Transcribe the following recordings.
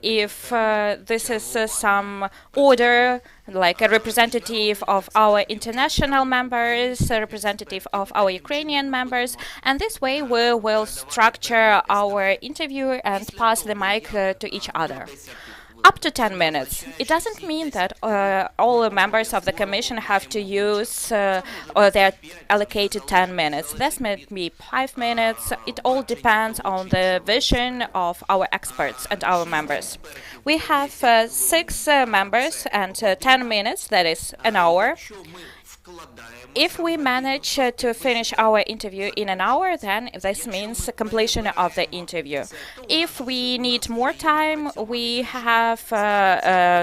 if this is some order, like a representative of our international members, a representative of our Ukrainian members, and this way we will structure our interview and pass the mic to each other. Up to 10 minutes. It doesn't mean that all the members of the Commission have to use or they're allocated 10 minutes. This may be 5 minutes. It all depends on the vision of our experts and our members. We have 6 members and 10 minutes, that is an hour. If we manage to finish our interview in an hour, then this means completion of the interview. If we need more time, we have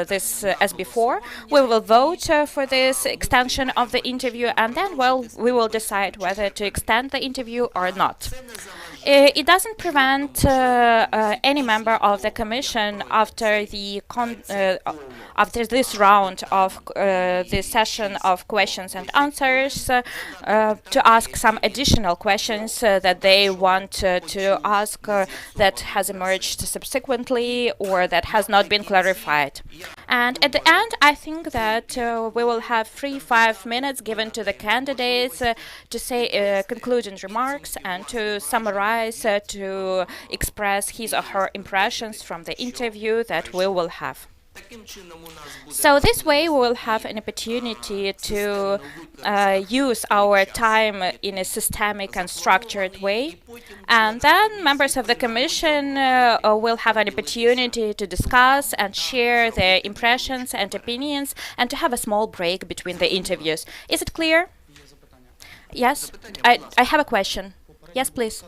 this as before. We will vote for this extension of the interview, and then, well, we will decide whether to extend the interview or not. It doesn't prevent any member of the Commission after this round of this session of questions and answers to ask some additional questions that they want to ask that has emerged subsequently or that has not been clarified. And at the end, I think that we will have 5 minutes given to the candidates to say concluding remarks and to summarize, to express his or her impressions from the interview that we will have. So this way we will have an opportunity to use our time in a systemic and structured way, and then members of the Commission will have an opportunity to discuss and share their impressions and opinions and to have a small break between the interviews. Is it clear? Yes, I have a question. Yes, please.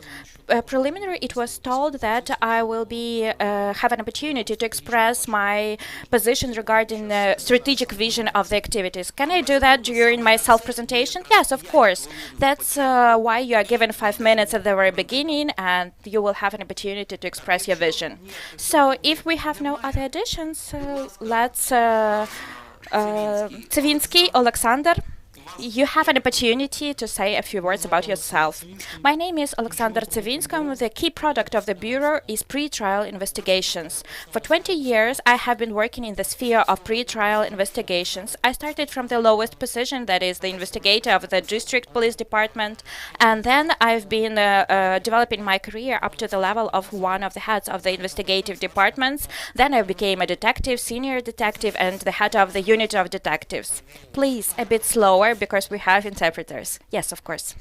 Preliminary, it was told that I will be have an opportunity to express my position regarding the strategic vision of the activities. Can I do that during my self-presentation? Yes, of course. That's why you are given 5 minutes at the very beginning, and you will have an opportunity to express your vision. So, if we have no other additions, let's Tsivinsky Alexander. You have an opportunity to say a few words about yourself. My name is Alexander Tsivinsky. The key product of the Bureau is pre-trial investigations. For 20 years, I have been working in the sphere of pre-trial investigations. I started from the lowest position, that is the investigator of the District Police Department, and then I've been developing my career up to the level of one of the heads of the investigative departments. Then I became a detective, senior detective, and the head of the unit of detectives. Please, a bit slower, because we have interpreters. Yes, of course.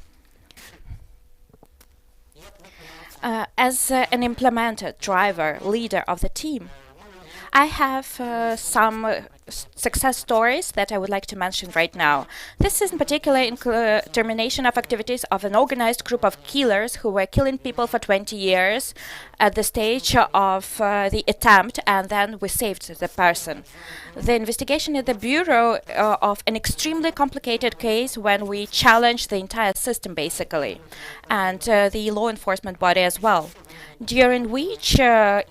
As an implementer, driver, leader of the team, I have some success stories that I would like to mention right now. This is in particular in termination of activities of an organized group of killers who were killing people for 20 years at the stage of the attempt, and then we saved the person. The investigation at the Bureau of an extremely complicated case when we challenged the entire system, basically, and the law enforcement body as well, during which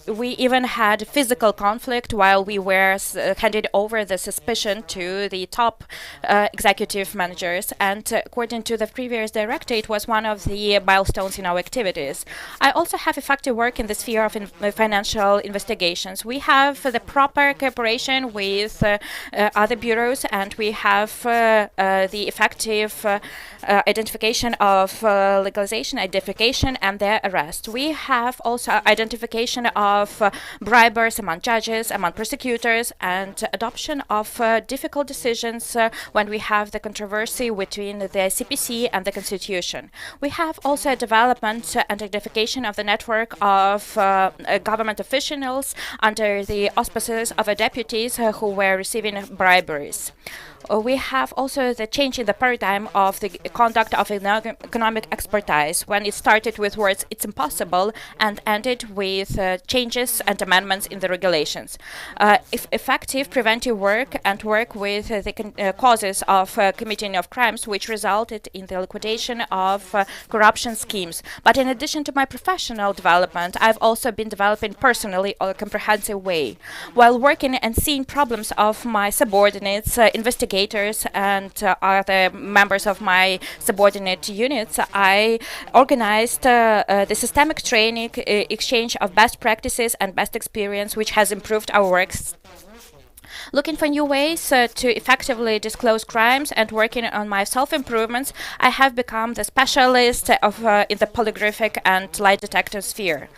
we even had physical conflict while we were handed over the suspicion to the top executive managers, and according to the previous director, it was one of the milestones in our activities. I also have effective work in the sphere of financial investigations. We have the proper cooperation with other bureaus, and we have the effective identification of legalization, identification, and their arrest. We have also identification of bribers among judges, among prosecutors, and adoption of difficult decisions when we have the controversy between the CPC and the Constitution. We have also a development and identification of the network of government officials under the auspices of deputies who were receiving briberies. We have also the change in the paradigm of the conduct of economic expertise, when it started with words "it's impossible" and ended with changes and amendments in the regulations. Effective preventive community work and work with the causes of committing of crimes, which resulted in the liquidation of corruption schemes. But in addition to my professional development, I've also been developing personally in a comprehensive way. While working and seeing problems of my subordinates, investigators, and other members of my subordinate units, I organized the systemic training, exchange of best practices and best experience, which has improved our works. Looking for new ways to effectively disclose crimes and working on my self-improvements, I have become the specialist in the polygraphic and lie detector sphere.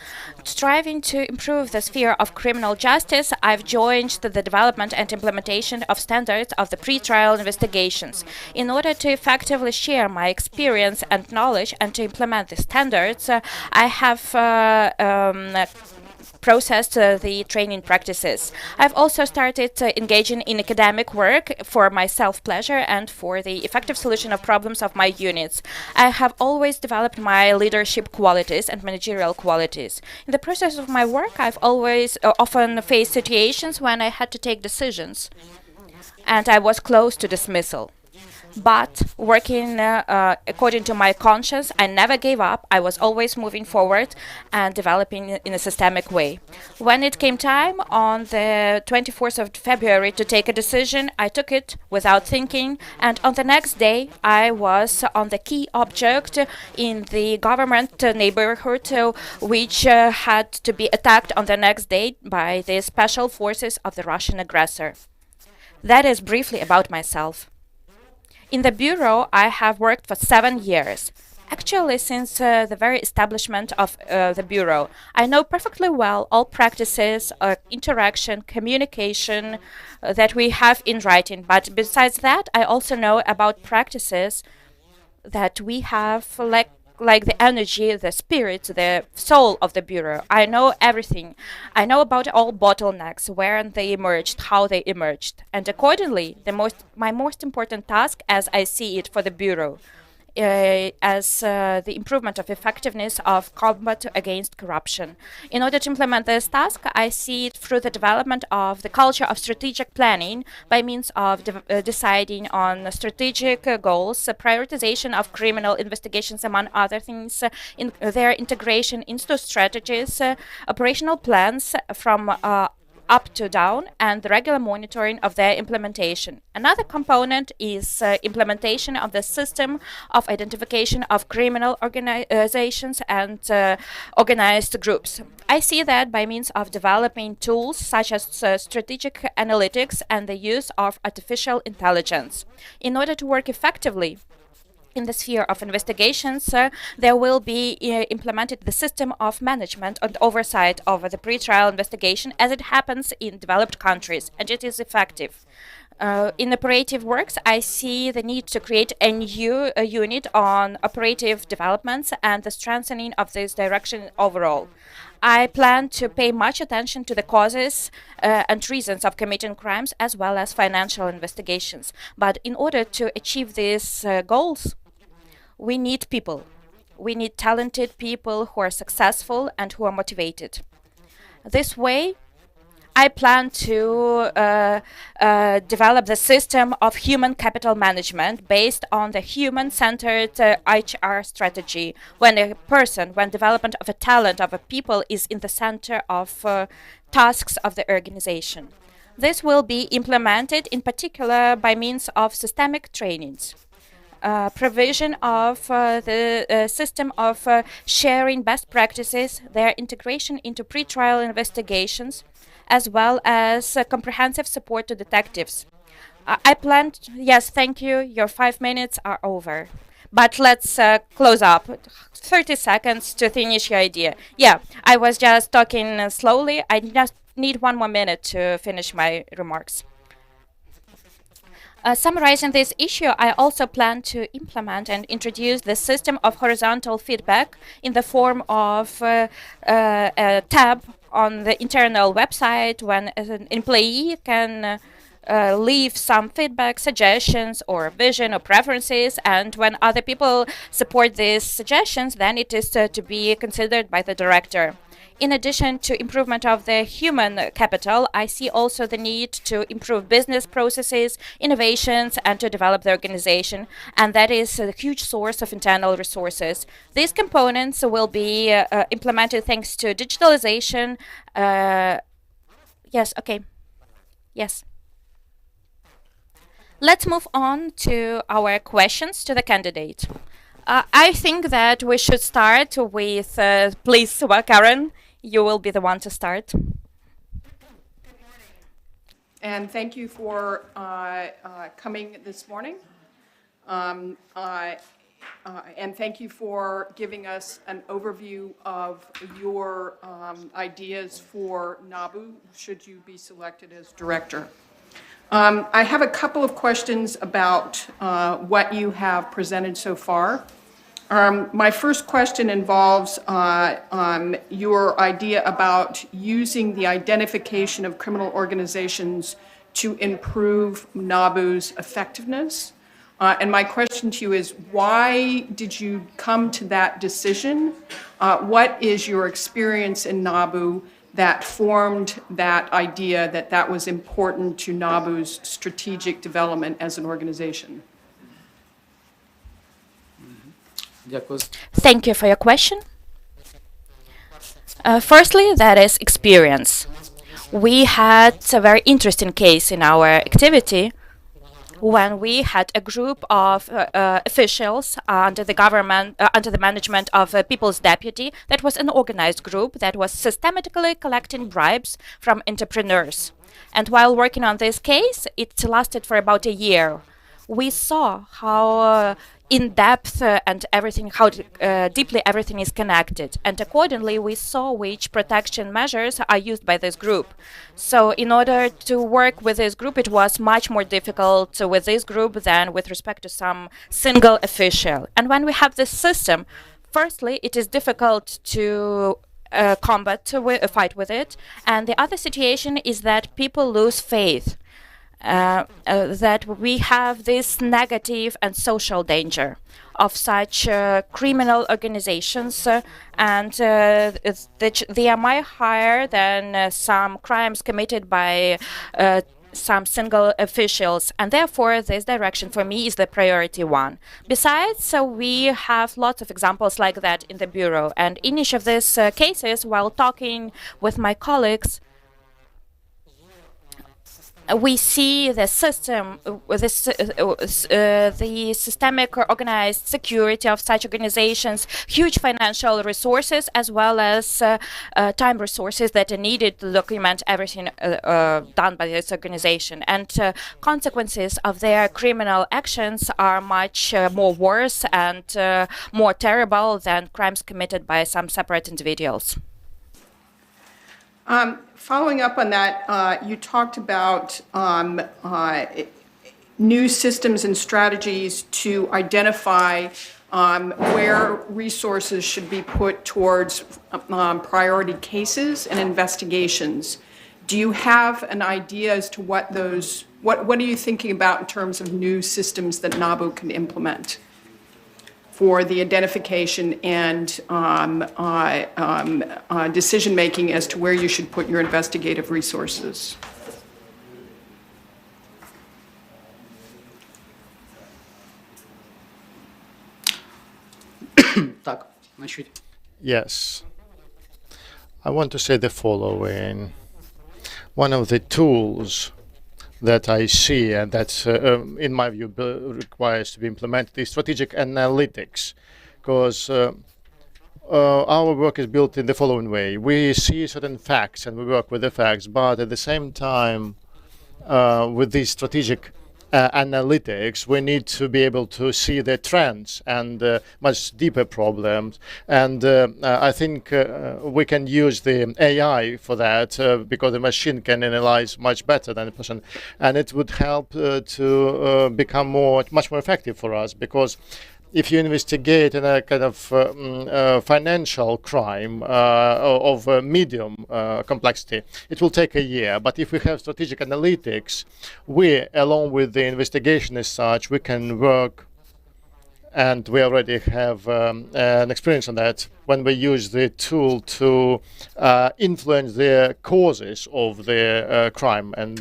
Striving to improve the sphere of criminal justice, I've joined the development and implementation of standards of the pre-trial investigations. In order to effectively share my experience and knowledge and to implement the standards, I have processed the training practices. I've also started engaging in academic work for my self-pleasure and for the effective solution of problems of my units. I have always developed my leadership qualities and managerial qualities. In the process of my work, I've always often faced situations when I had to take decisions, and I was close to dismissal. But working according to my conscience, I never gave up. I was always moving forward and developing in a systemic way. When it came time on the 24th of February to take a decision, I took it without thinking. And on the next day, I was on the key object in the government neighborhood, which had to be attacked on the next day by the special forces of the Russian aggressor. That is briefly about myself. In the Bureau, I have worked for 7 years. Actually, since the very establishment of the Bureau, I know perfectly well all practices, interaction, communication that we have in writing. But besides that, I also know about practices that we have, like the energy, the spirit, the soul of the Bureau. I know everything. I know about all bottlenecks, where they emerged, how they emerged. And accordingly, my most important task, as I see it for the Bureau, as the improvement of effectiveness of combat against corruption. In order to implement this task, I see it through the development of the culture of strategic planning by means of deciding on strategic goals, prioritization of criminal investigations, among other things, in their integration into strategies, operational plans from up to down, and the regular monitoring of their implementation. Another component is implementation of the system of identification of criminal organizations and organized groups. I see that by means of developing tools such as strategic analytics and the use of artificial intelligence. In order to work effectively in the sphere of investigations, there will be implemented the system of management and oversight over the pre-trial investigation as it happens in developed countries, and it is effective. In operative works, I see the need to create a new unit on operative developments and the strengthening of this direction overall. I plan to pay much attention to the causes and reasons of committing crimes as well as financial investigations. But in order to achieve these goals, we need people. We need talented people who are successful and who are motivated. This way, I plan to develop the system of human capital management based on the human-centered HR strategy, when development of a talent of a people is in the center of tasks of the organization. This will be implemented in particular by means of systemic trainings. Provision of the system of sharing best practices, their integration into pre-trial investigations, as well as comprehensive support to detectives. I planned, yes, thank you, your 5 minutes are over. But let's close up. 30 seconds to finish your idea. Yeah, I was just talking slowly. I just need 1 more minute to finish my remarks. Summarizing this issue, I also plan to implement and introduce the system of horizontal feedback in the form of a tab on the internal website when an employee can leave some feedback, suggestions, or vision or preferences, and when other people support these suggestions, then it is to be considered by the director. In addition to improvement of the human capital, I see also the need to improve business processes, innovations, and to develop the organization. And that is a huge source of internal resources. These components will be implemented thanks to digitalization. Yes, okay. Yes. Let's move on to our questions to the candidate. I think that we should start with, please, Karen, you will be the one to start. And thank you for coming this morning. And thank you for giving us an overview of your ideas for NABU, should you be selected as director. I have a couple of questions about what you have presented so far. My first question involves your idea about using the identification of criminal organizations to improve NABU's effectiveness. And my question to you is, why did you come to that decision? What is your experience in NABU that formed that idea that that was important to NABU's strategic development as an organization? Thank you for your question. Firstly, that is experience. We had a very interesting case in our activity when we had a group of officials under the government, under the management of a People's Deputy. That was an organized group that was systematically collecting bribes from entrepreneurs. And while working on this case, it lasted for about a year. We saw how in-depth and everything, how deeply everything is connected. And accordingly, we saw which protection measures are used by this group. So in order to work with this group, it was much more difficult with this group than with respect to some single official. And when we have this system, firstly, it is difficult to fight with it. And the other situation is that people lose faith. That we have this negative and social danger of such criminal organizations, and they are much higher than some crimes committed by some single officials, and therefore this direction for me is the priority one. Besides, we have lots of examples like that in the Bureau, and in each of these cases, while talking with my colleagues, we see the system, the systemic organized security of such organizations, huge financial resources, as well as time resources that are needed to document everything done by this organization. And consequences of their criminal actions are much more worse and more terrible than crimes committed by some separate individuals. Following up on that, you talked about new systems and strategies to identify where resources should be put towards priority cases and investigations. Do you have an idea as to what those, what are you thinking about in terms of new systems that NABU can implement for the identification and decision-making as to where you should put your investigative resources? Yes. I want to say the following. One of the tools that I see and that, in my view, requires to be implemented is strategic analytics, because our work is built in the following way. We see certain facts and we work with the facts, but at the same time, with these strategic analytics, we need to be able to see the trends and much deeper problems. And I think we can use the AI for that because the machine can analyze much better than a person. And it would help to become much more effective for us, because if you investigate in a kind of financial crime of medium complexity, it will take a year. But if we have strategic analytics, we, along with the investigation as such, we can work and we already have an experience on that when we use the tool to influence the causes of the crime and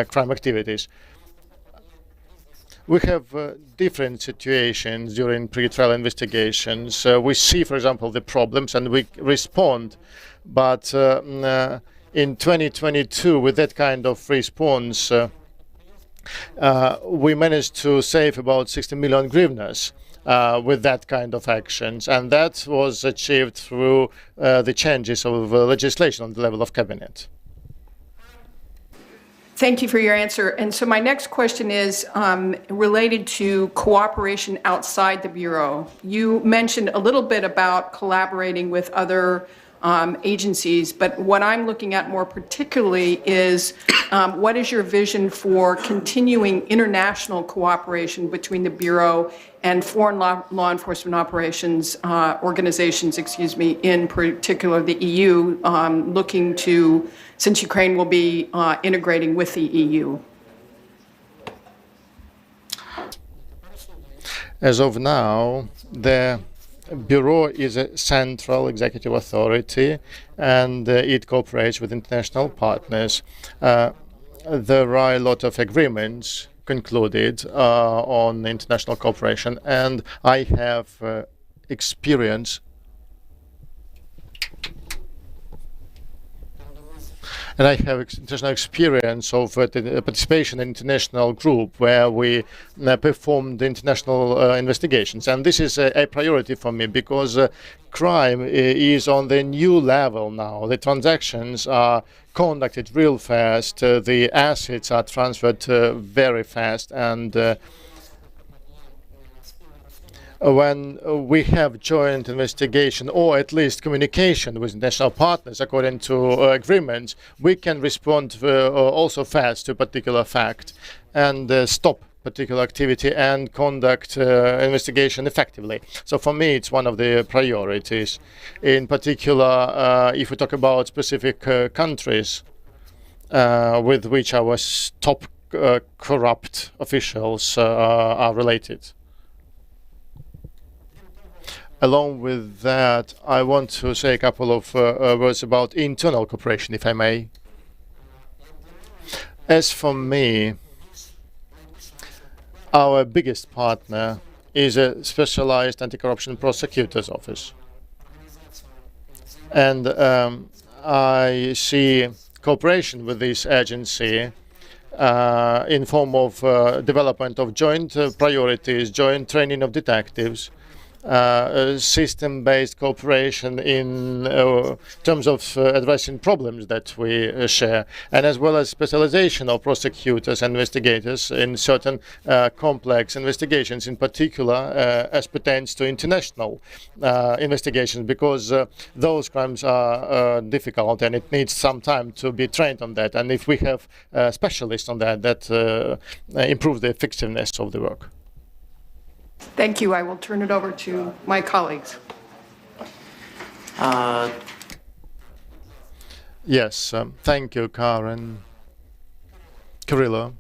crime activities. We have different situations during pre-trial investigations. We see, for example, the problems and we respond. But in 2022, with that kind of response, we managed to save about 60 million hryvnias with that kind of actions. And that was achieved through the changes of legislation on the level of cabinet. Thank you for your answer. And so my next question is related to cooperation outside the Bureau. You mentioned a little bit about collaborating with other agencies, but what I'm looking at more particularly is what is your vision for continuing international cooperation between the Bureau and foreign law enforcement operations organizations, in particular the EU, looking to, since Ukraine will be integrating with the EU? As of now, the Bureau is a central executive authority and it cooperates with international partners. There are a lot of agreements concluded on international cooperation, and I have experience international experience of participation in international group where we performed international investigations. And this is a priority for me because crime is on the new level now. The transactions are conducted real fast, the assets are transferred very fast, and when we have joint investigation or at least communication with international partners according to agreements, we can respond also fast to a particular fact and stop particular activity and conduct investigation effectively. So for me, it's one of the priorities. In particular, if we talk about specific countries with which our top corrupt officials are related. Along with that, I want to say a couple of words about internal cooperation, if I may. As for me, our biggest partner is a specialized anti-corruption prosecutor's office. And I see cooperation with this agency in form of development of joint priorities, joint training of detectives, system-based cooperation in terms of addressing problems that we share, and as well as specialization of prosecutors and investigators in certain complex investigations, in particular as pertains to international investigations, because those crimes are difficult and it needs some time to be trained on that. And if we have specialists on that, that improves the effectiveness of the work. Thank you. I will turn it over to my colleagues. Yes, thank you, Karen. Kirilo,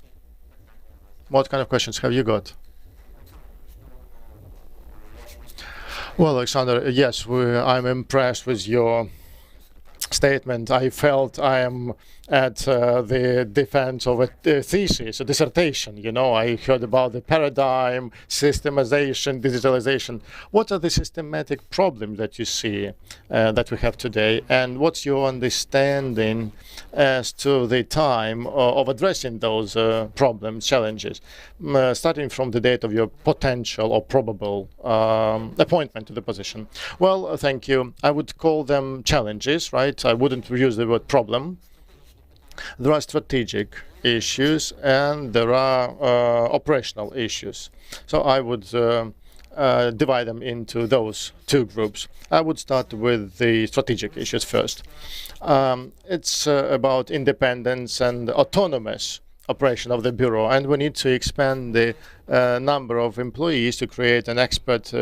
what kind of questions have you got? Well, Alexander, yes, I'm impressed with your statement. I felt I am at the defense of a thesis, a dissertation. You know, I heard about the paradigm, systemization, digitalization. What are the systematic problems that you see that we have today, and what's your understanding as to the time of addressing those problems, challenges, starting from the date of your potential or probable appointment to the position? Well, thank you. I would call them challenges, right? I wouldn't use the word problem. There are strategic issues and there are operational issues. So I would divide them into those two groups. I would start with the strategic issues first. It's about independence and autonomous operation of the Bureau, and we need to expand the number of employees to create an expert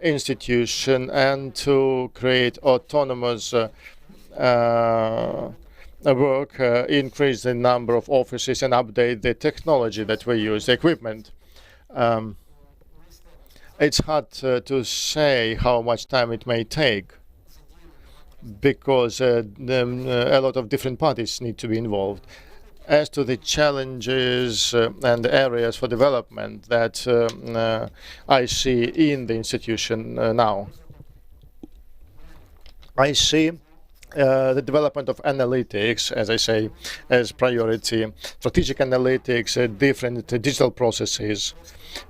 institution and to create autonomous work, increase the number of offices and update the technology that we use, the equipment. It's hard to say how much time it may take, because a lot of different parties need to be involved. As to the challenges and the areas for development that I see in the institution now, I see the development of analytics, as I say, as priority, strategic analytics, different digital processes.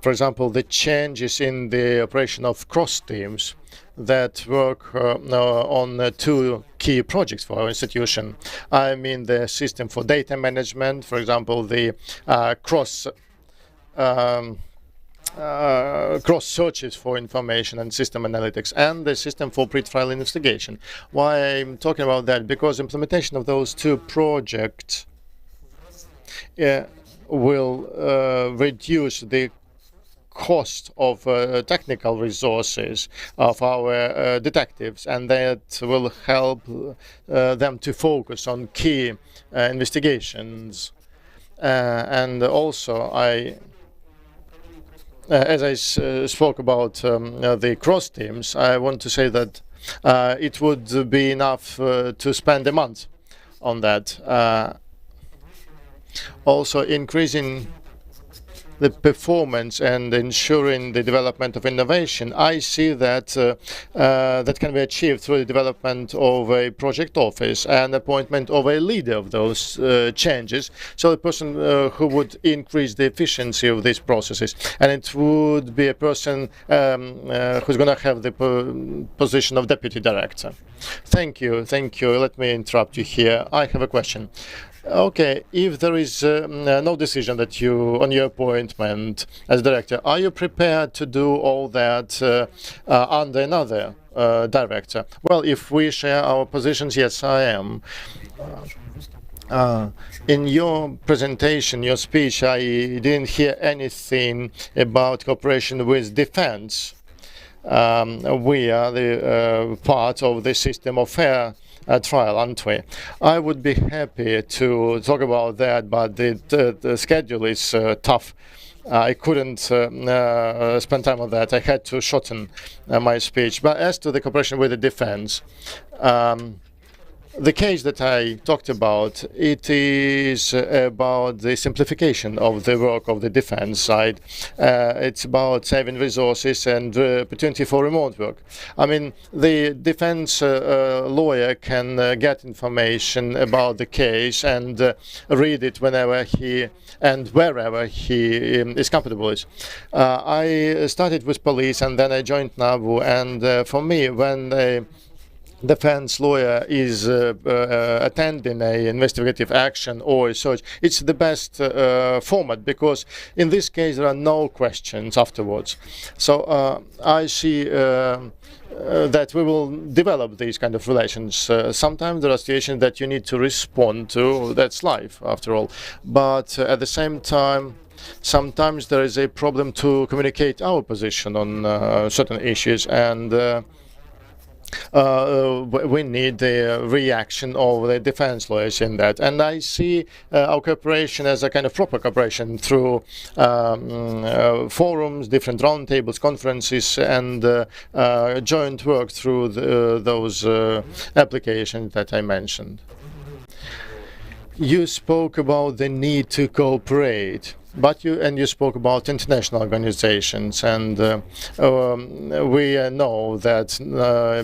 For example, the changes in the operation of cross teams that work on two key projects for our institution. I mean the system for data management, for example, the cross searches for information and system analytics, and the system for pre-trial investigation. Why I'm talking about that? Because implementation of those two projects will reduce the cost of technical resources of our detectives, and that will help them to focus on key investigations. And also, as I spoke about the cross teams, I want to say that it would be enough to spend a month on that. Also, increasing the performance and ensuring the development of innovation, I see that that can be achieved through the development of a project office and appointment of a leader of those changes, so the person who would increase the efficiency of these processes, and it would be a person who's going to have the position of deputy director. Thank you. Let me interrupt you here. I have a question. Okay, if there is no decision that on your appointment as director, are you prepared to do all that under another director? Well, if we share our positions, yes, I am. In your presentation, your speech, I didn't hear anything about cooperation with defense. We are the part of the system of fair trial, aren't we? I would be happy to talk about that, but the schedule is tough. I couldn't spend time on that. I had to shorten my speech. But as to the cooperation with the defense, the case that I talked about, it is about the simplification of the work of the defense side. It's about saving resources and opportunity for remote work. I mean, the defense lawyer can get information about the case and read it whenever he and wherever he is comfortable with. I started with police and then I joined NABU, and for me, when a defense lawyer is attending a investigative action or a search, it's the best format, because in this case there are no questions afterwards. So I see that we will develop these kind of relations. Sometimes there are situations that you need to respond to. That's life, after all. But at the same time, sometimes there is a problem to communicate our position on certain issues, and we need the reaction of the defense lawyers in that. And I see our cooperation as a kind of proper cooperation through forums, different roundtables, conferences, and joint work through those applications that I mentioned. You spoke about the need to cooperate. But you spoke about international organizations, and we know that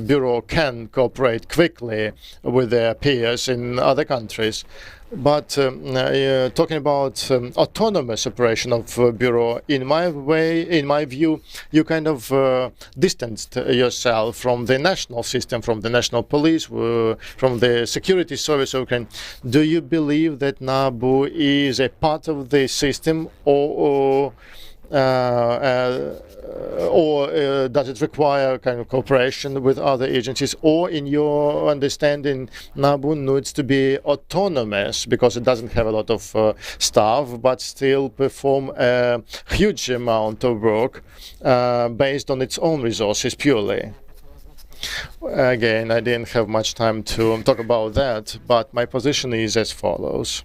Bureau can cooperate quickly with their peers in other countries. But talking about autonomous operation of Bureau, in my view, you kind of distanced yourself from the national system, from the national police, from the security service of Ukraine. Do you believe that NABU is a part of the system, or does it require kind of cooperation with other agencies? Or, in your understanding, NABU needs to be autonomous because it doesn't have a lot of staff, but still perform a huge amount of work based on its own resources purely? Again, I didn't have much time to talk about that, but my position is as follows.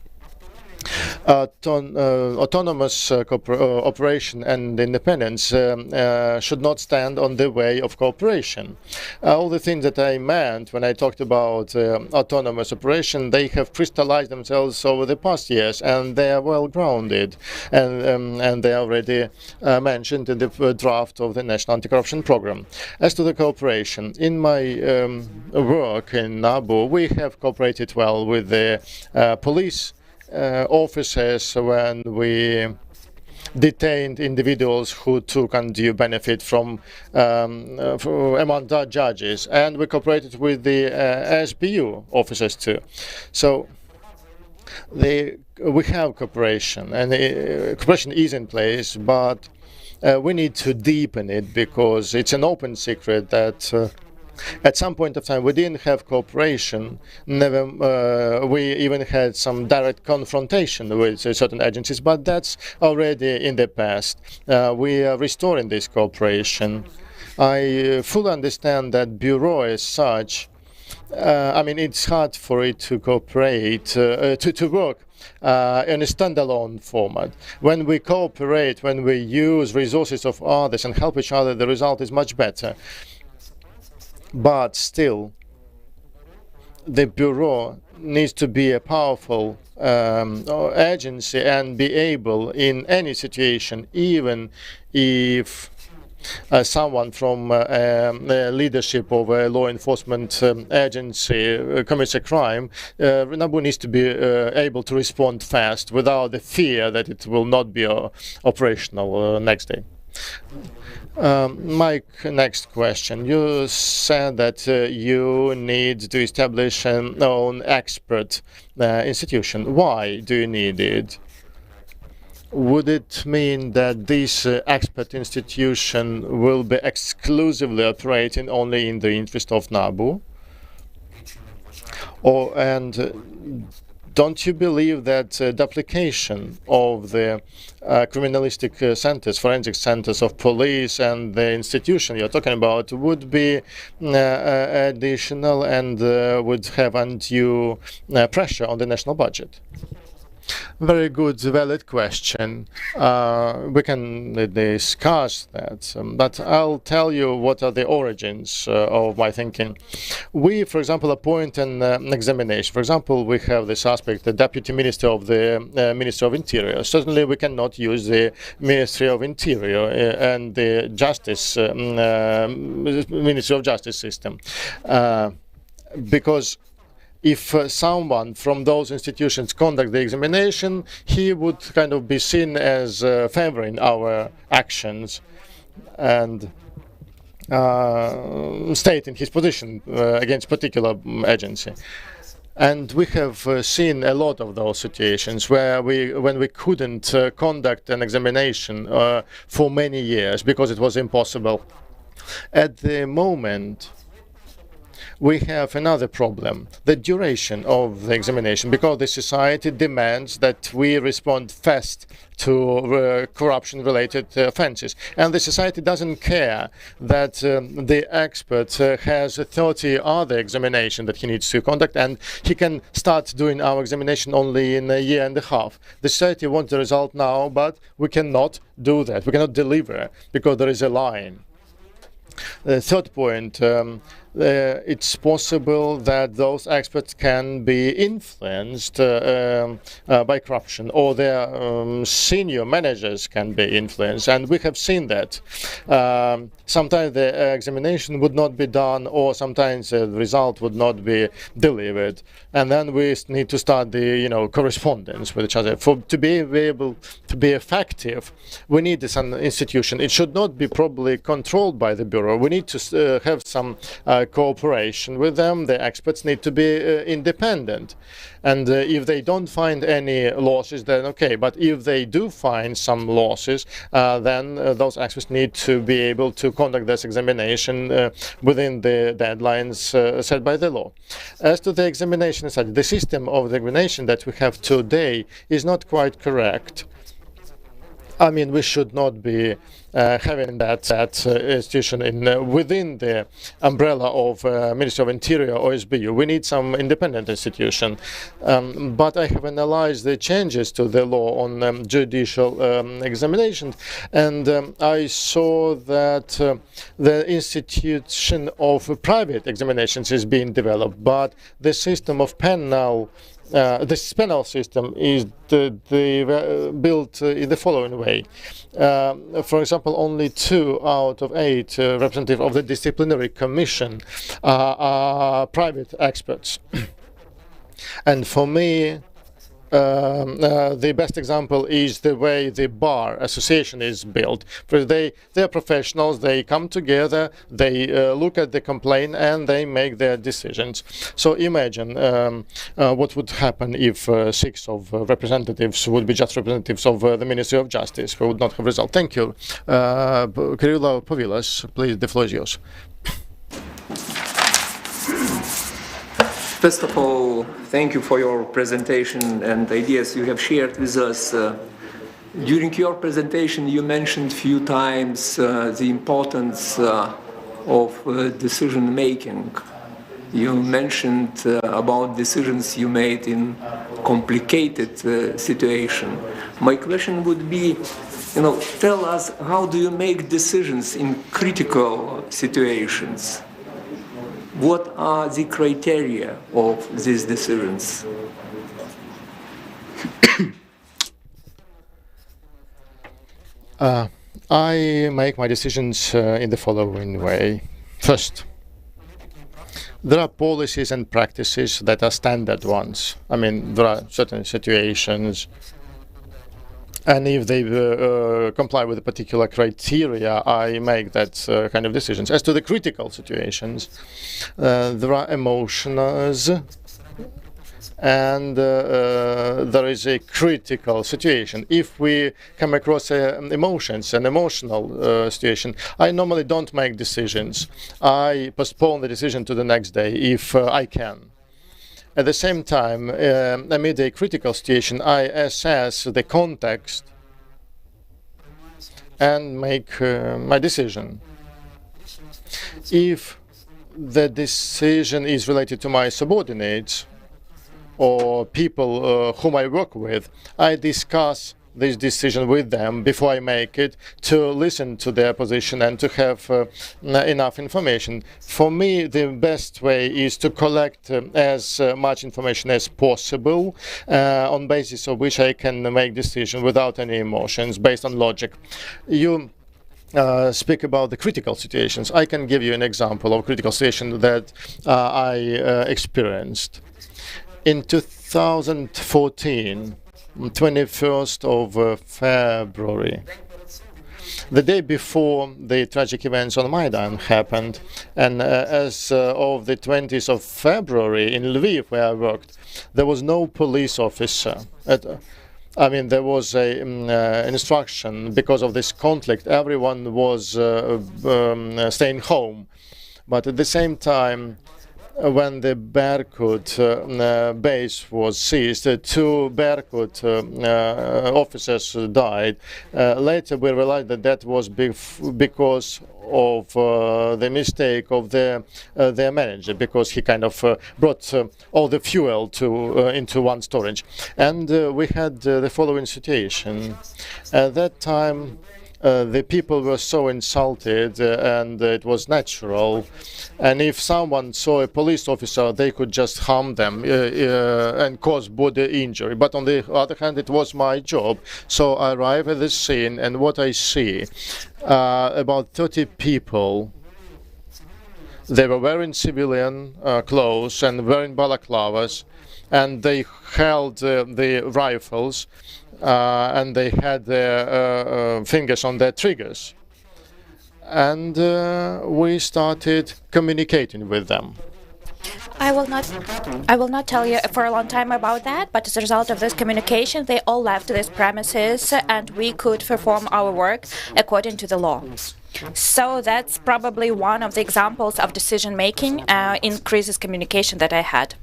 autonomous operation and independence should not stand on the way of cooperation. All the things that I meant when I talked about autonomous operation, they have crystallized themselves over the past years, and they are well grounded, and they are already mentioned in the draft of the National Anti-Corruption Program. As to the cooperation, in my work in NABU, we have cooperated well with the police officers when we detained individuals who took undue benefit from among the judges, and we cooperated with the SBU officers too. So we have cooperation, and cooperation is in place, but we need to deepen it, because it's an open secret that at some point of time we didn't have cooperation. We even had some direct confrontation with certain agencies, but that's already in the past. We are restoring this cooperation. I fully understand that bureau as such, I mean, it's hard for it to cooperate, to work in a standalone format. When we cooperate, when we use resources of others and help each other, the result is much better. But still, the bureau needs to be a powerful agency and be able, in any situation, even if someone from the leadership of a law enforcement agency commits a crime, NABU needs to be able to respond fast without the fear that it will not be operational next day. Mike, next question. You said that you need to establish an own expert institution. Why do you need it? Would it mean that this expert institution will be exclusively operating only in the interest of NABU? Don't you believe that duplication of the criminalistic centers, forensic centers of police and the institution you're talking about would be additional and would have undue pressure on the national budget? Very good, valid question. We can discuss that, but I'll tell you what are the origins of my thinking. We, for example, appoint an examination. For example, we have this aspect, the Deputy Minister of the Ministry of Interior. Certainly, we cannot use the Ministry of Interior and the Justice, Ministry of Justice system, because if someone from those institutions conduct the examination, he would kind of be seen as favoring our actions and stating his position against particular agency. And we have seen a lot of those situations where when we couldn't conduct an examination for many years because it was impossible. At the moment, we have another problem, the duration of the examination, because the society demands that we respond fast to corruption-related offenses. And the society doesn't care that the expert has 30 other examinations that he needs to conduct, and he can start doing our examination only in a year and a half. The society wants the result now, but we cannot do that. We cannot deliver because there is a line. The third point, it's possible that those experts can be influenced by corruption, or their senior managers can be influenced, and we have seen that. Sometimes the examination would not be done, or sometimes the result would not be delivered, and then we need to start the correspondence with each other. To be able to be effective, we need this institution. It should not be probably controlled by the bureau. We need to have some cooperation with them. The experts need to be independent, and if they don't find any losses, then okay. But if they do find some losses, then those experts need to be able to conduct this examination within the deadlines set by the law. As to the examination study, the system of the examination that we have today is not quite correct. I mean, we should not be having that institution within the umbrella of Ministry of Interior or SBU. We need some independent institution. But I have analyzed the changes to the law on judicial examinations, and I saw that the institution of private examinations is being developed, but the system of penal this penal system is built in the following way. For example, only 2 out of 8 representatives of the disciplinary commission are private experts. And for me, the best example is the way the bar association is built. They're professionals, they come together, they look at the complaint and they make their decisions. So imagine what would happen if 6 of representatives would be just representatives of the Ministry of Justice who would not have result. Thank you. Kirilo Povilas, please, the floor is yours. First of all, thank you for your presentation and ideas you have shared with us. During your presentation, you mentioned a few times the importance of decision-making. You mentioned about decisions you made in complicated situation. My question would be, tell us, how do you make decisions in critical situations? What are the criteria of these decisions? I make my decisions in the following way. First, there are policies and practices that are standard ones. I mean, there are certain situations, and if they comply with a particular criteria, I make that kind of decisions. As to the critical situations, there are emotions, and there is a critical situation. If we come across emotions, an emotional situation, I normally don't make decisions. I postpone the decision to the next day if I can. At the same time, amid a critical situation, I assess the context and make my decision. If the decision is related to my subordinates or people whom I work with, I discuss this decision with them before I make it, to listen to their position and to have enough information. For me, the best way is to collect as much information as possible, on basis of which I can make decisions without any emotions, based on logic. You speak about the critical situations. I can give you an example of a critical situation that I experienced. In 2014, 21st of February, the day before the tragic events on Maidan happened, and as of the 20th of February in Lviv, where I worked, there was no police officer. There was an instruction because of this conflict. Everyone was staying home. But at the same time, when the Berkut base was seized, 2 Berkut officers died. Later we realized that that was because of the mistake of their manager, because he kind of brought all the fuel into one storage. And we had the following situation. At that time, the people were so insulted, and it was natural. And if someone saw a police officer, they could just harm them and cause body injury. But on the other hand, it was my job. So I arrive at the scene, and what I see, about 30 people. They were wearing civilian clothes and wearing balaclavas, and they held the rifles. And they had their fingers on their triggers. And we started communicating with them. I will not tell you for a long time about that, but as a result of this communication, they all left these premises and we could perform our work according to the law. So that's probably one of the examples of decision-making in crisis communication that I had.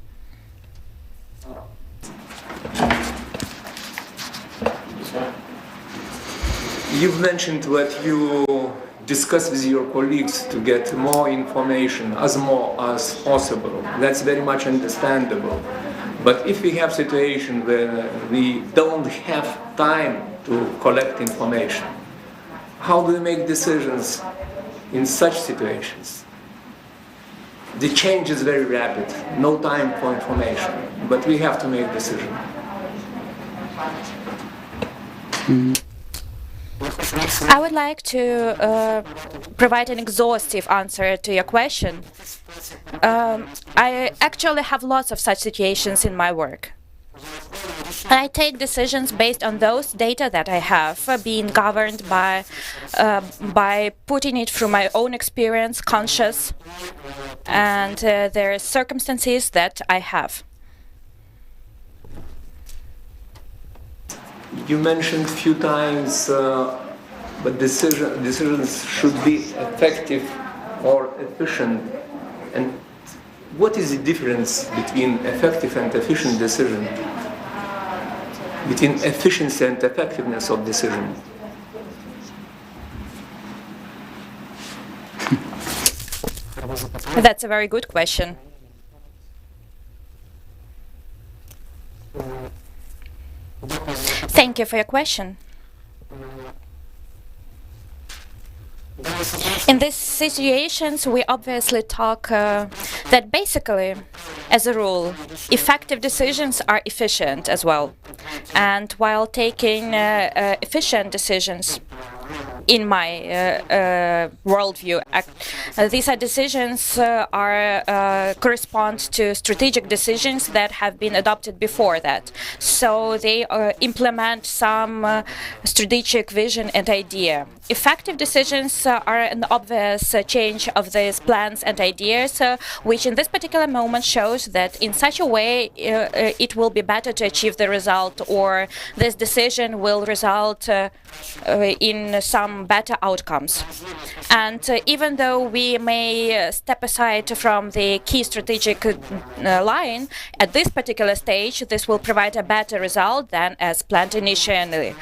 You've mentioned that you discuss with your colleagues to get more information as possible. That's very much understandable. But if we have situation where we don't have time to collect information, how do we make decisions in such situations? The change is very rapid, no time for information, but we have to make decisions. I would like to provide an exhaustive answer to your question. I actually have lots of such situations in my work. I take decisions based on those data that I have, being governed by putting it through my own experience, conscious, and there are circumstances that I have. You mentioned a few times, but decisions should be effective or efficient. And what is the difference between effective and efficient decision? Between efficiency and effectiveness of decision? That's a very good question. Thank you for your question. In these situations, we obviously talk that basically, as a rule, effective decisions are efficient as well. And while taking efficient decisions, in my worldview, these are decisions correspond to strategic decisions that have been adopted before that. So they implement some strategic vision and idea. Effective decisions are an obvious change of these plans and ideas, which in this particular moment shows that in such a way it will be better to achieve the result, or this decision will result in some better outcomes. And even though we may step aside from the key strategic line, at this particular stage, this will provide a better result than as planned initially.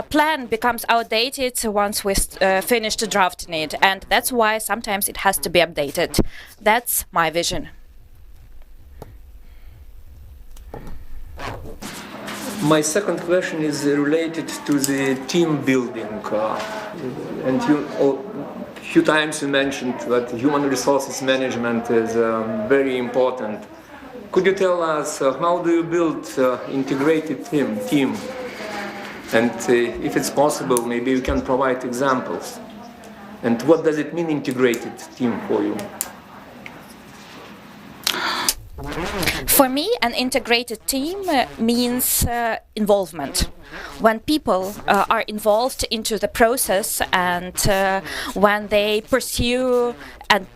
Plan becomes outdated once we finish drafting it, and that's why sometimes it has to be updated. That's my vision. My second question is related to the team building. And a few times you mentioned that human resources management is very important. Could you tell us how do you build integrated team? And if it's possible, maybe you can provide examples. And what does it mean, integrated team, for you? For me, an integrated team means involvement. When people are involved into the process and when they pursue and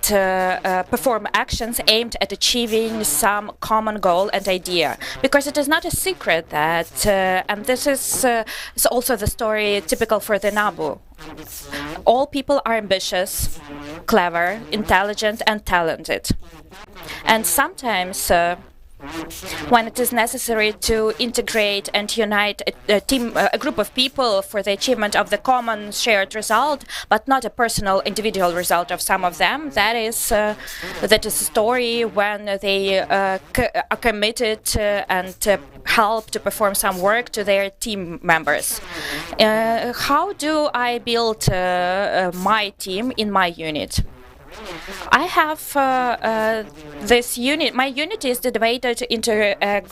perform actions aimed at achieving some common goal and idea. Because it is not a secret that, and this is also the story typical for the NABU, all people are ambitious, clever, intelligent, and talented. And sometimes when it is necessary to integrate and unite a group of people for the achievement of the common shared result, but not a personal individual result of some of them, that is a story when they are committed and help to perform some work to their team members. How do I build my team in my unit? I have this unit. My unit is divided into a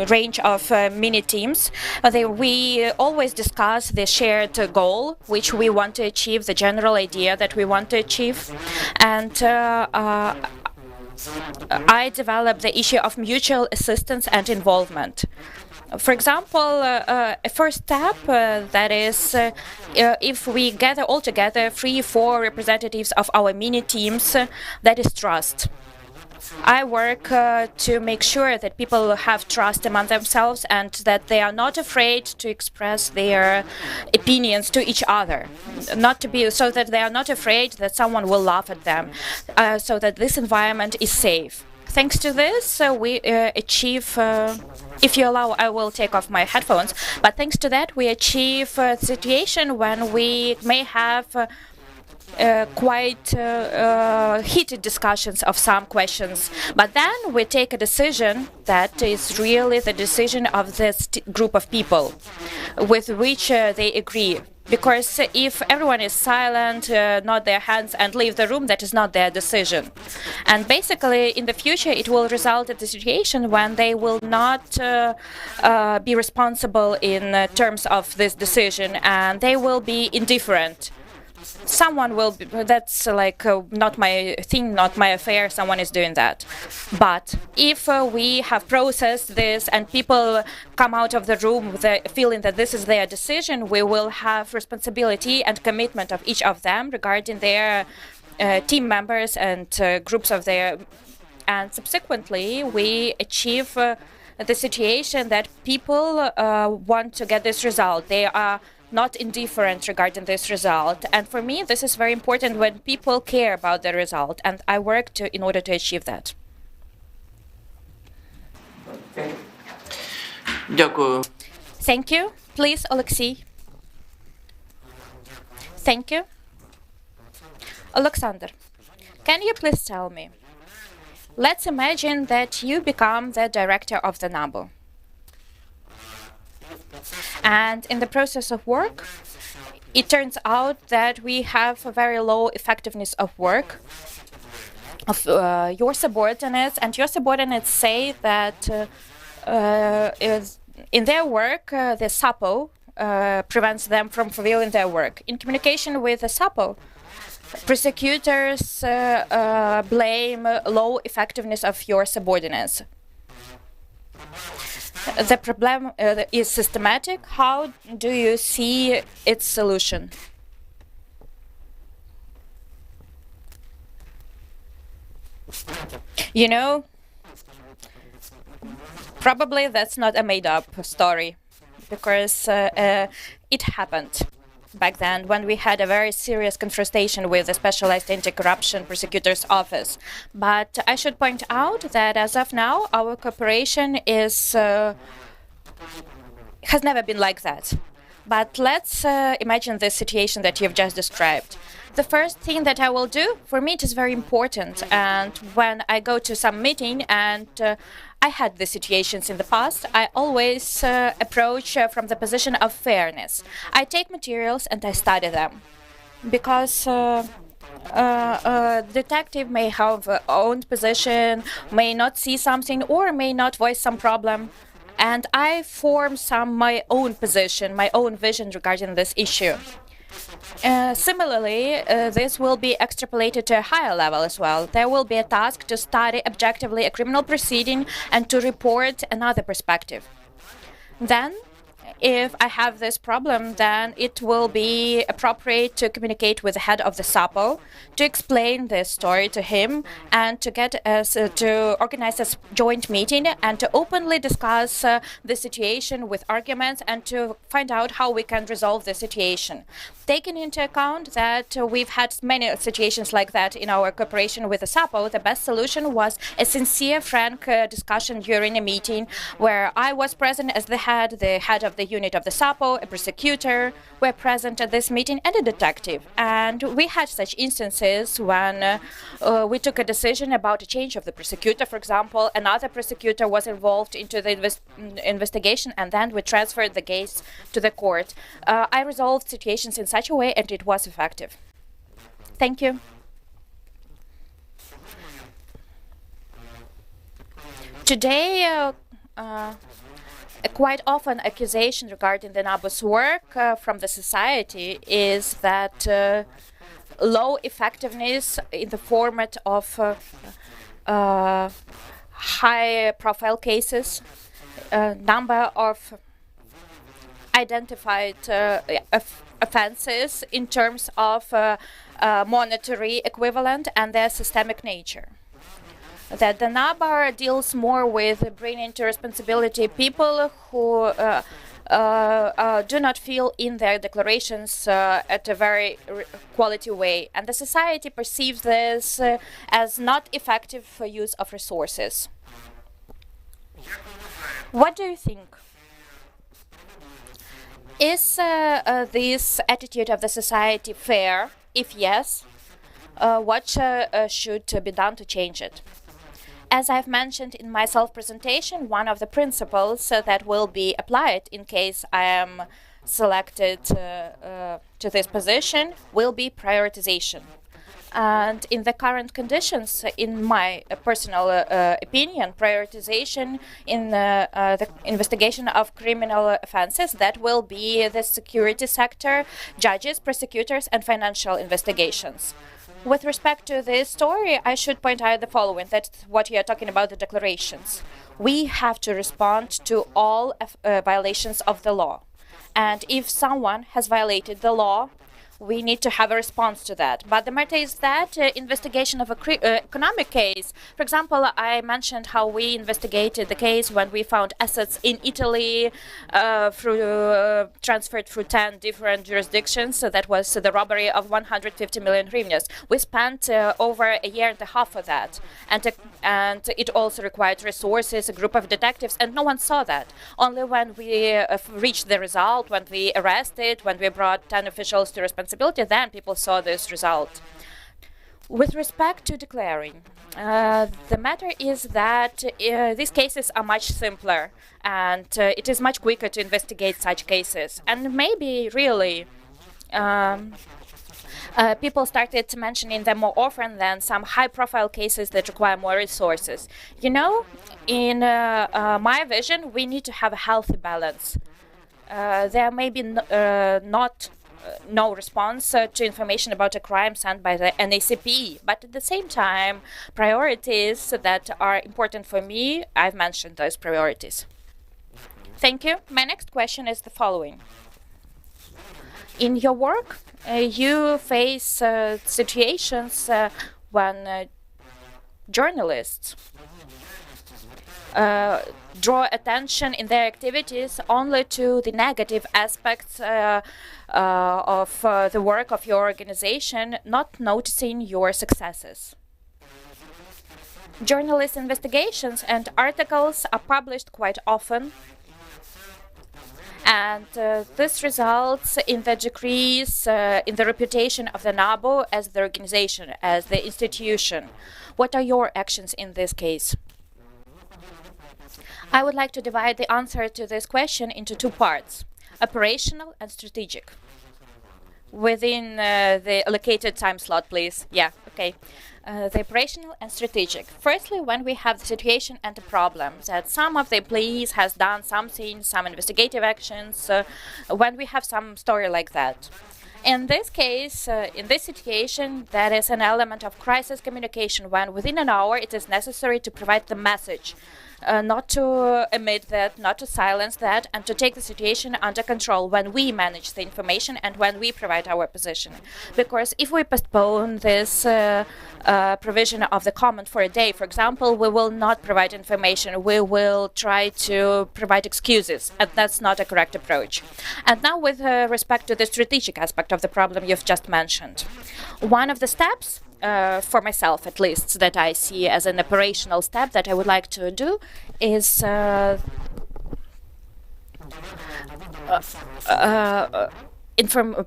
range of mini teams. We always discuss the shared goal, which we want to achieve, the general idea that we want to achieve. And I develop the issue of mutual assistance and involvement. For example, a first step, that is, if we gather all together 3-4 representatives of our mini teams, that is trust. I work to make sure that people have trust among themselves and that they are not afraid to express their opinions to each other, so that they are not afraid that someone will laugh at them, so that this environment is safe. Thanks to this, we achieve, if you allow, I will take off my headphones, but thanks to that, we achieve a situation when we may have quite heated discussions of some questions. But then we take a decision that is really the decision of this group of people with which they agree. Because if everyone is silent, nod their hands and leave the room, that is not their decision. And basically, in the future, it will result in the situation when they will not be responsible in terms of this decision, and they will be indifferent. Someone will be, that's like not my thing, not my affair, someone is doing that. But if we have processed this and people come out of the room with the feeling that this is their decision, we will have responsibility and commitment of each of them regarding their team members and groups of their, and subsequently we achieve the situation that people want to get this result. They are not indifferent regarding this result. And for me, this is very important when people care about the result, and I work in order to achieve that. Дякую. Thank you. Please, Alexei. Thank you. Alexander, can you please tell me? Let's imagine that you become the director of the NABU. And in the process of work, it turns out that we have a very low effectiveness of work of your subordinates, and your subordinates say that in their work, the SAPO prevents them from fulfilling their work. In communication with the SAPO, prosecutors blame low effectiveness of your subordinates. The problem is systematic. How do you see its solution? You know, probably that's not a made-up story, because it happened back then when we had a very serious confrontation with the Specialized Anti-Corruption Prosecutor's Office. But I should point out that as of now, our cooperation is has never been like that. But let's imagine the situation that you've just described. The first thing that I will do, for me, it is very important. And when I go to some meeting, and I had the situations in the past, I always approach from the position of fairness. I take materials and I study them. Because detective may have own position, may not see something, or may not voice some problem. And I form my own position, my own vision regarding this issue. Similarly, this will be extrapolated to a higher level as well. There will be a task to study objectively a criminal proceeding and to report another perspective. Then, if I have this problem, then it will be appropriate to communicate with the head of the SAPO, to explain this story to him, and to get us to organize a joint meeting and to openly discuss the situation with arguments and to find out how we can resolve the situation. Taking into account that we've had many situations like that in our cooperation with the SAPO, the best solution was a sincere, frank discussion during a meeting where I was present as the head of the unit of the SAPO, a prosecutor were present at this meeting, and a detective. And we had such instances when we took a decision about a change of the prosecutor. For example, another prosecutor was involved into the investigation, and then we transferred the case to the court. I resolved situations in such a way, and it was effective. Thank you. Today, quite often accusation regarding the NABU's work from the society is that low effectiveness in the format of high-profile cases, number of identified offenses in terms of monetary equivalent and their systemic nature. That the NABU deals more with bringing to responsibility people who do not fill in their declarations at a very quality way, and the society perceives this as not effective use of resources. What do you think? Is this attitude of the society fair? If yes, what should be done to change it? As I've mentioned in my self-presentation, one of the principles that will be applied in case I am selected to this position will be prioritization. And in the current conditions, in my personal opinion, prioritization in the investigation of criminal offenses, that will be the security sector, judges, prosecutors, and financial investigations. With respect to this story, I should point out the following, that what you are talking about, the declarations. We have to respond to all violations of the law. And if someone has violated the law, we need to have a response to that. But the matter is that investigation of a economic case, for example, I mentioned how we investigated the case when we found assets in Italy transferred through 10 different jurisdictions. So that was the robbery of 150 million hryvnias. We spent over a year and a half for that. And it also required resources, a group of detectives, and no one saw that. Only when we reached the result, when we arrested, when we brought 10 officials to responsibility, then people saw this result. With respect to declaring, the matter is that these cases are much simpler, and it is much quicker to investigate such cases. And maybe really people started mentioning them more often than some high-profile cases that require more resources. You know, in my vision, we need to have a healthy balance. There may be no response to information about a crime sent by the NACP, but at the same time, priorities that are important for me, I've mentioned those priorities. Thank you. My next question is the following. In your work, you face situations when journalists draw attention in their activities only to the negative aspects of the work of your organization, not noticing your successes. Journalist investigations and articles are published quite often, and this results in the decrease in the reputation of the NABU as the organization, as the institution. What are your actions in this case? I would like to divide the answer to this question into two parts, operational and strategic. Within the allocated time slot, please. Yeah, okay. The operational and strategic. Firstly, when we have the situation and the problem that some of the employees has done something, some investigative actions, when we have some story like that. In this case, in this situation, there is an element of crisis communication when within an hour it is necessary to provide the message, not to omit that, not to silence that, and to take the situation under control when we manage the information and when we provide our position. Because if we postpone this provision of the comment for a day, for example, we will not provide information. We will try to provide excuses, and that's not a correct approach. And now with respect to the strategic aspect of the problem you've just mentioned. One of the steps for myself at least, that I see as an operational step that I would like to do is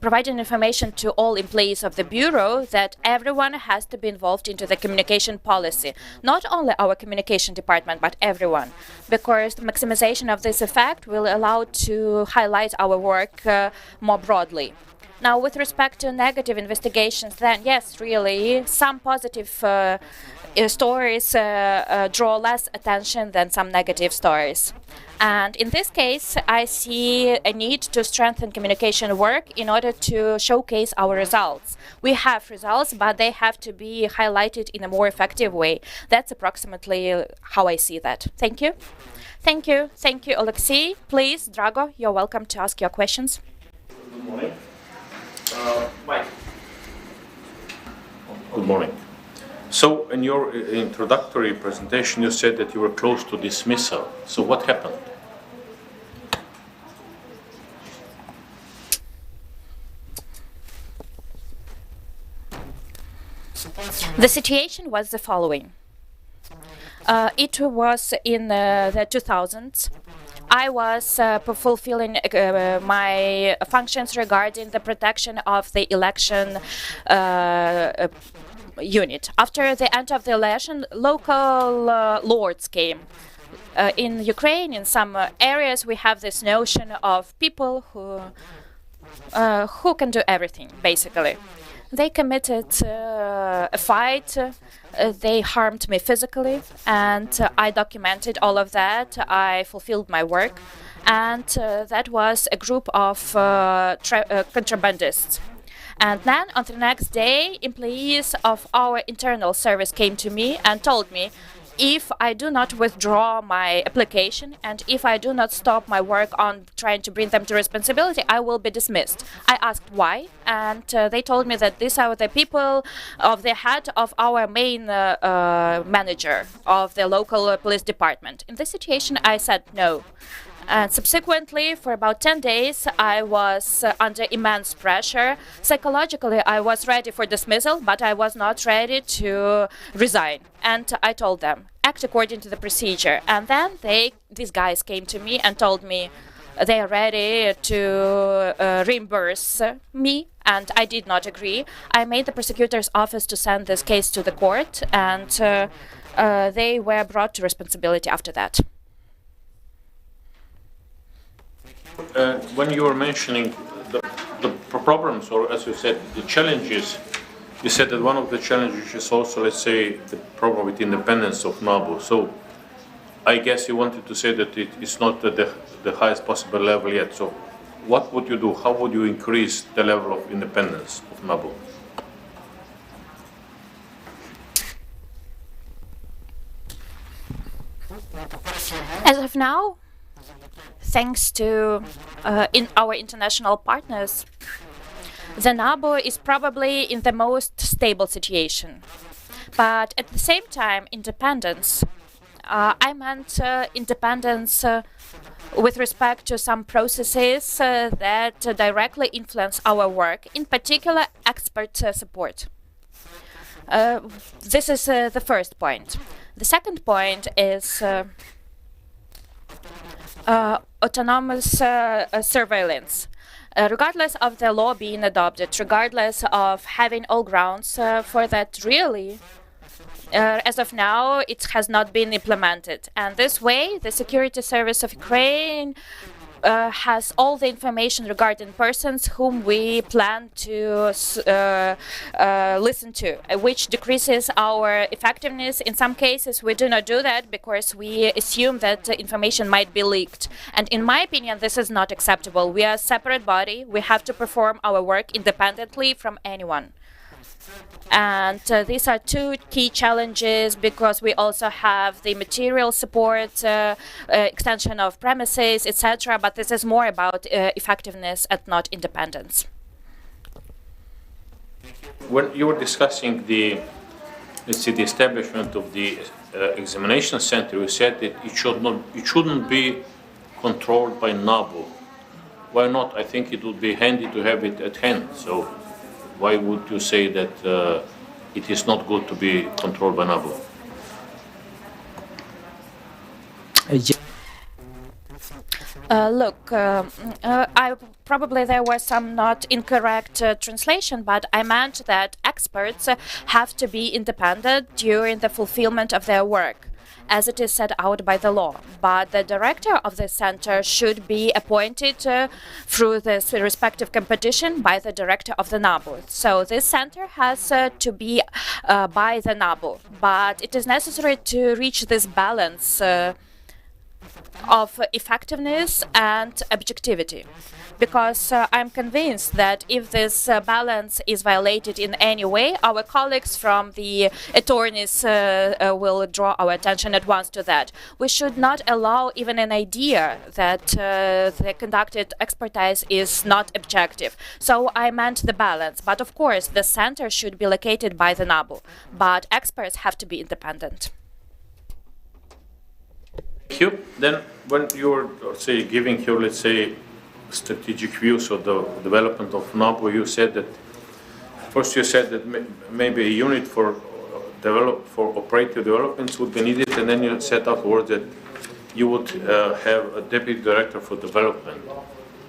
providing information to all employees of the Bureau that everyone has to be involved into the communication policy. Not only our communication department, but everyone. Because the maximization of this effect will allow to highlight our work more broadly. Now, with respect to negative investigations, then yes, really, some positive stories draw less attention than some negative stories. And in this case, I see a need to strengthen communication work in order to showcase our results. We have results, but they have to be highlighted in a more effective way. That's approximately how I see that. Thank you. Thank you. Thank you, Alexei. Please, Drago, you're welcome to ask your questions. Good morning. Mike. Good morning. So, in your introductory presentation, you said that you were close to dismissal. So, what happened? The situation was the following. It was in the 2000s. I was fulfilling my functions regarding the protection of the election unit. After the end of the election, local lords came. In Ukraine, in some areas, we have this notion of people who can do everything, basically. They committed a fight, they harmed me physically, and I documented all of that. I fulfilled my work, and that was a group of contrabandists. And then on the next day, employees of our internal service came to me and told me, if I do not withdraw my application and if I do not stop my work on trying to bring them to responsibility, I will be dismissed. I asked why, and they told me that these are the people of the head of our main manager of the local police department. In this situation, I said no. And subsequently, for about 10 days, I was under immense pressure. Psychologically, I was ready for dismissal, but I was not ready to resign. And I told them, act according to the procedure. And then these guys came to me and told me they are ready to reimburse me, and I did not agree. I made the prosecutor's office to send this case to the court, and they were brought to responsibility after that. When you were mentioning the problems, or as you said, the challenges, you said that one of the challenges is also, let's say, the problem with independence of NABU. So I guess you wanted to say that it is not at the highest possible level yet. So what would you do? How would you increase the level of independence of NABU? As of now, thanks to our international partners, the NABU is probably in the most stable situation. But at the same time, independence. I meant independence with respect to some processes that directly influence our work, in particular expert support. This is the first point. The second point is autonomous surveillance. Regardless of the law being adopted, regardless of having all grounds for that, really, as of now, it has not been implemented. And this way, the Security Service of Ukraine has all the information regarding persons whom we plan to listen to, which decreases our effectiveness. In some cases, we do not do that because we assume that the information might be leaked. And in my opinion, this is not acceptable. We are a separate body. We have to perform our work independently from anyone. And these are two key challenges, because we also have the material support, extension of premises, etc. But this is more about effectiveness and not independence. When you were discussing the, let's say, the establishment of the examination center, you said that it shouldn't be controlled by NABU. Why not? I think it would be handy to have it at hand. So why would you say that it is not good to be controlled by NABU? Probably there was some not incorrect translation, but I meant that experts have to be independent during the fulfillment of their work, as it is set out by the law. But the director of the center should be appointed through this respective competition by the director of the NABU. So this center has to be by the NABU. But it is necessary to reach this balance of effectiveness and objectivity. Because I'm convinced that if this balance is violated in any way, our colleagues from the attorneys will draw our attention at once to that. We should not allow even an idea that the conducted expertise is not objective. So I meant the balance. But of course, the center should be located by the NABU. But experts have to be independent. Thank you. Then when you're, say, giving your, let's say, strategic views of the development of NABU, you said that First, you said that maybe a unit for operative developments would be needed, and then you said afterwards that you would have a deputy director for development.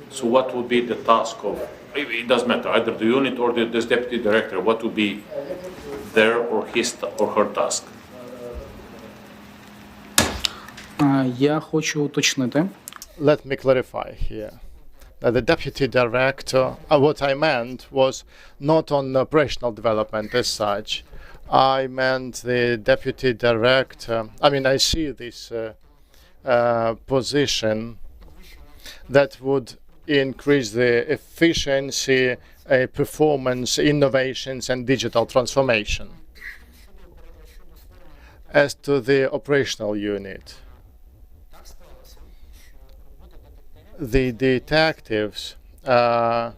So what would be the task of, it doesn't matter, either the unit or this deputy director, what would be their or his or her task? Я хочу уточнити. Let me clarify here. The deputy director, what I meant was not on operational development as such. I meant the deputy director. I mean, I see this position that would increase the efficiency, performance, innovations, and digital transformation. As to the operational unit, the detectives today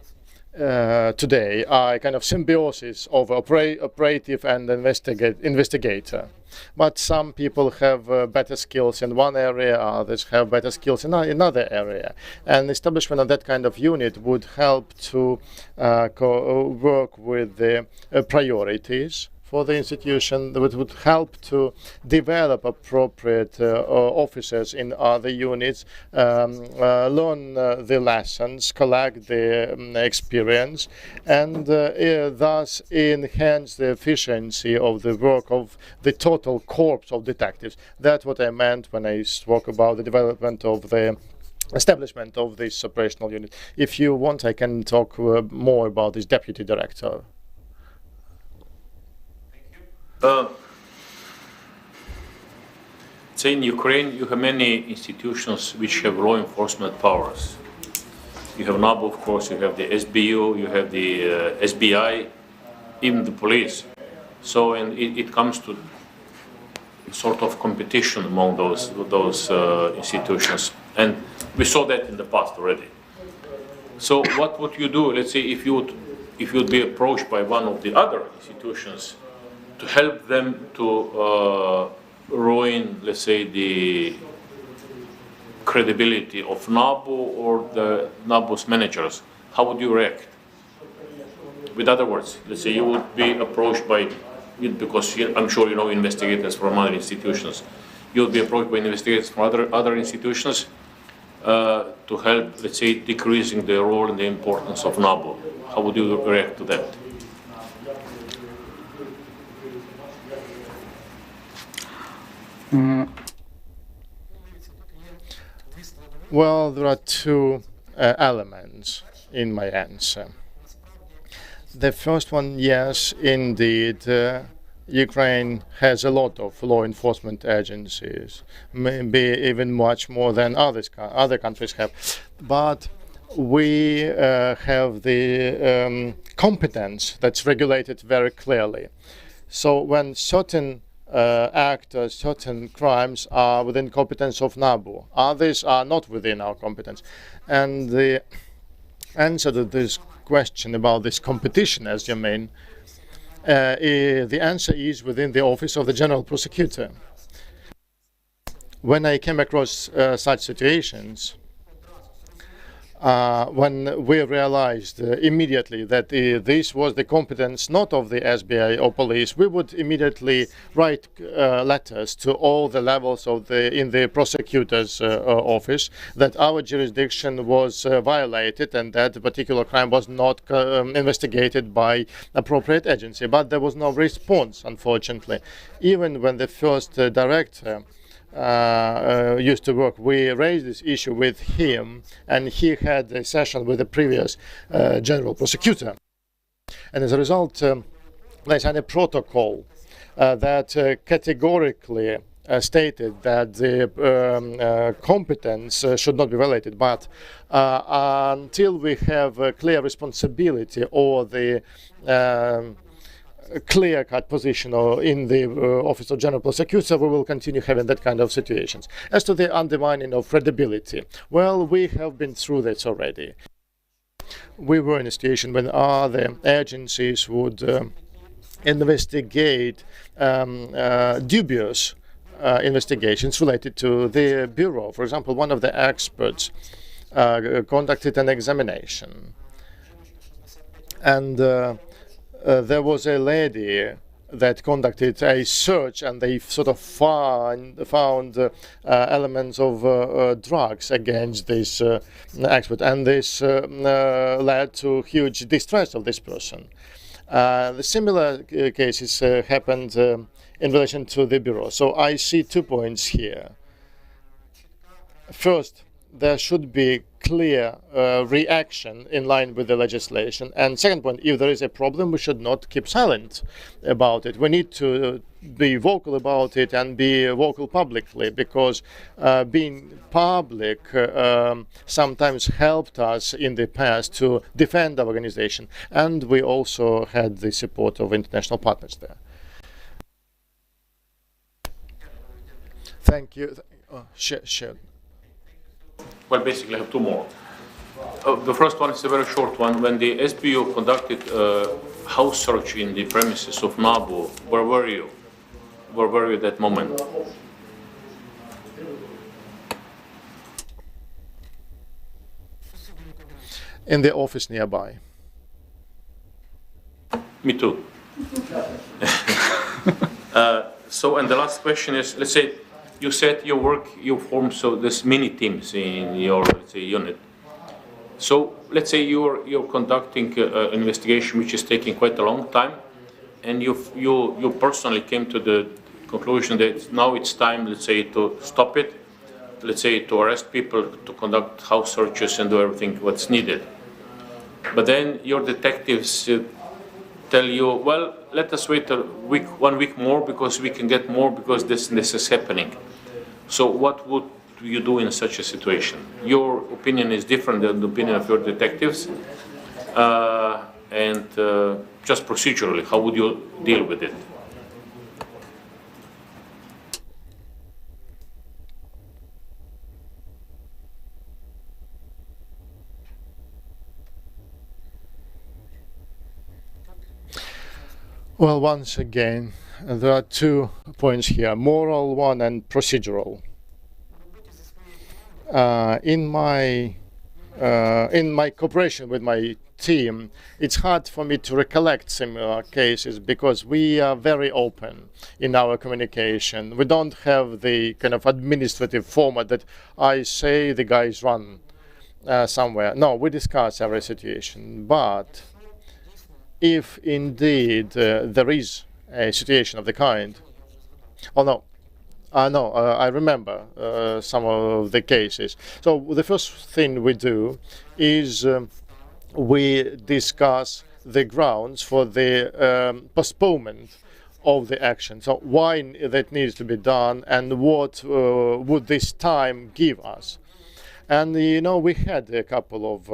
are kind of symbiosis of operative and investigator. But some people have better skills in one area, others have better skills in another area. And establishment of that kind of unit would help to work with the priorities for the institution, that would help to develop appropriate officers in other units, learn the lessons, collect the experience, and thus enhance the efficiency of the work of the total corps of detectives. That's what I meant when I spoke about the development of the establishment of this operational unit. If you want, I can talk more about this deputy director. Say in Ukraine, you have many institutions which have law enforcement powers. You have NABU, of course, you have the SBU, you have the SBI, even the police. So and it comes to sort of competition among those institutions. And we saw that in the past already. So what would you do, let's say, if you would be approached by one of the other institutions to help them to ruin, let's say, the credibility of NABU or the NABU's managers, how would you react? With other words, let's say you would be approached by, because I'm sure you know investigators from other institutions, you would be approached by investigators from other institutions to help, let's say, decreasing the role and the importance of NABU. How would you react to that? Well, there are two elements in my answer. The first one, yes, indeed, Ukraine has a lot of law enforcement agencies, maybe even much more than other countries have. But we have the competence that's regulated very clearly. So when certain actors, certain crimes are within competence of NABU, others are not within our competence. And the answer to this question about this competition, as you mean, the answer is within the office of the General Prosecutor. When I came across such situations, when we realized immediately that this was the competence not of the SBI or police, we would immediately write letters to all the levels of in the prosecutor's office that our jurisdiction was violated and that a particular crime was not investigated by appropriate agency. But there was no response, unfortunately. Even when the first director used to work, we raised this issue with him, and he had a session with the previous general prosecutor. And as a result, they signed a protocol that categorically stated that the competence should not be violated. But until we have a clear responsibility or the clear-cut position or in the Office of General Prosecutor, we will continue having that kind of situations. As to the undermining of credibility, well, we have been through this already. We were in a situation when other agencies would investigate dubious investigations related to the bureau. For example, one of the experts conducted an examination, and there was a lady that conducted a search, and they sort of found elements of drugs against this expert, and this led to huge distress of this person. The similar cases happened in relation to the bureau. So I see 2 points here. First, there should be clear reaction in line with the legislation. And second point, if there is a problem, we should not keep silent about it. We need to be vocal about it and be vocal publicly, because being public sometimes helped us in the past to defend our organization. And we also had the support of international partners there. Thank you. Sure. Well, basically, I have two more. The first one is a very short one. When the SBU conducted house search in the premises of NABU, where were you? Where were you at that moment? In the office nearby. Me too. So, and the last question is, let's say, you said you form so this mini teams in your, let's say, unit. So let's say you're conducting an investigation which is taking quite a long time, and you personally came to the conclusion that now it's time, let's say, to stop it, let's say, to arrest people, to conduct house searches and do everything what's needed. But then your detectives tell you, well, let us wait one week more because we can get more because this is happening. So what would you do in such a situation? Your opinion is different than the opinion of your detectives. And just procedurally, how would you deal with it? Well, once again, there are 2 points here, moral one and procedural. In my cooperation with my team, it's hard for me to recollect similar cases because we are very open in our communication. We don't have the kind of administrative format that I say the guys run somewhere. No, we discuss every situation. But if indeed there is a situation of the kind, I remember some of the cases. So the first thing we do is we discuss the grounds for the postponement of the action. So why that needs to be done and what would this time give us. And we had a couple of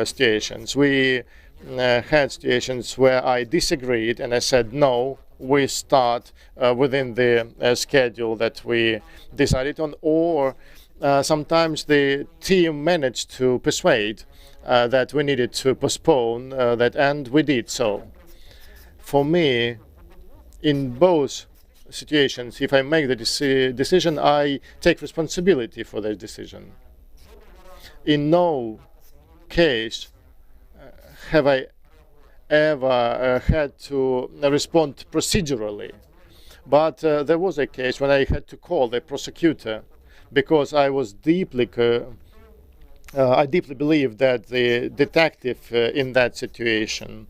situations. We had situations where I disagreed and I said, no, we start within the schedule that we decided on, or sometimes the team managed to persuade that we needed to postpone that, and we did so. For me, in both situations, if I make the decision, I take responsibility for that decision. In no case have I ever had to respond procedurally. But there was a case when I had to call the prosecutor because I was I deeply believed that the detective in that situation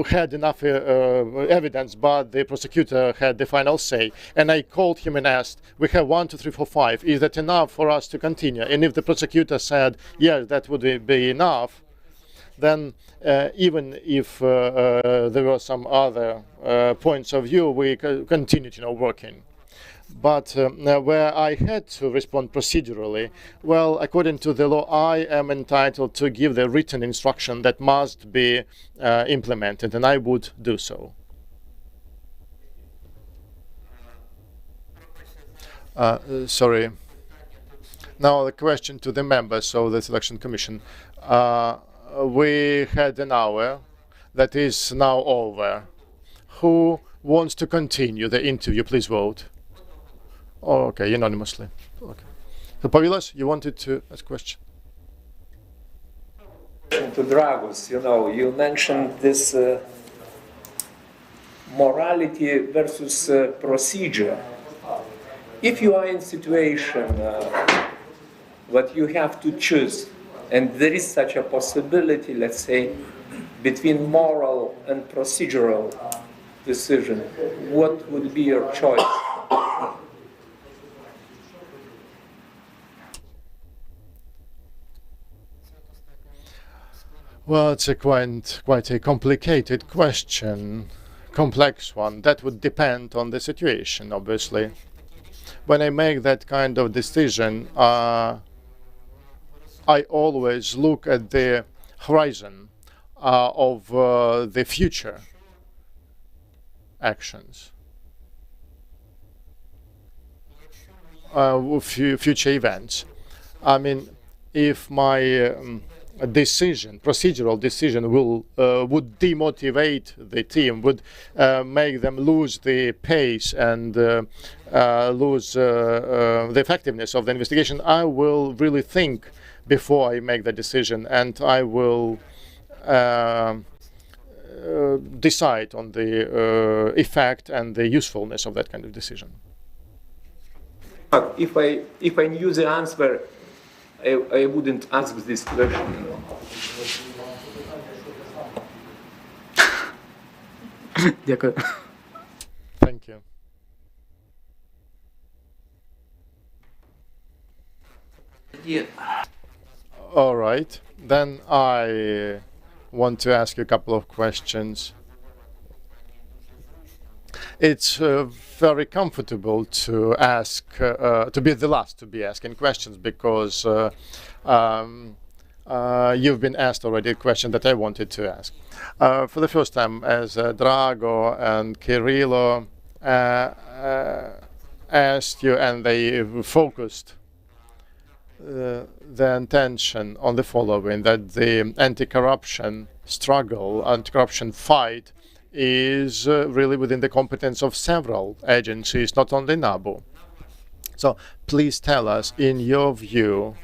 had enough evidence, but the prosecutor had the final say. And I called him and asked, we have 1, 2, 3, 4, 5. Is that enough for us to continue? And if the prosecutor said, yes, that would be enough, then even if there were some other points of view, we continued, working. But where I had to respond procedurally, well, according to the law, I am entitled to give the written instruction that must be implemented, and I would do so. Sorry. Now the question to the members of the Selection Commission. We had an hour that is now over. Who wants to continue the interview? Please vote. Oh, okay, unanimously. Okay. So, Pavilas, you wanted to ask a question? To Dragos, you mentioned this morality versus procedure. If you are in a situation that you have to choose, and there is such a possibility, let's say, between moral and procedural decision, what would be your choice? Well, it's a quite a complicated question, complex one. That would depend on the situation, obviously. When I make that kind of decision, I always look at the horizon of the future actions, future events. I mean, if my procedural decision would demotivate the team, would make them lose the pace and lose the effectiveness of the investigation, I will really think before I make the decision, and I will decide on the effect and the usefulness of that kind of decision. If I knew the answer, I wouldn't ask this question. Дякую. Thank you. All right, then I want to ask you a couple of questions. It's very comfortable to ask, to be the last to be asking questions, because you've been asked already a question that I wanted to ask. For the first time, as Drago and Kirilo asked you, and they focused their attention on the following, that the anti-corruption struggle, anti-corruption fight is really within the competence of several agencies, not only NABU. So please tell us, in your view,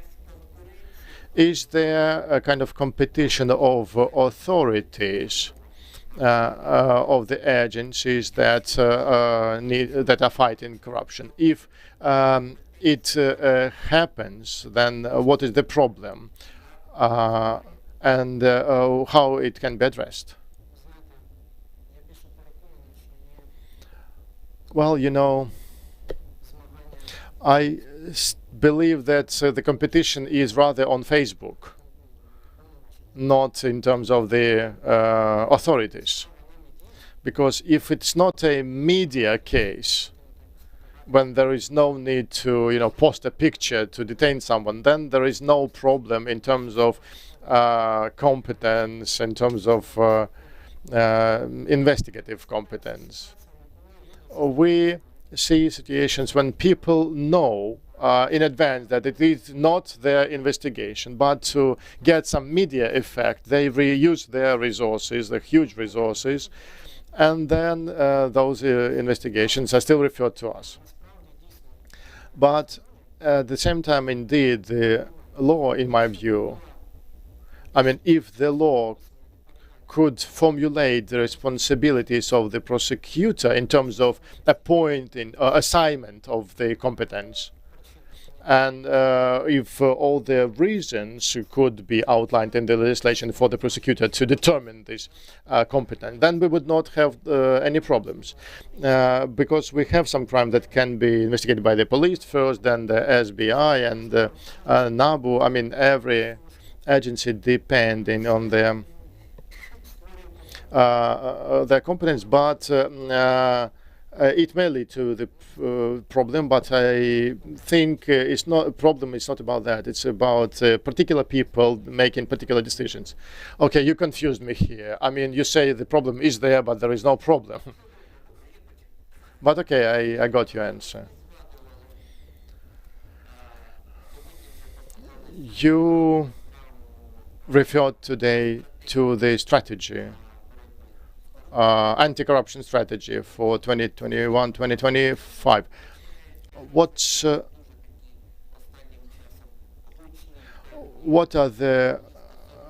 is there a kind of competition of authorities of the agencies that that are fighting corruption? If it happens, then what is the problem, and how it can be addressed? Well, I believe that the competition is rather on Facebook, not in terms of the authorities. Because if it's not a media case, when there is no need to, post a picture to detain someone, then there is no problem in terms of competence, in terms of investigative competence. We see situations when people know in advance that it is not their investigation, but to get some media effect, they reuse their resources, the huge resources, and then those investigations are still referred to us. But at the same time, indeed, the law, in my view, if the law could formulate the responsibilities of the prosecutor in terms of appointing assignment of the competence, and if all the reasons could be outlined in the legislation for the prosecutor to determine this competence, then we would not have any problems, because we have some crime that can be investigated by the police first, then the SBI and NABU. Every agency depending on their competence, but it may lead to the problem. But I think it's not a problem. It's not about that. It's about particular people making particular decisions. Okay, you confused me here. You say the problem is there, but there is no problem. But okay, I got your answer. You referred today to the strategy, anti-corruption strategy for 2021-2025. What are the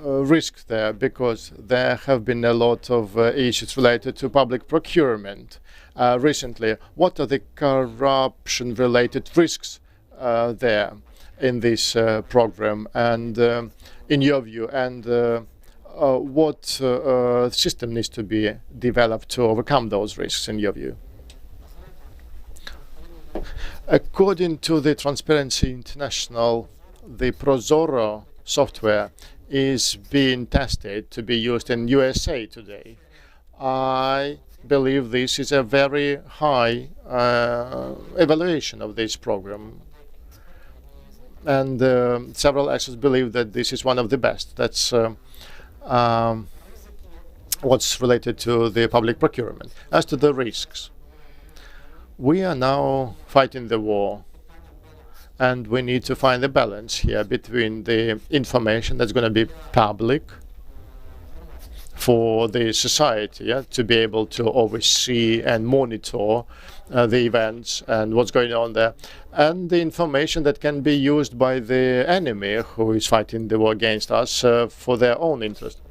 risk there, because there have been a lot of issues related to public procurement recently. What are the corruption-related risks there in this program, and in your view, and what system needs to be developed to overcome those risks in your view? According to the Transparency International, the Prozoro software is being tested to be used in USA today. I believe this is a very high evaluation of this program, and several experts believe that this is one of the best. That's what's related to the public procurement. As to the risks, we are now fighting the war, and we need to find a balance here between the information that's going to be public for the society, to be able to oversee and monitor the events and what's going on there, and the information that can be used by the enemy who is fighting the war against us for their own interest.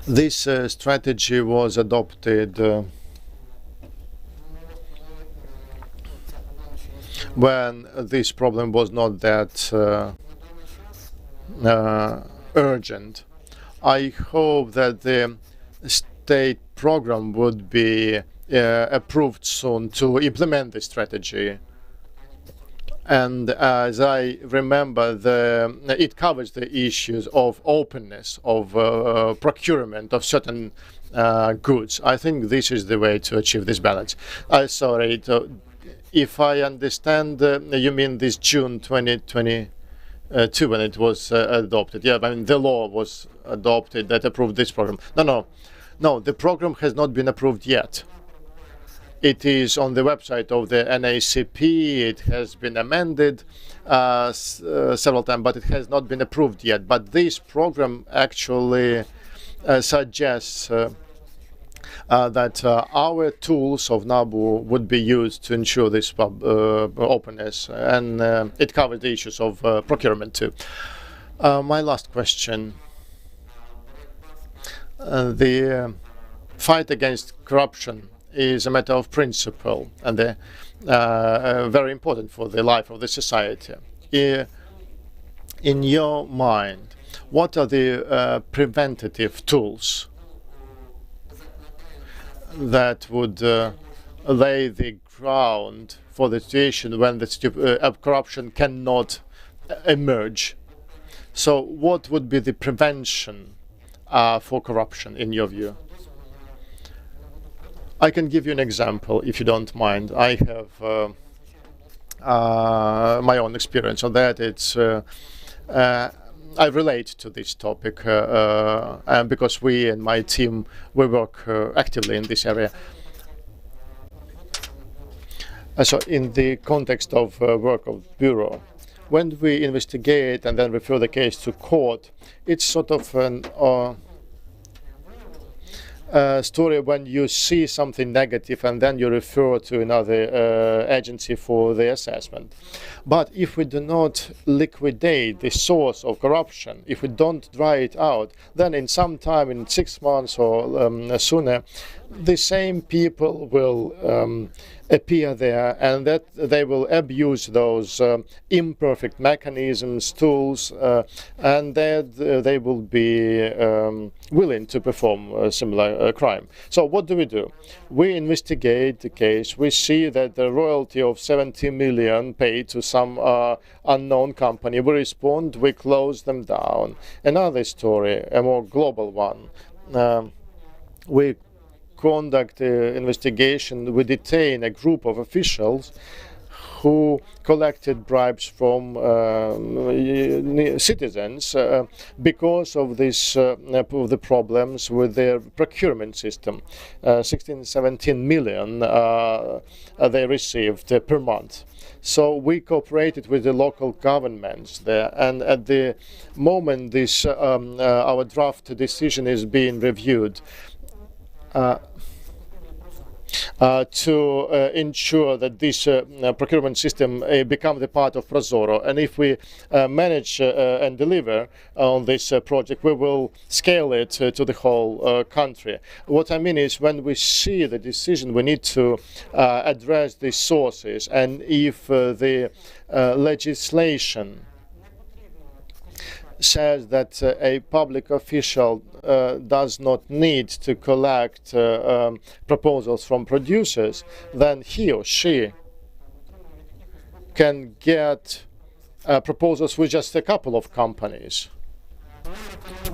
This strategy was adopted when this problem was not that urgent. I hope that the state program would be approved soon to implement this strategy. And as I remember, it covers the issues of openness, of procurement of certain goods. I think this is the way to achieve this balance. Sorry, if I understand, you mean this June 2022 when it was adopted. Yeah, I mean the law was adopted that approved this program. No, the program has not been approved yet. It is on the website of the NACP. It has been amended several times, but it has not been approved yet. But this program actually suggests that our tools of NABU would be used to ensure this openness, and it covers the issues of procurement too. My last question. The fight against corruption is a matter of principle, and very important for the life of the society. In your mind, what are the preventative tools that would lay the ground for the situation when the corruption cannot emerge? So what would be the prevention for corruption in your view? I can give you an example, if you don't mind. I have my own experience on that. It's I relate to this topic, and because we and my team, we work actively in this area. So in the context of work of Bureau, when we investigate and then refer the case to court, it's sort of an story when you see something negative and then you refer to another agency for the assessment. But if we do not liquidate the source of corruption, if we don't dry it out, then in some time, in 6 months or sooner, the same people will appear there, and that they will abuse those imperfect mechanisms, tools, and that they will be willing to perform a similar crime. So what do? We investigate the case. We see that the royalty of 70 million paid to some unknown company. We respond, we close them down. Another story, a more global one. We conduct an investigation. We detain a group of officials who collected bribes from citizens because of this of the problems with their procurement system. 16-17 million they received per month. So we cooperated with the local governments there, and at the moment this our draft decision is being reviewed. to ensure that this procurement system become the part of Prozoro. And if we manage and deliver on this project, we will scale it to the whole country. What I mean is, when we see the decision, we need to address the sources. And if the legislation says that a public official does not need to collect proposals from producers, then he or she can get proposals with just a couple of companies.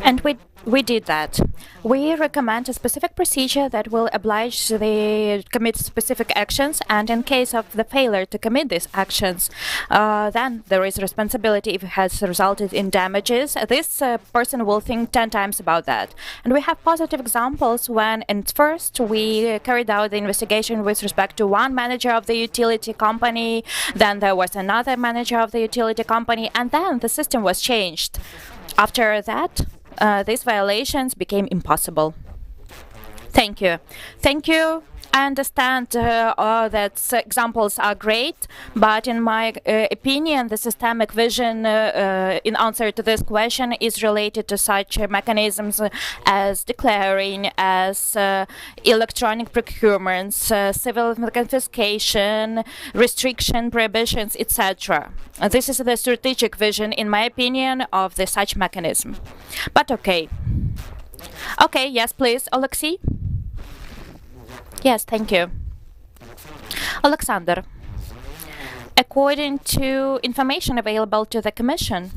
And we did that. We recommend a specific procedure that will oblige the commit specific actions, and in case of the failure to commit these actions, then there is responsibility if it has resulted in damages. This person will think 10 times about that. And we have positive examples when, at first, we carried out the investigation with respect to one manager of the utility company, then there was another manager of the utility company, and then the system was changed. After that, these violations became impossible. Thank you. Thank you. I understand that examples are great, but in my opinion, the systemic vision in answer to this question is related to such mechanisms as declaring, as electronic procurements, civil confiscation, restriction, prohibitions, etc. This is the strategic vision, in my opinion, of the such mechanism. But okay. Okay, yes, please, Alexei. Yes, thank you. Alexander, according to information available to the Commission,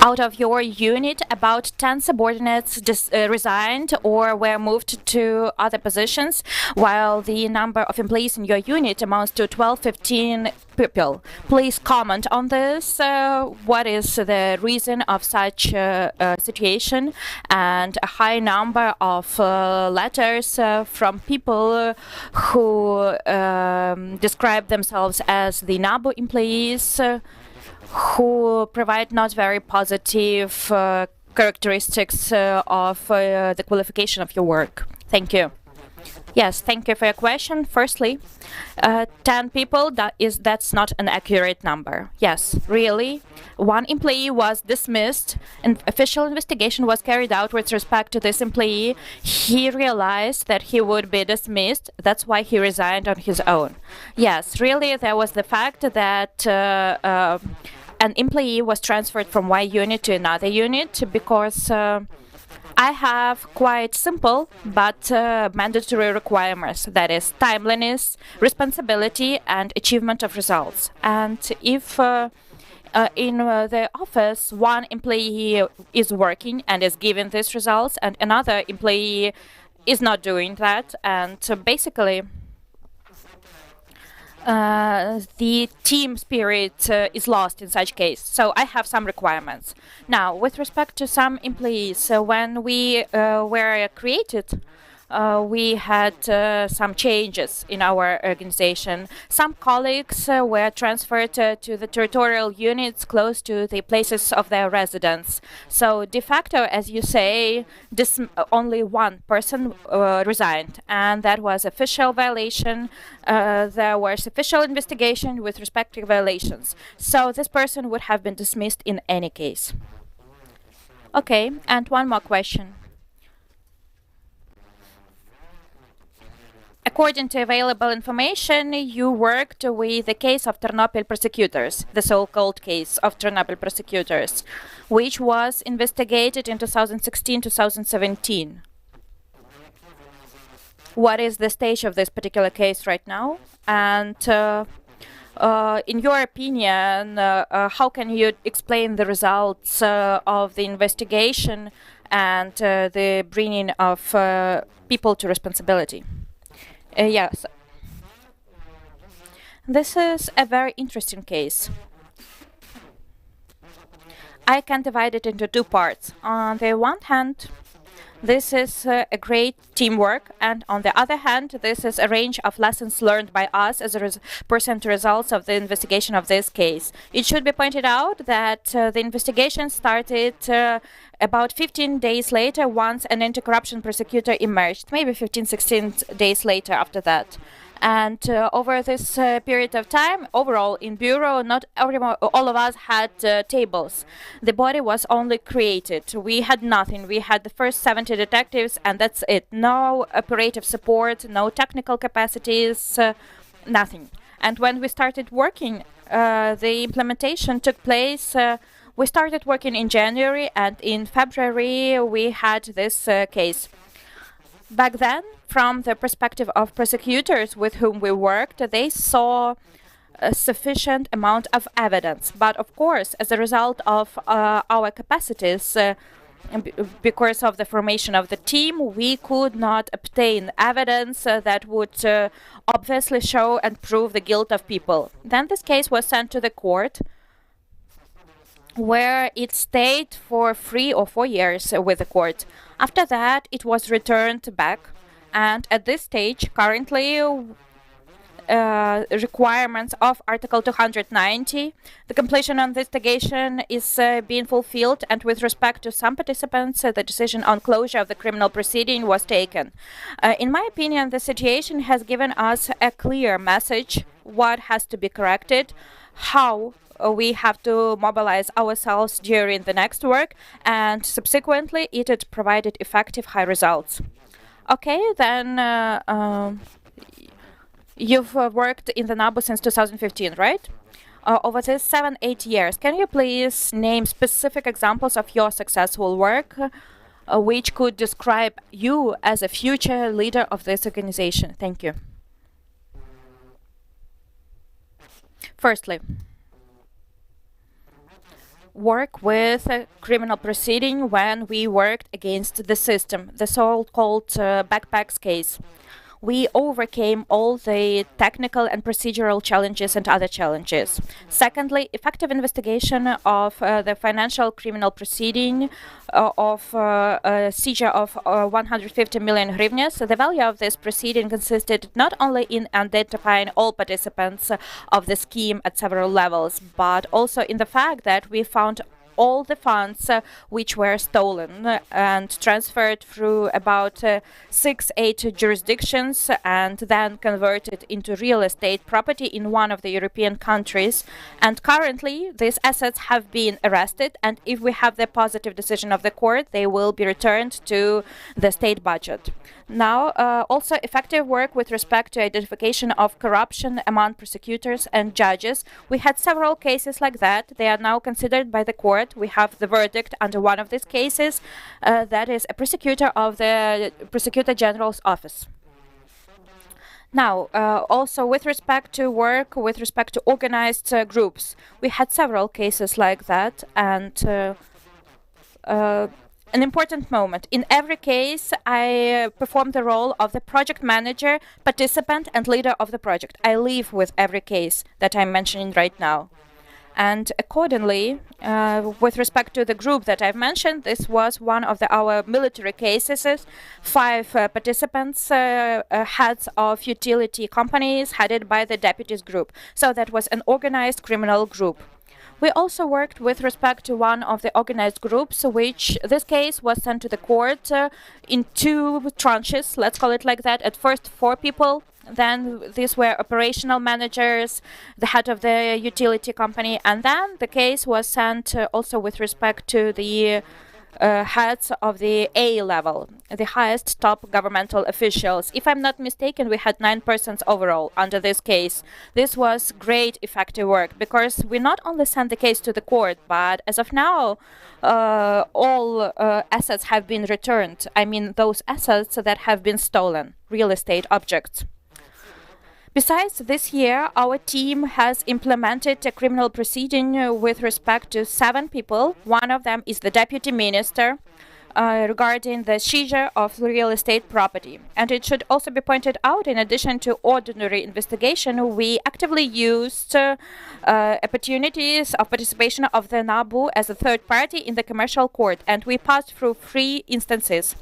out of your unit, about 10 subordinates resigned or were moved to other positions, while the number of employees in your unit amounts to 12-15 people. Please comment on this. What is the reason of such situation, and a high number of letters from people who describe themselves as the NABU employees, who provide not very positive characteristics of the qualification of your work. Thank you. Yes, thank you for your question. Firstly, 10 people, that's not an accurate number. Yes, really. One employee was dismissed, and official investigation was carried out with respect to this employee. He realized that he would be dismissed. That's why he resigned on his own. Yes, really, there was the fact that an employee was transferred from one unit to another unit because I have quite simple but mandatory requirements, that is timeliness, responsibility, and achievement of results. And if in the office one employee is working and is giving these results and another employee is not doing that, and basically the team spirit is lost in such case. So I have some requirements. Now, with respect to some employees, when we were created, we had some changes in our organization. Some colleagues were transferred to the territorial units close to the places of their residence. So de facto, as you say, only one person resigned, and that was official violation. There was official investigation with respect to violations. So this person would have been dismissed in any case. Okay, and one more question. According to available information, you worked with the case of Ternopil prosecutors, the so-called case of Ternopil prosecutors, which was investigated in 2016-2017. What is the stage of this particular case right now? And in your opinion, how can you explain the results of the investigation and the bringing of people to responsibility? Yes. This is a very interesting case. I can divide it into two parts. On the one hand, This is a great teamwork, and on the other hand, this is a range of lessons learned by us as a percent results of the investigation of this case. It should be pointed out that the investigation started about 15 days later once an anti-corruption prosecutor emerged, maybe 15, 16 days later after that. And over this period of time, overall in Bureau, not everyone, all of us had tables. The body was only created. We had nothing. We had the first 70 detectives, and that's it. No operative support, no technical capacities, nothing. And when we started working, the implementation took place. We started working in January, and in February we had this case. Back then, from the perspective of prosecutors with whom we worked, they saw a sufficient amount of evidence. But of course, as a result of our capacities, because of the formation of the team, we could not obtain evidence that would obviously show and prove the guilt of people. Then this case was sent to the court, where it stayed for 3 or 4 years with the court. After that, it was returned back, and at this stage, currently, requirements of Article 290, the completion of the investigation is being fulfilled, and with respect to some participants, the decision on closure of the criminal proceeding was taken. In my opinion, the situation has given us a clear message what has to be corrected, how we have to mobilize ourselves during the next work, and subsequently it had provided effective high results. Okay, then you've worked in the NABU since 2015, right? Over these 7-8 years, can you please name specific examples of your successful work which could describe you as a future leader of this organization? Thank you. Firstly, work with a criminal proceeding when we worked against the system, the so-called backpacks case. We overcame all the technical and procedural challenges and other challenges. Secondly, effective investigation of the financial criminal proceeding of seizure of 150 million hryvnias. The value of this proceeding consisted not only in identifying all participants of the scheme at several levels, but also in the fact that we found all the funds which were stolen and transferred through about 6-8 jurisdictions and then converted into real estate property in one of the European countries. And currently, these assets have been arrested, and if we have the positive decision of the court, they will be returned to the state budget. Now, also effective work with respect to identification of corruption among prosecutors and judges. We had several cases like that. They are now considered by the court. We have the verdict under one of these cases. That is a prosecutor of the Prosecutor General's office. Now, also with respect to work, with respect to organized groups, we had several cases like that, and an important moment. In every case, I perform the role of the project manager, participant, and leader of the project. I live with every case that I'm mentioning right now. And accordingly, with respect to the group that I've mentioned, this was one of our military cases. 5 participants, heads of utility companies headed by the deputies group. So that was an organized criminal group. We also worked with respect to one of the organized groups, which this case was sent to the court in 2 tranches, let's call it like that. At first, 4 people. Then these were operational managers, the head of the utility company, and then the case was sent also with respect to the heads of the A level, the highest top governmental officials. If I'm not mistaken, we had 9 persons overall under this case. This was great effective work because we not only sent the case to the court, but as of now, all assets have been returned. I mean, those assets that have been stolen, real estate objects. Besides, this year, our team has implemented a criminal proceeding with respect to 7 people. One of them is the deputy minister regarding the seizure of real estate property. And it should also be pointed out, in addition to ordinary investigation, we actively used opportunities of participation of the NABU as a third party in the commercial court. And we passed through 3 instances.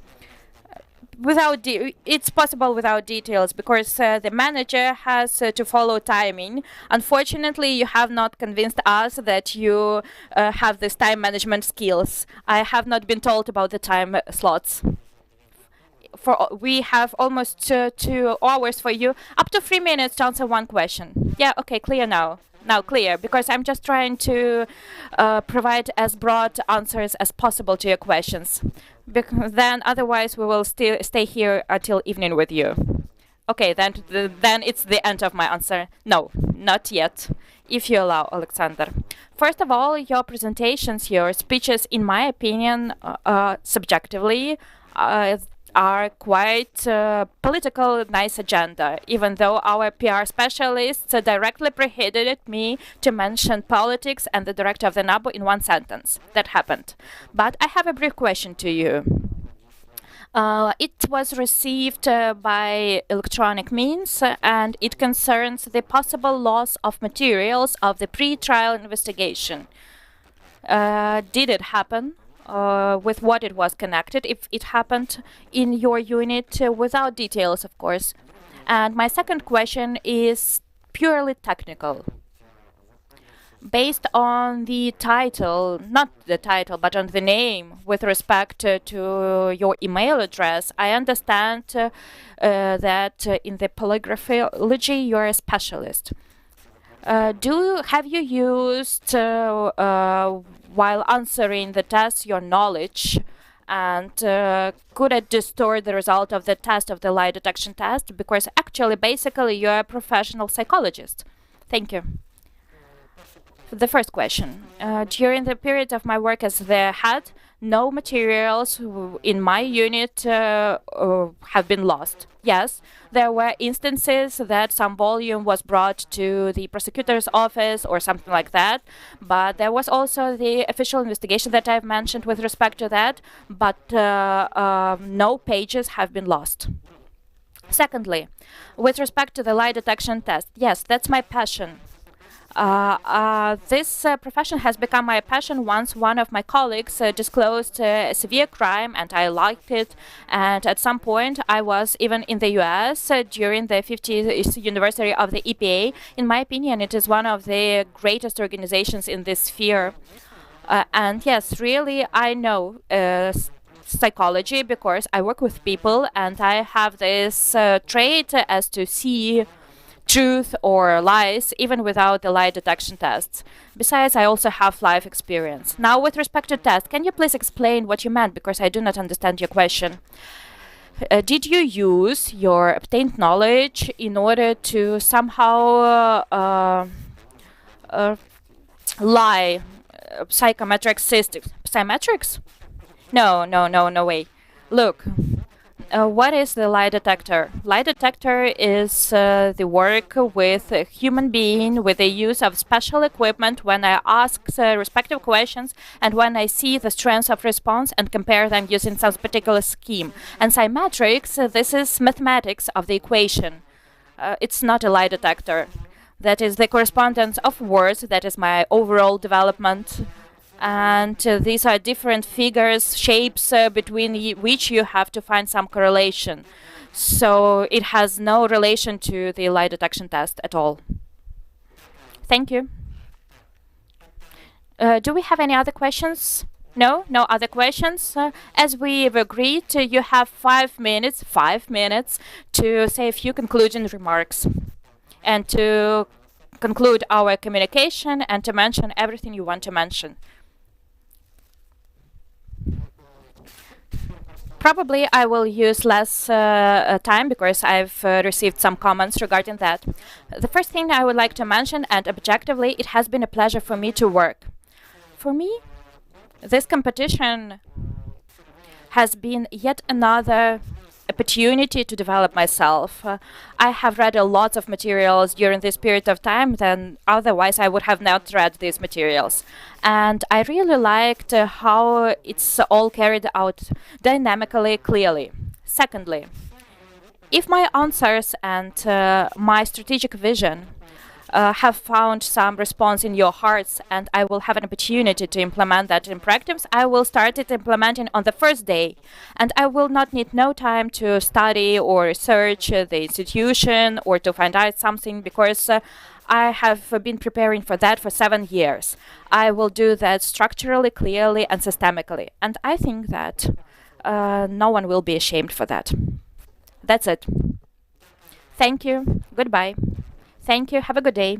it's possible without details because the manager has to follow timing. Unfortunately, you have not convinced us that you have this time management skills. I have not been told about the time slots. We have almost 2 hours for you, up to 3 minutes to answer one question. Yeah, okay, clear now. Now clear, because I'm just trying to provide as broad answers as possible to your questions. Then otherwise we will still stay here until evening with you. Okay, then it's the end of my answer. No, not yet, if you allow, Alexander. First of all, your presentations, your speeches, in my opinion, subjectively, are quite political nice agenda, even though our PR specialists directly prohibited me to mention politics and the director of the NABU in one sentence. That happened. But I have a brief question to you. It was received by electronic means, and it concerns the possible loss of materials of the pre-trial investigation. Did it happen? With what it was connected, if it happened in your unit, without details, of course. And my second question is purely technical. Based on the title, not the title, but on the name, with respect to your email address, I understand that in the polygraphology you're a specialist. Have you used, while answering the test, your knowledge, and could it distort the result of the test, of the lie detection test? Because actually, basically, you're a professional psychologist. Thank you. The first question. During the period of my work as the head, no materials in my unit have been lost. Yes, there were instances that some volume was brought to the prosecutor's office or something like that, but there was also the official investigation that I've mentioned with respect to that, but no pages have been lost. Secondly, with respect to the lie detection test, yes, that's my passion. This profession has become my passion once one of my colleagues disclosed a severe crime, and I liked it. And at some point, I was even in the US during the 50th anniversary of the EPA. In my opinion, it is one of the greatest organizations in this sphere. And yes, really, I know psychology because I work with people, and I have this trait as to see truth or lies, even without the lie detection tests. Besides, I also have life experience. Now, with respect to test, can you please explain what you meant, because I do not understand your question. Did you use your obtained knowledge in order to somehow lie psychometric systems? Psychometrics? No way. Look. What is the lie detector? Lie detector is the work with a human being with the use of special equipment when I ask respective questions and when I see the strengths of response and compare them using some particular scheme. And psychometrics, this is mathematics of the equation. It's not a lie detector. That is the correspondence of words. That is my overall development. And these are different figures, shapes between which you have to find some correlation. So it has no relation to the lie detection test at all. Thank you. Do we have any other questions? No other questions? As we've agreed, you have 5 minutes to say a few concluding remarks and to conclude our communication and to mention everything you want to mention. Probably I will use less time because I've received some comments regarding that. The first thing I would like to mention, and objectively, it has been a pleasure for me to work. For me, this competition has been yet another opportunity to develop myself. I have read a lot of materials during this period of time, then otherwise I would have not read these materials. And I really liked how it's all carried out dynamically, clearly. Secondly, if my answers and my strategic vision have found some response in your hearts and I will have an opportunity to implement that in practice, I will start it implementing on the first day. And I will not need no time to study or research the institution or to find out something because I have been preparing for that for 7 years. I will do that structurally, clearly, and systemically. And I think that no one will be ashamed for that. That's it. Thank you. Goodbye. Thank you. Have a good day.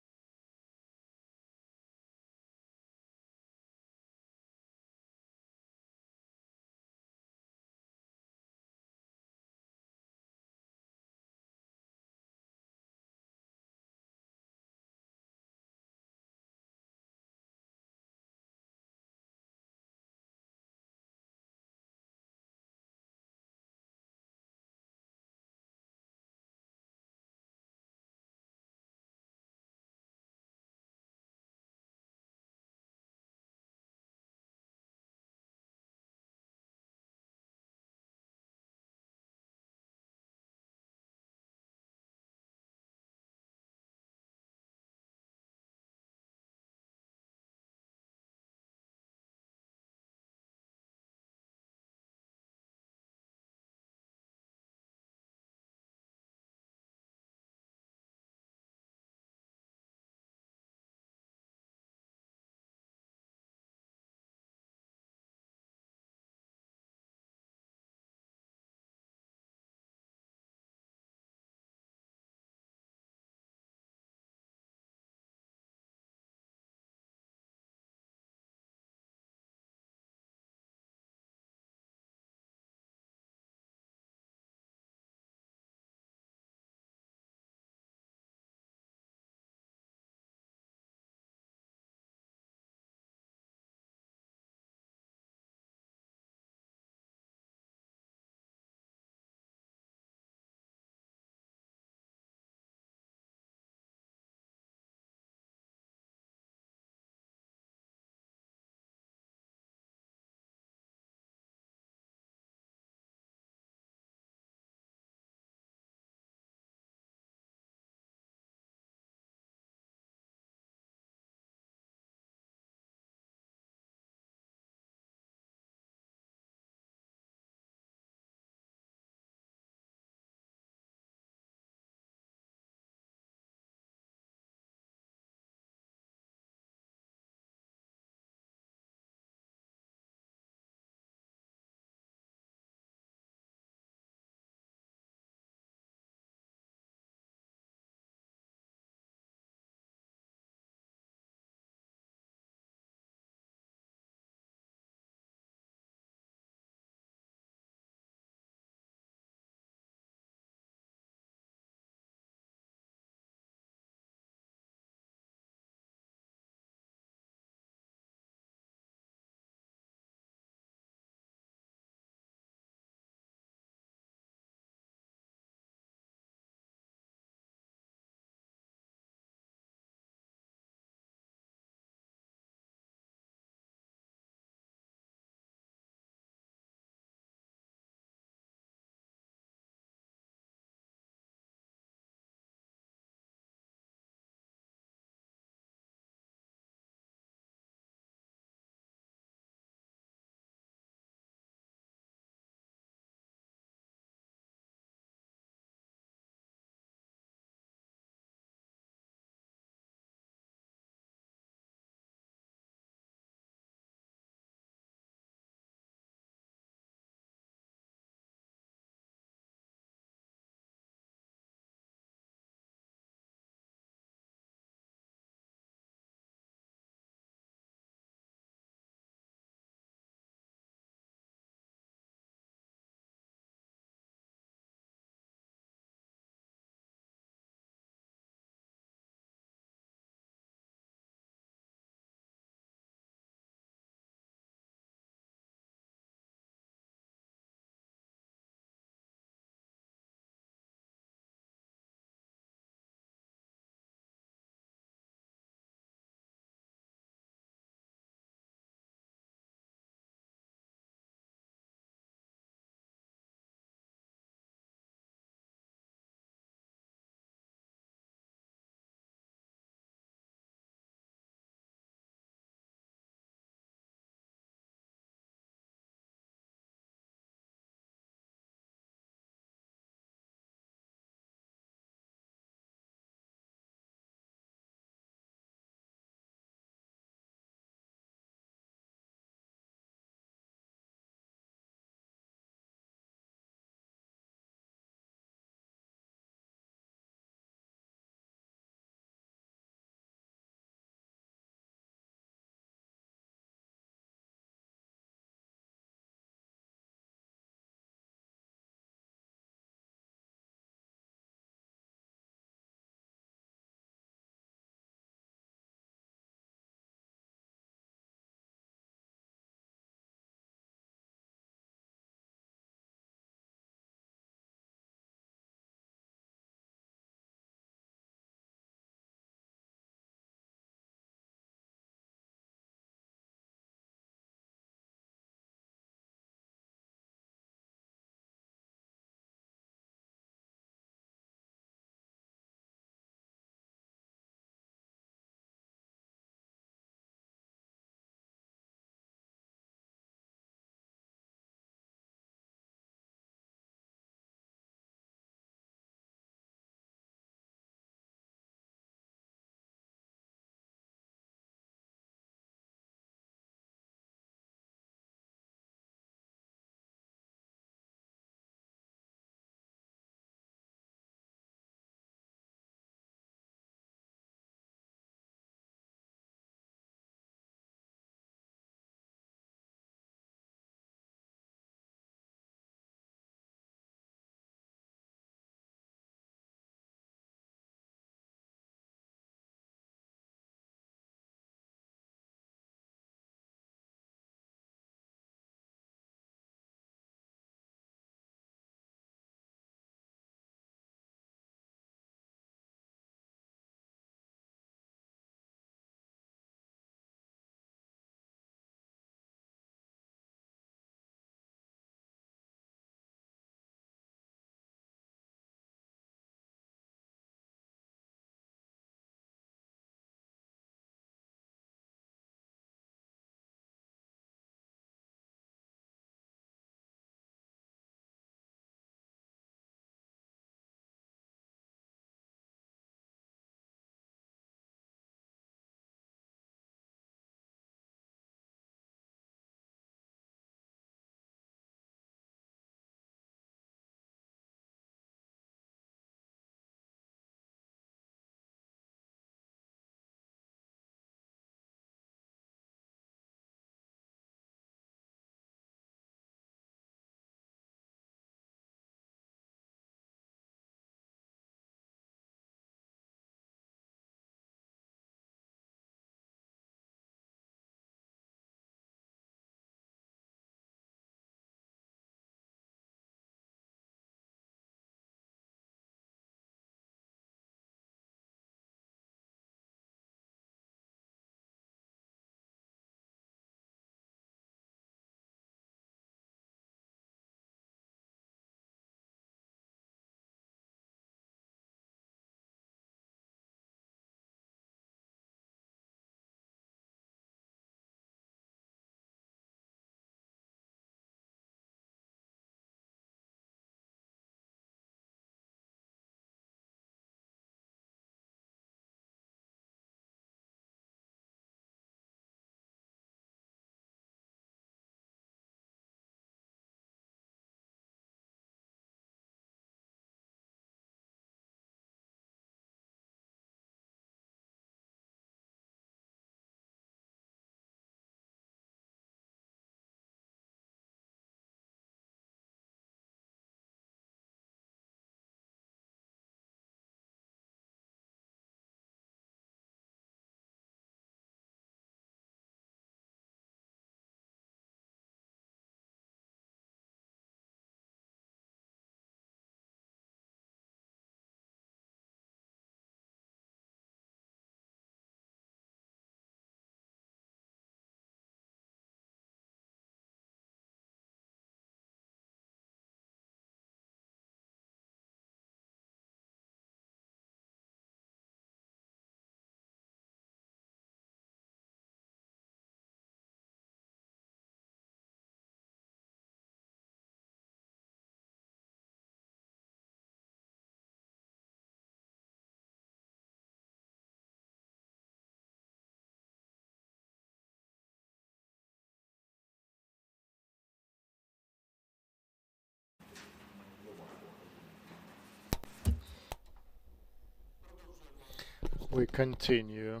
we continue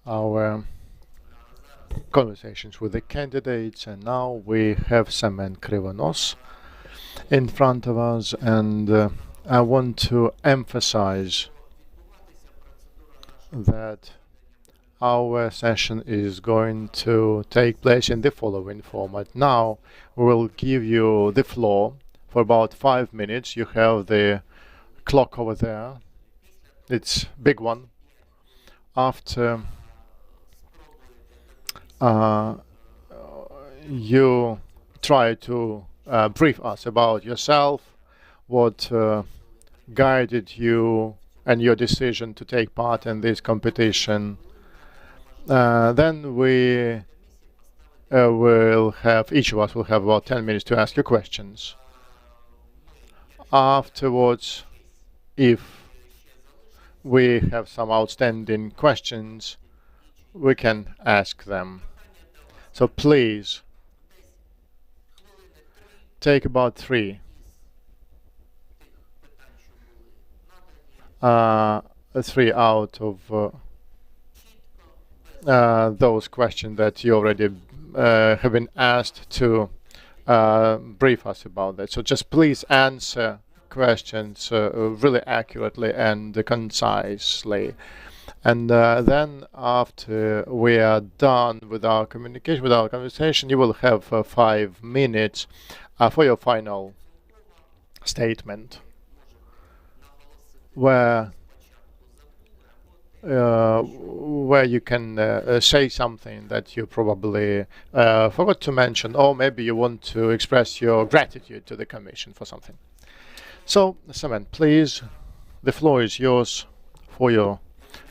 our conversations with the candidates, and now we have Semen Krivonos in front of us, and I want to emphasize that our session is going to take place in the following format. Now we will give you the floor for about 5 minutes. You have the clock over there. It's big one. After you try to brief us about yourself, what guided you and your decision to take part in this competition. Then we will have, each of us will have about 10 minutes to ask you questions. Afterwards, if we have some outstanding questions, we can ask them. So please take about 3 out of those questions that you already have been asked to brief us about that. So just please answer questions really accurately and concisely. And then after we are done with our communication, with our conversation, you will have 5 minutes for your final statement, where you can say something that you probably forgot to mention, or maybe you want to express your gratitude to the Commission for something. So, Semen, please, the floor is yours for your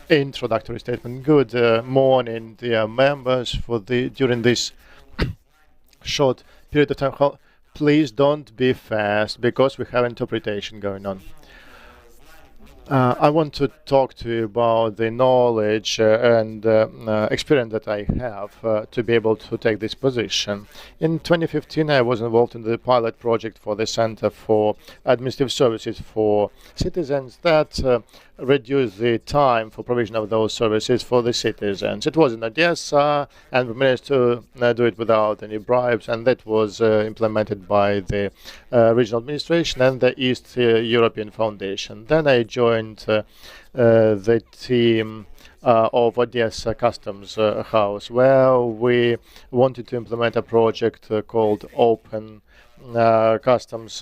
introductory statement. Good morning, dear members. During this short period of time, please don't be fast because we have interpretation going on. I want to talk to you about the knowledge and experience that I have to be able to take this position. In 2015, I was involved in the pilot project for the Center for Administrative Services for Citizens that reduced the time for provision of those services for the citizens. It was in Odessa, and we managed to do it without any bribes, and that was implemented by the regional administration and the East European Foundation. Then I joined the team of Odessa Customs House, where we wanted to implement a project called Open Customs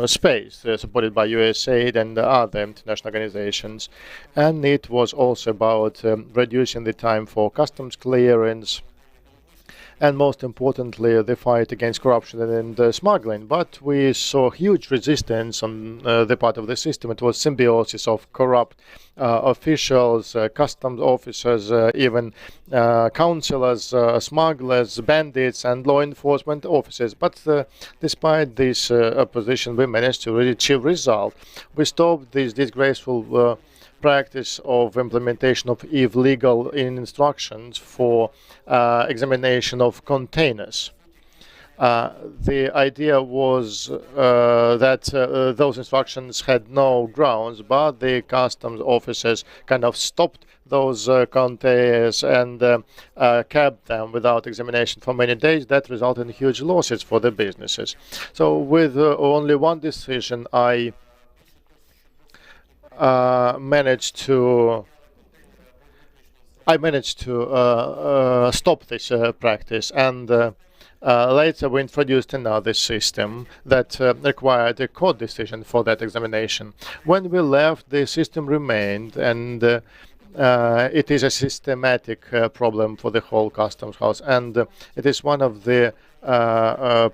Space, supported by USAID and other international organizations. And it was also about reducing the time for customs clearance, and most importantly, the fight against corruption and smuggling. But we saw huge resistance on the part of the system. It was symbiosis of corrupt officials, customs officers, even councillors, smugglers, bandits, and law enforcement officers. But despite this opposition, we managed to really achieve result. We stopped this disgraceful practice of implementation of illegal instructions for examination of containers. The idea was that those instructions had no grounds, but the customs officers kind of stopped those containers and kept them without examination for many days. That resulted in huge losses for the businesses. So with only one decision, I managed to stop this practice, and later we introduced another system that required a court decision for that examination. When we left, the system remained, and it is a systematic problem for the whole customs house, and it is one of the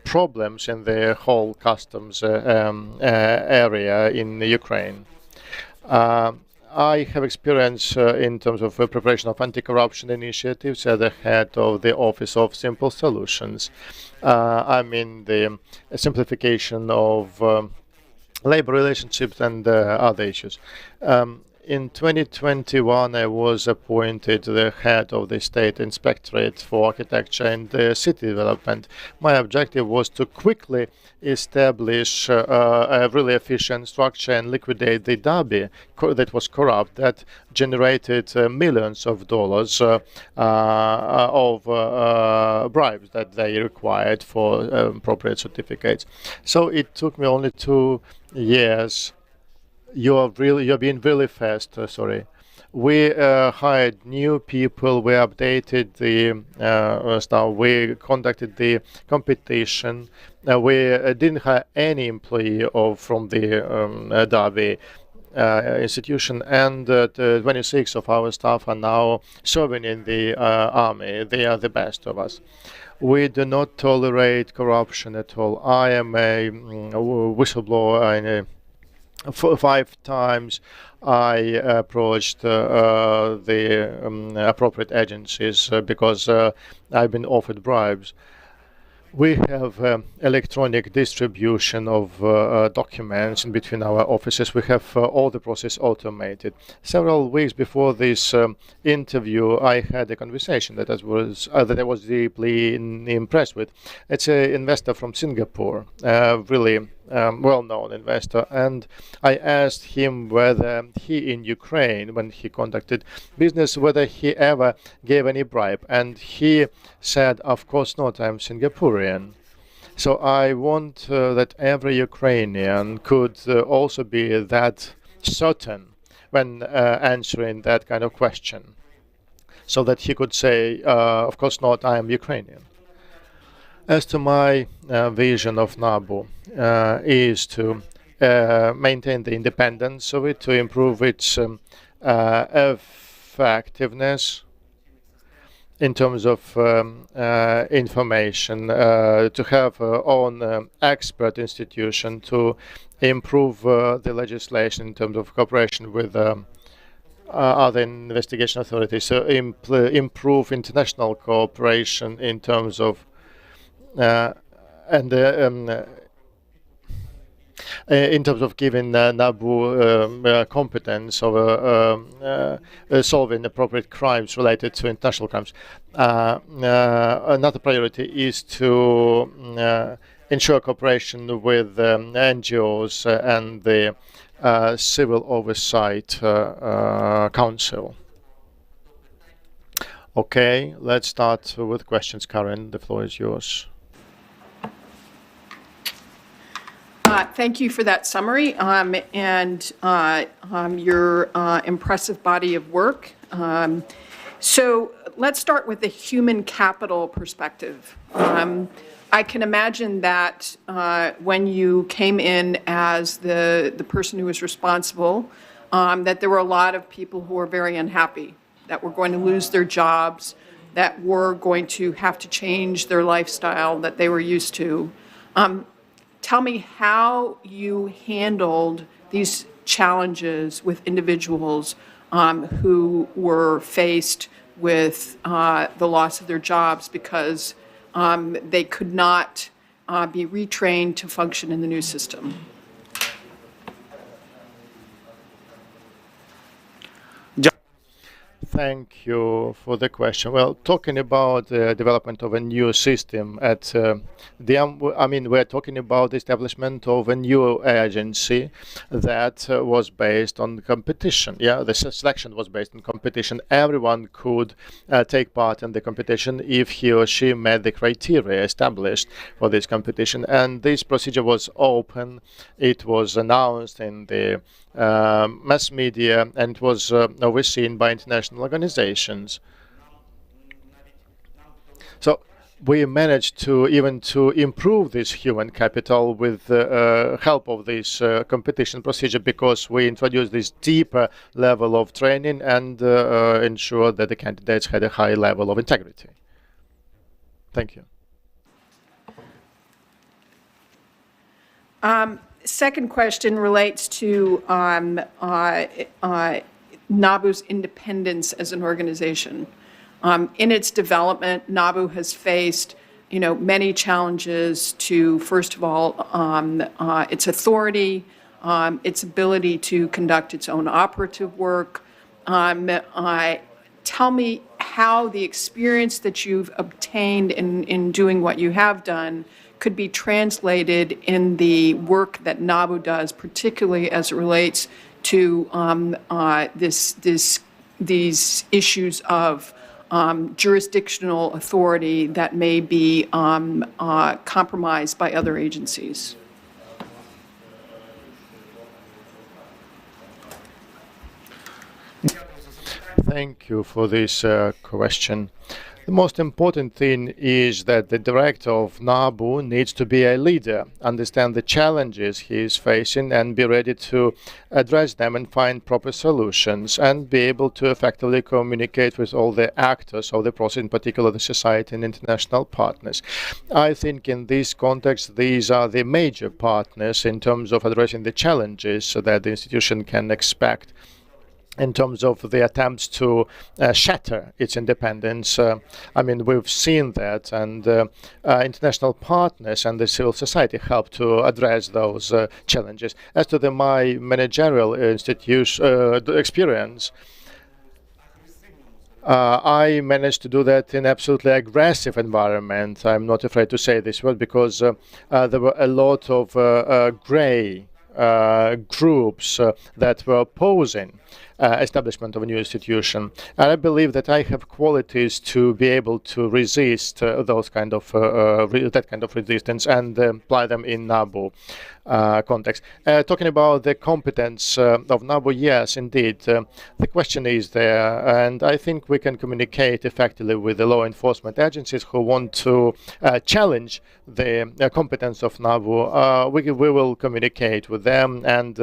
problems in the whole customs area in Ukraine. I have experience in terms of preparation of anti-corruption initiatives at the head of the Office of Simple Solutions. I mean the simplification of labor relationships and other issues. In 2021, I was appointed the head of the State Inspectorate for Architecture and City Development. My objective was to quickly establish a really efficient structure and liquidate the derby that was corrupt, that generated millions of dollars of bribes that they required for appropriate certificates. So it took me only 2 years. You're being really fast. Sorry. We hired new people. We updated the stuff. We conducted the competition. We didn't hire any employee from the Derby institution, and 26 of our staff are now serving in the army. They are the best of us. We do not tolerate corruption at all. I am a whistleblower in 5 times I approached the appropriate agencies because I've been offered bribes. We have electronic distribution of documents in between our offices. We have all the process automated. Several weeks before this interview, I had a conversation that I was deeply impressed with. It's an investor from Singapore, really well-known investor, and I asked him whether he in Ukraine, when he conducted business, whether he ever gave any bribe, and he said, "Of course not, I'm Singaporean." So I want that every Ukrainian could also be that certain when answering that kind of question, so that he could say, "Of course not, I am Ukrainian." As to my vision of NABU is to maintain the independence of it, to improve its effectiveness in terms of information, to have our own expert institution, to improve the legislation in terms of cooperation with other investigation authorities, so improve international cooperation in terms of in terms of giving NABU competence over solving appropriate crimes related to international crimes. Another priority is to ensure cooperation with NGOs and the Civil Oversight Council. Okay, let's start with questions. Karen, the floor is yours. Thank you for that summary and your impressive body of work. So let's start with the human capital perspective. I can imagine that when you came in as the person who was responsible, that there were a lot of people who were very unhappy, that were going to lose their jobs, that were going to have to change their lifestyle that they were used to. Tell me how you handled these challenges with individuals who were faced with the loss of their jobs because they could not be retrained to function in the new system. Thank you for the question. Well, talking about the development of a new system at we're talking about the establishment of a new agency that was based on competition. Yeah, the selection was based on competition. Everyone could take part in the competition if he or she met the criteria established for this competition. And this procedure was open. It was announced in the mass media, and it was overseen by international organizations. So we managed to improve this human capital with the help of this competition procedure, because we introduced this deeper level of training and ensured that the candidates had a high level of integrity. Thank you. Second question relates to NABU's independence as an organization. In its development, NABU has faced, many challenges to, first of all, its authority, its ability to conduct its own operative work. Tell me how the experience that you've obtained in doing what you have done could be translated in the work that NABU does, particularly as it relates to these issues of jurisdictional authority that may be compromised by other agencies. Thank you for this question. The most important thing is that the director of NABU needs to be a leader, understand the challenges he is facing and be ready to address them and find proper solutions and be able to effectively communicate with all the actors of the process, in particular the society and international partners. I think in this context, these are the major partners in terms of addressing the challenges that the institution can expect in terms of the attempts to shatter its independence. I mean, we've seen that, and international partners and the civil society help to address those challenges. As to my managerial experience, I managed to do that in absolutely aggressive environment. I'm not afraid to say this word because there were a lot of gray groups that were opposing establishment of a new institution, and I believe that I have qualities to be able to resist those kind of that kind of resistance and apply them in NABU context. Talking about the competence of NABU, yes, indeed, the question is there, and I think we can communicate effectively with the law enforcement agencies who want to challenge the competence of NABU. We will communicate with them and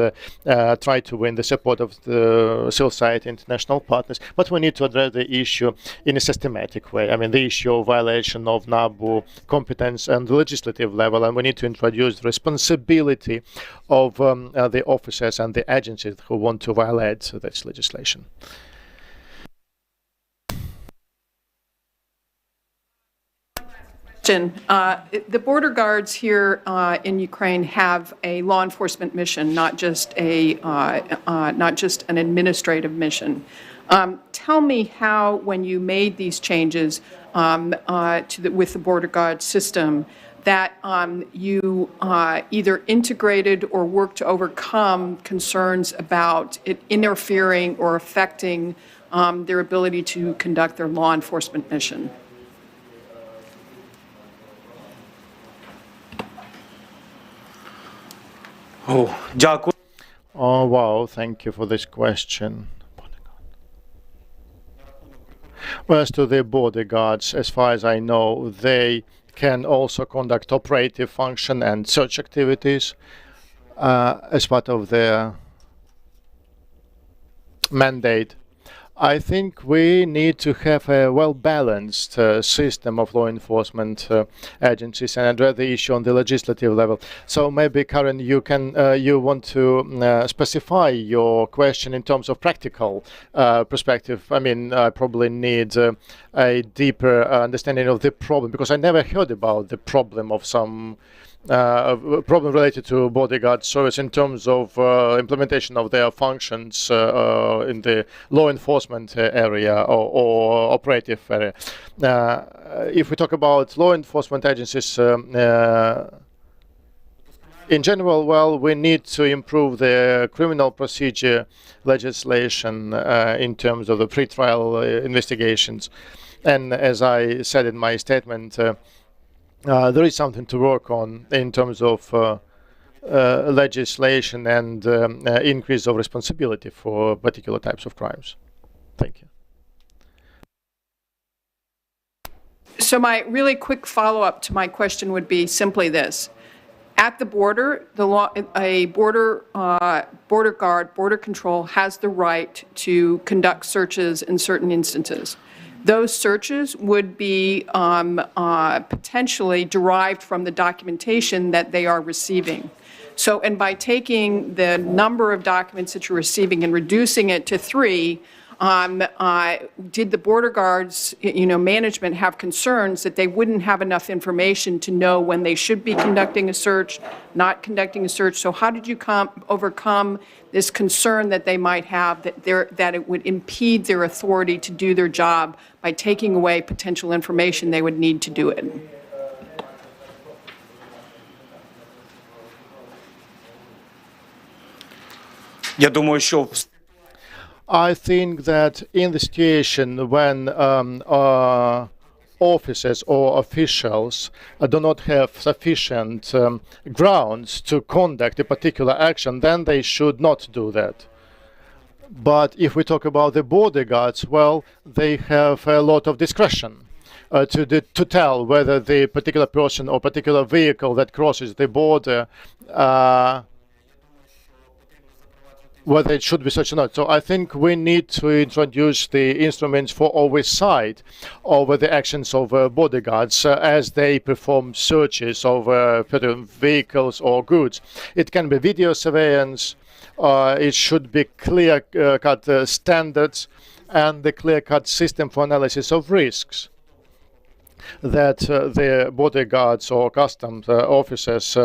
try to win the support of the civil society, international partners, but we need to address the issue in a systematic way. I mean, the issue of violation of NABU competence and the legislative level, and we need to introduce the responsibility of the officers and the agencies who want to violate this legislation. The border guards here in Ukraine have a law enforcement mission, not just an administrative mission. Tell me how, when you made these changes with the border guard system, that you either integrated or worked to overcome concerns about it interfering or affecting their ability to conduct their law enforcement mission. Oh, wow, thank you for this question. Well, as to the border guards, as far as I know, they can also conduct operative function and search activities as part of their mandate. I think we need to have a well-balanced system of law enforcement agencies and address the issue on the legislative level. So maybe, Karen, you want to specify your question in terms of practical perspective. I mean, I probably need a deeper understanding of the problem, because I never heard about the problem of some problem related to bodyguard service in terms of implementation of their functions in the law enforcement area or operative area. If we talk about law enforcement agencies in general, well, we need to improve the criminal procedure legislation in terms of the pretrial investigations. And as I said in my statement, there is something to work on in terms of legislation and increase of responsibility for particular types of crimes. Thank you. So my really quick follow-up to my question would be simply this. At the border, a border guard, border control has the right to conduct searches in certain instances. Those searches would be potentially derived from the documentation that they are receiving. So, and by taking the number of documents that you're receiving and reducing it to 3, did the border guards, management have concerns that they wouldn't have enough information to know when they should be conducting a search, not conducting a search? So how did you overcome this concern that they might have that it would impede their authority to do their job by taking away potential information they would need to do it? Я думаю, що I think that in the situation when officers or officials do not have sufficient grounds to conduct a particular action, then they should not do that. But if we talk about the border guards, well, they have a lot of discretion to tell whether the particular person or particular vehicle that crosses the border whether it should be such or not. So I think we need to introduce the instruments for oversight over the actions of bodyguards as they perform searches of vehicles or goods. It can be video surveillance, it should be clear-cut standards and the clear-cut system for analysis of risks that the bodyguards or customs officers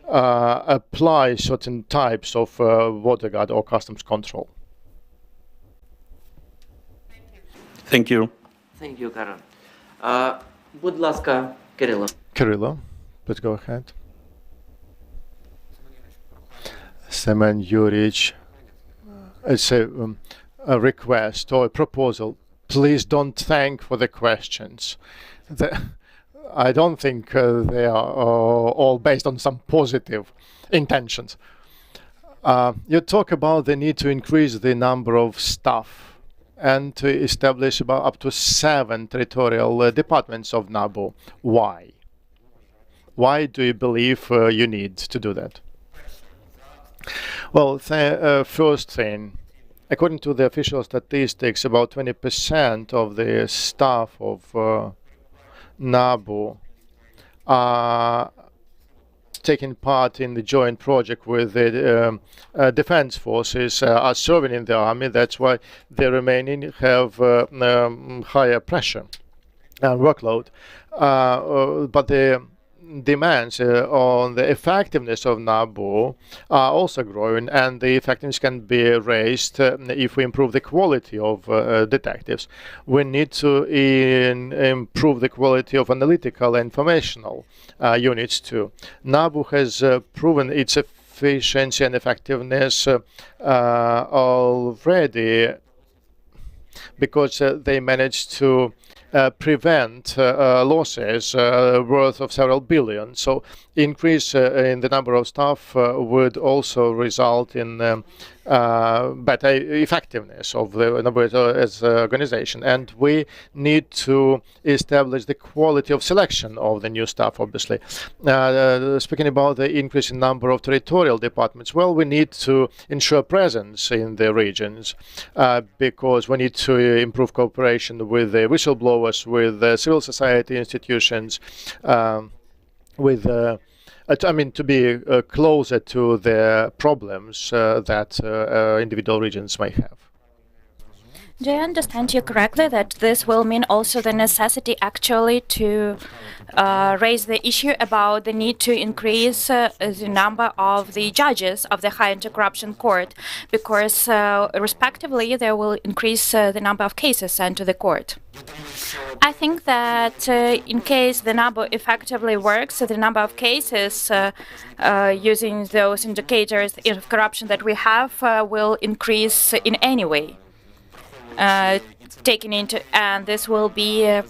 apply certain types of border guard or customs control. Thank you. Thank you, Карен. Будь ласка, Кирило. Kirilo, please go ahead. Semen Yurich, it's a request or a proposal. Please don't thank for the questions. I don't think they are all based on some positive intentions. You talk about the need to increase the number of staff and to establish about up to 7 territorial departments of NABU. Why? Why do you believe you need to do that? Well, first thing, according to the official statistics, about 20% of the staff of NABU are taking part in the joint project with the defense forces, are serving in the army. That's why the remaining have higher pressure and workload. But the demands on the effectiveness of NABU are also growing, and the effectiveness can be raised if we improve the quality of detectives. We need to improve the quality of analytical and informational units too. NABU has proven its efficiency and effectiveness already because they managed to prevent losses worth of several billion. So increase in the number of staff would also result in better effectiveness of the NABU as an organization. And we need to establish the quality of selection of the new staff, obviously. Speaking about the increase in number of territorial departments, well, we need to ensure presence in the regions because we need to improve cooperation with the whistleblowers, with the civil society institutions, to be closer to the problems that individual regions may have. Do I understand you correctly that this will mean also the necessity actually to raise the issue about the need to increase the number of the judges of the High Anti-Corruption Court, because respectively they will increase the number of cases sent to the court? I think that in case the NABU effectively works, the number of cases using those indicators of corruption that we have will increase in any way. Taken into, and this will be a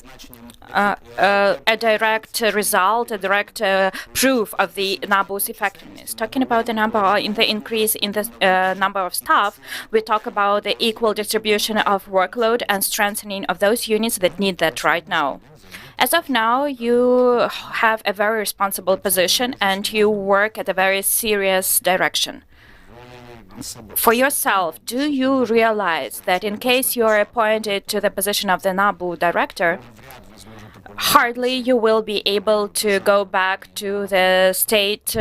direct result, a direct proof of the NABU's effectiveness. Talking about the number, in the increase in the number of staff, we talk about the equal distribution of workload and strengthening of those units that need that right now. As of now, you have a very responsible position and you work at a very serious direction. For yourself, do you realize that in case you are appointed to the position of the NABU director, hardly you will be able to go back to the state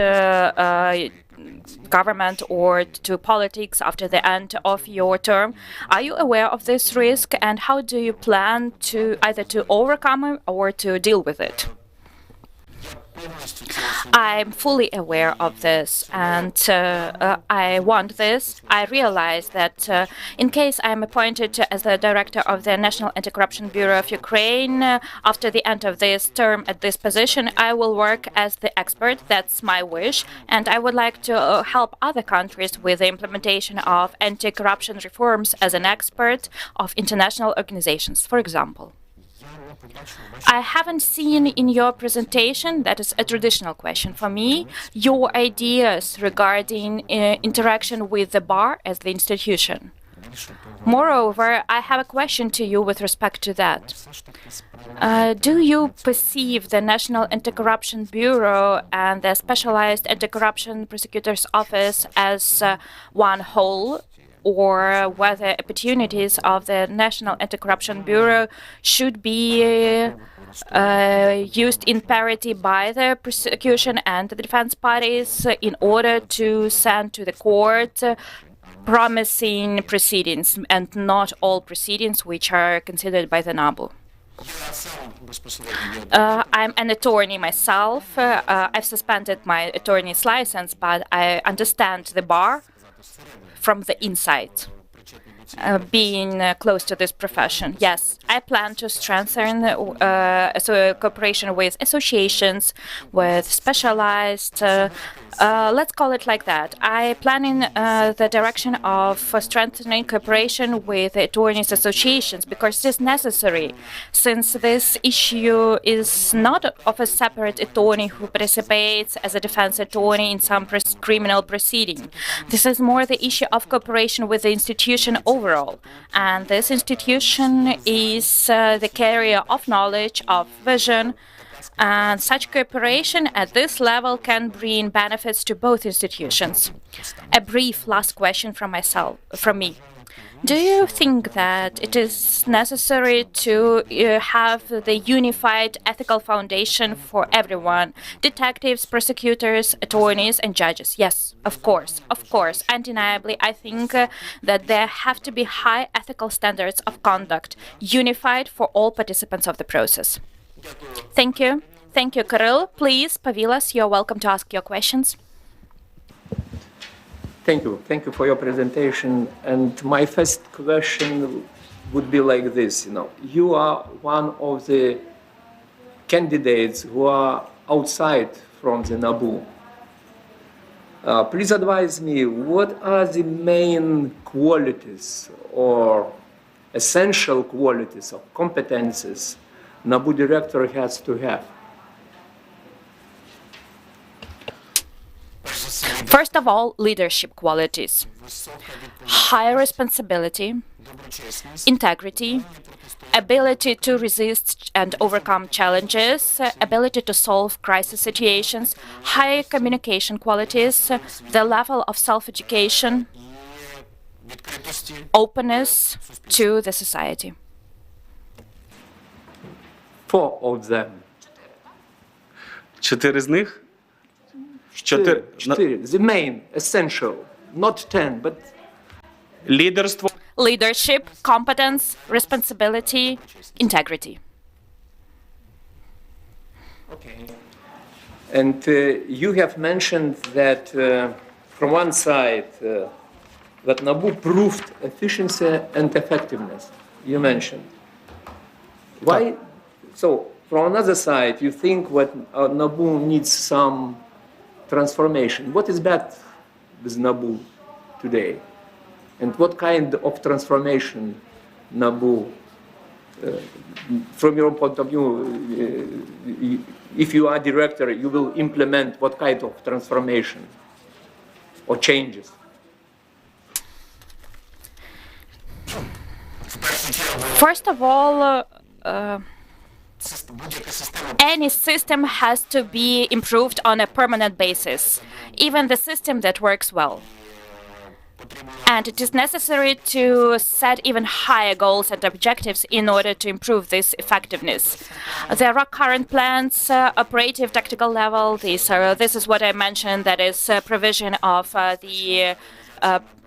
government or to politics after the end of your term. Are you aware of this risk, and how do you plan to either to overcome it or to deal with it? I'm fully aware of this, and I want this. I realize that in case I'm appointed as the director of the National Anti-Corruption Bureau of Ukraine, after the end of this term at this position, I will work as the expert. That's my wish, and I would like to help other countries with the implementation of anti-corruption reforms as an expert of international organizations, for example. I haven't seen in your presentation, that is a traditional question for me, your ideas regarding interaction with the bar as the institution. Moreover, I have a question to you with respect to that. Do you perceive the National Anti-Corruption Bureau and the Specialized Anti-Corruption Prosecutor's Office as one whole, or whether opportunities of the National Anti-Corruption Bureau should be used in parity by the prosecution and the defense parties in order to send to the court promising proceedings and not all proceedings which are considered by the NABU? I'm an attorney myself. I've suspended my attorney's license, but I understand the bar from the inside, being close to this profession. Yes, I plan to strengthen cooperation with associations, with specialized, let's call it like that. I plan in the direction of strengthening cooperation with attorneys associations because it is necessary, since this issue is not of a separate attorney who participates as a defense attorney in some criminal proceeding. This is more the issue of cooperation with the institution overall, and this institution is the carrier of knowledge, of vision, and such cooperation at this level can bring benefits to both institutions. A brief last question from me. Do you think that it is necessary to have the unified ethical foundation for everyone, detectives, prosecutors, attorneys, and judges? Yes, of course, undeniably. I think that there have to be high ethical standards of conduct, unified for all participants of the process. Thank you. Thank you, Kirill. Please, Pavilas, you're welcome to ask your questions. Thank you. Thank you for your presentation. And my first question would be like this, you are one of the candidates who are outside from the NABU. Please advise me, what are the main qualities or essential qualities or competences NABU director has to have? First of all, leadership qualities. High responsibility, integrity, ability to resist and overcome challenges, ability to solve crisis situations, high communication qualities, the level of self-education, openness to the society. 4 of them. 4 з них? 4. The main, essential, not 10, but Лідерство, Leadership, competence, responsibility, integrity. okay. And you have mentioned that from one side that NABU proved efficiency and effectiveness. You mentioned. Why? So from another side, you think what NABU needs some transformation. What is bad with NABU today? And what kind of transformation NABU, from your point of view, if you are director, you will implement what kind of transformation or changes? First of all, any system has to be improved on a permanent basis, even the system that works well. And it is necessary to set even higher goals and objectives in order to improve this effectiveness. There are current plans, operative tactical level. This is what I mentioned, that is provision of the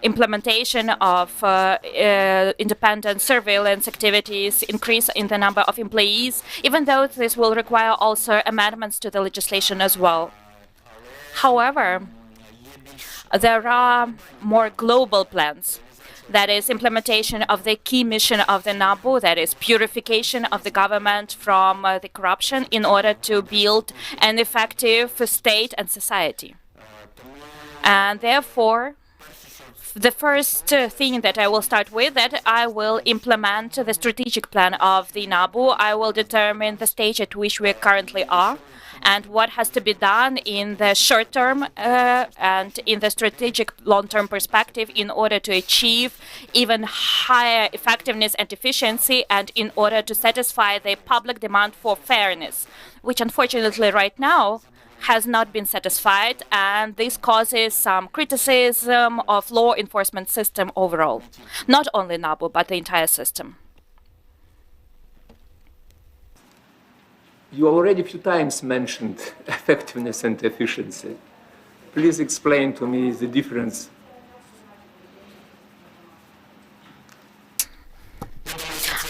implementation of independent surveillance activities, increase in the number of employees, even though this will require also amendments to the legislation as well. However, there are more global plans. That is implementation of the key mission of the NABU, that is purification of the government from the corruption in order to build an effective state and society. And therefore, the first thing that I will start with, that I will implement the strategic plan of the NABU. I will determine the stage at which we currently are and what has to be done in the short term and in the strategic long-term perspective in order to achieve even higher effectiveness and efficiency, and in order to satisfy the public demand for fairness, which unfortunately right now has not been satisfied, and this causes some criticism of law enforcement system overall. Not only NABU, but the entire system. You already a few times mentioned effectiveness and efficiency. Please explain to me the difference.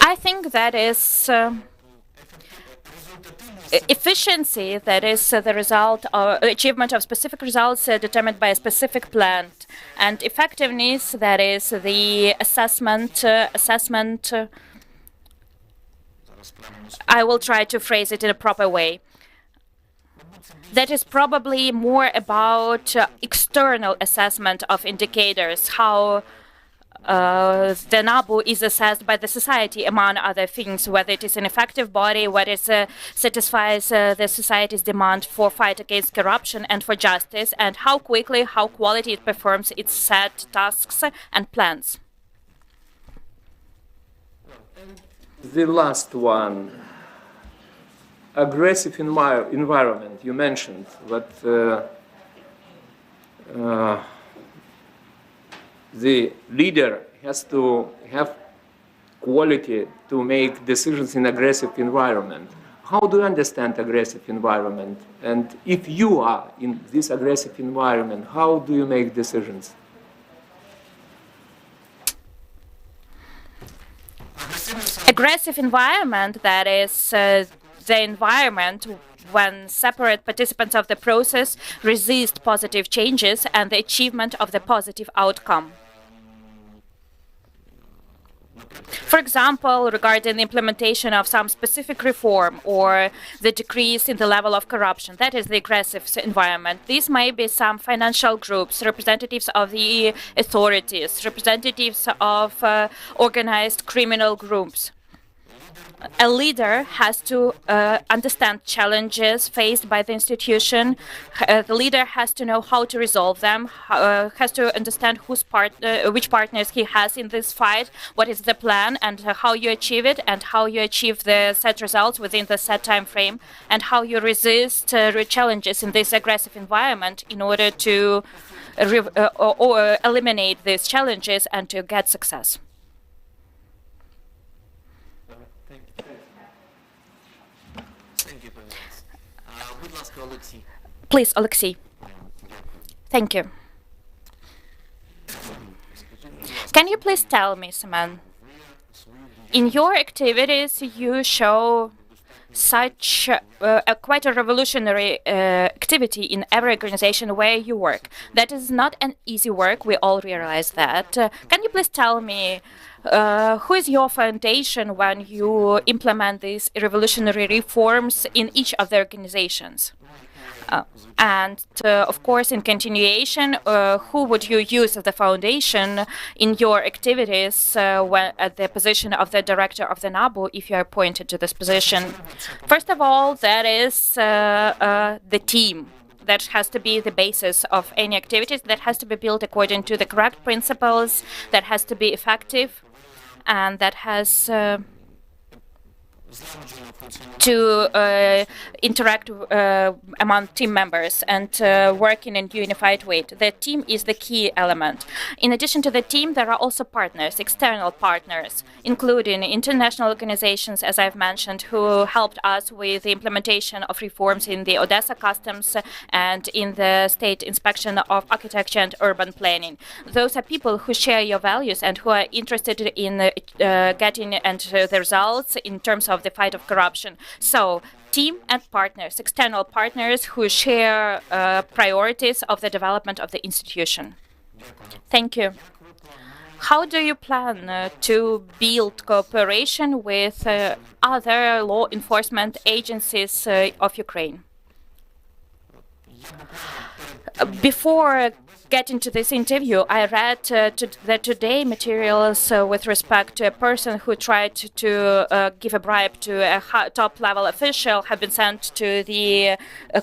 I think that is efficiency, that is the result of achievement of specific results determined by a specific plan, and effectiveness, that is the assessment. I will try to phrase it in a proper way. That is probably more about external assessment of indicators, how the NABU is assessed by the society, among other things, whether it is an effective body, whether it satisfies the society's demand for fight against corruption and for justice, and how quickly, how quality it performs its set tasks and plans. The last one, aggressive environment. You mentioned that the leader has to have quality to make decisions in aggressive environment. How do you understand aggressive environment? And if you are in this aggressive environment, how do you make decisions? Aggressive environment, that is the environment when separate participants of the process resist positive changes and the achievement of the positive outcome. For example, regarding the implementation of some specific reform or the decrease in the level of corruption, that is the aggressive environment. These may be some financial groups, representatives of the authorities, representatives of organized criminal groups. A leader has to understand challenges faced by the institution. The leader has to know how to resolve them, has to understand which partners he has in this fight, what is the plan, and how you achieve it, and how you achieve the set results within the set time frame, and how you resist challenges in this aggressive environment in order to eliminate these challenges and to get success. Please, Alexei. Thank you. Can you please tell me, Semen, in your activities you show such quite a revolutionary activity in every organization where you work. That is not an easy work, we all realize that. Can you please tell me who is your foundation when you implement these revolutionary reforms in each of the organizations? Of course, in continuation, who would you use as the foundation in your activities when at the position of the director of the NABU, if you are appointed to this position? First of all, that is the team. That has to be the basis of any activities. That has to be built according to the correct principles. That has to be effective, and that has to interact among team members and work in a unified way. The team is the key element. In addition to the team, there are also partners, external partners, including international organizations, as I've mentioned, who helped us with the implementation of reforms in the Odessa customs and in the state inspection of architecture and urban planning. Those are people who share your values and who are interested in getting the results in terms of the fight of corruption. So, team and partners, external partners who share priorities of the development of the institution. Thank you. How do you plan to build cooperation with other law enforcement agencies of Ukraine? Before getting to this interview, I read that today materials with respect to a person who tried to give a bribe to a top-level official have been sent to the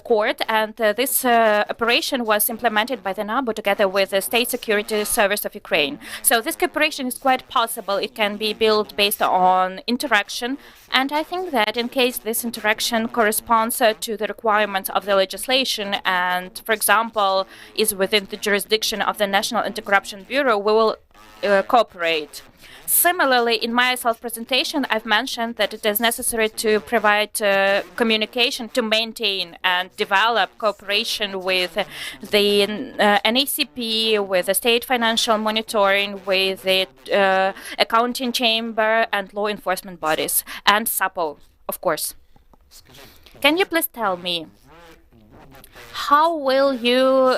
court, and this operation was implemented by the NABU together with the State Security Service of Ukraine. So this cooperation is quite possible. It can be built based on interaction, and I think that in case this interaction corresponds to the requirements of the legislation and, for example, is within the jurisdiction of the National Anti-Corruption Bureau, we will cooperate. Similarly, in my self-presentation, I've mentioned that it is necessary to provide communication to maintain and develop cooperation with the NACP, with the State Financial Monitoring, with the Accounting Chamber and law enforcement bodies, and SAPO, of course. Can you please tell me, how will you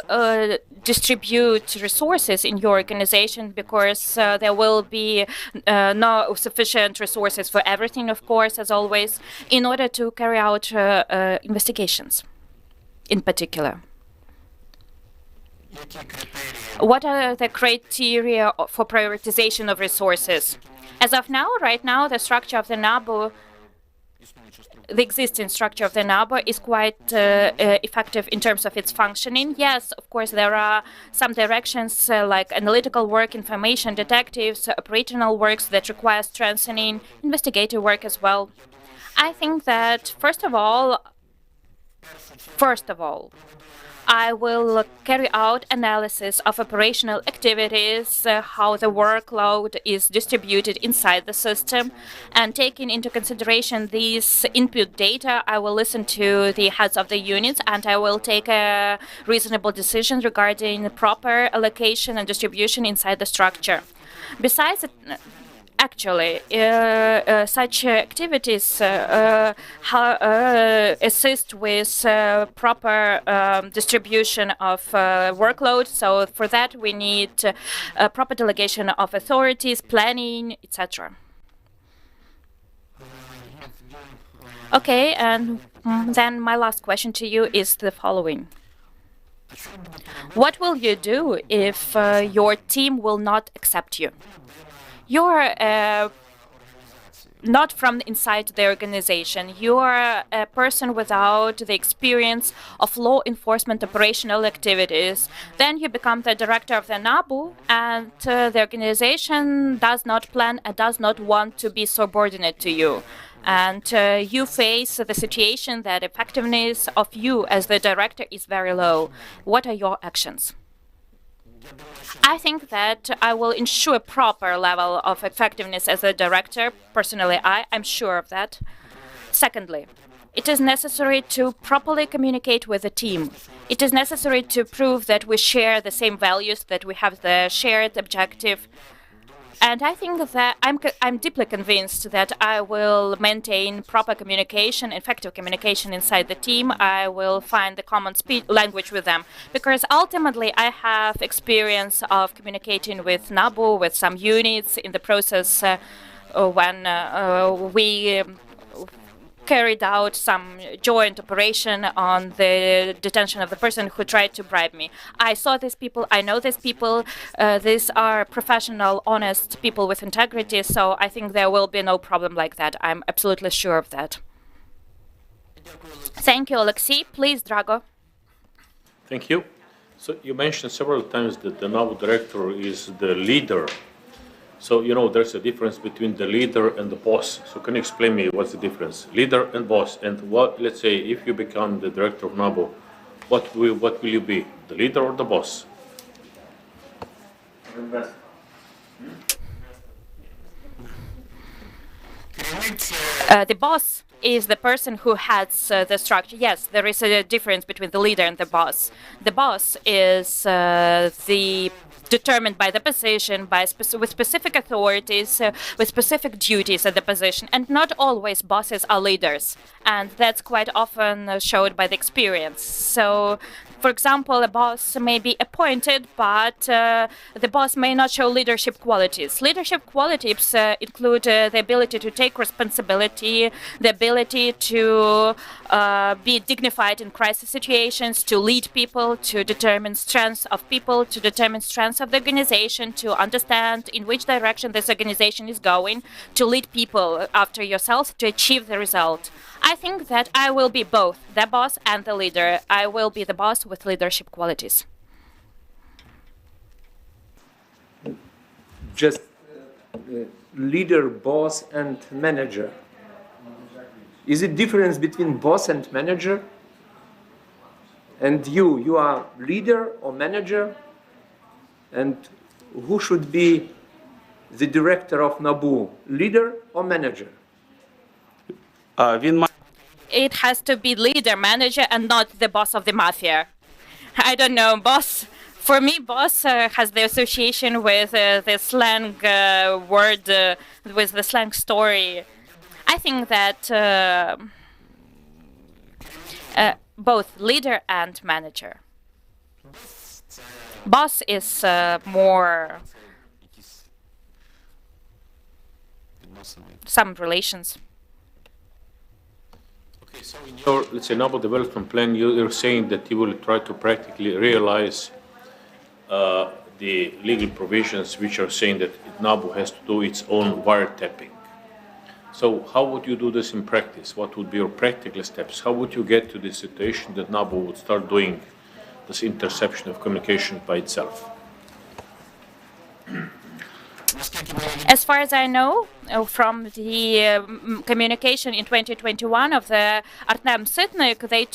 distribute resources in your organization? Because there will be no sufficient resources for everything, of course, as always, in order to carry out investigations in particular. What are the criteria for prioritization of resources? As of now, right now, the structure of the NABU, the existing structure of the NABU is quite effective in terms of its functioning. Yes, of course, there are some directions like analytical work, information, detectives, operational works that require strengthening, investigative work as well. I think that, first of all, I will carry out analysis of operational activities, how the workload is distributed inside the system, and taking into consideration these input data, I will listen to the heads of the units and I will take a reasonable decision regarding the proper allocation and distribution inside the structure. Besides it, actually, such activities assist with proper distribution of workload. So for that, we need proper delegation of authorities, planning, etc. Okay, and then my last question to you is the following. What will you do if your team will not accept you? You're not from inside the organization. You're a person without the experience of law enforcement operational activities. Then you become the director of the NABU, and the organization does not plan and does not want to be subordinate to you. And you face the situation that effectiveness of you as the director is very low. What are your actions? I think that I will ensure proper level of effectiveness as a director. Personally, I'm sure of that. Secondly, it is necessary to properly communicate with the team. It is necessary to prove that we share the same values, that we have the shared objective. And I think that I'm deeply convinced that I will maintain proper communication, effective communication inside the team. I will find the common language with them, because ultimately I have experience of communicating with NABU, with some units in the process when we carried out some joint operation on the detention of the person who tried to bribe me. I saw these people, I know these people, these are professional, honest people with integrity, so I think there will be no problem like that. I'm absolutely sure of that. Thank you, Alexei. Please, Drago. Thank you. So you mentioned several times that the NABU director is the leader So, there's a difference between the leader and the boss. So can you explain me what's the difference? Leader and boss. And what, let's say, if you become the director of NABU, what will you be? The leader or the boss? The boss is the person who heads the structure. Yes, there is a difference between the leader and the boss. The boss is the determined by the position, with specific authorities, with specific duties at the position, and not always bosses are leaders, and that's quite often showed by the experience. So, for example, a boss may be appointed, but the boss may not show leadership qualities. Leadership qualities include the ability to take responsibility, the ability to be dignified in crisis situations, to lead people, to determine strengths of people, to determine strengths of the organization, to understand in which direction this organization is going, to lead people after yourself to achieve the result. I think that I will be both the boss and the leader. I will be the boss with leadership qualities. Just leader, boss, and manager. Is it difference between boss and manager? And you are leader or manager? And who should be the director of NABU, leader or manager? Він It has to be leader, manager, and not the boss of the mafia. I don't know, boss. For me, boss has the association with the slang word, with the slang story. I think that both leader and manager. Boss is more some relations. Okay, so in your, let's say, NABU development plan, you're saying that you will try to practically realize the legal provisions which are saying that NABU has to do its own wiretapping. So how would you do this in practice? What would be your practical steps? How would you get to the situation that NABU would start doing this interception of communication by itself? As far as I know, from the communication in 2021 of the Artem Sitnik, they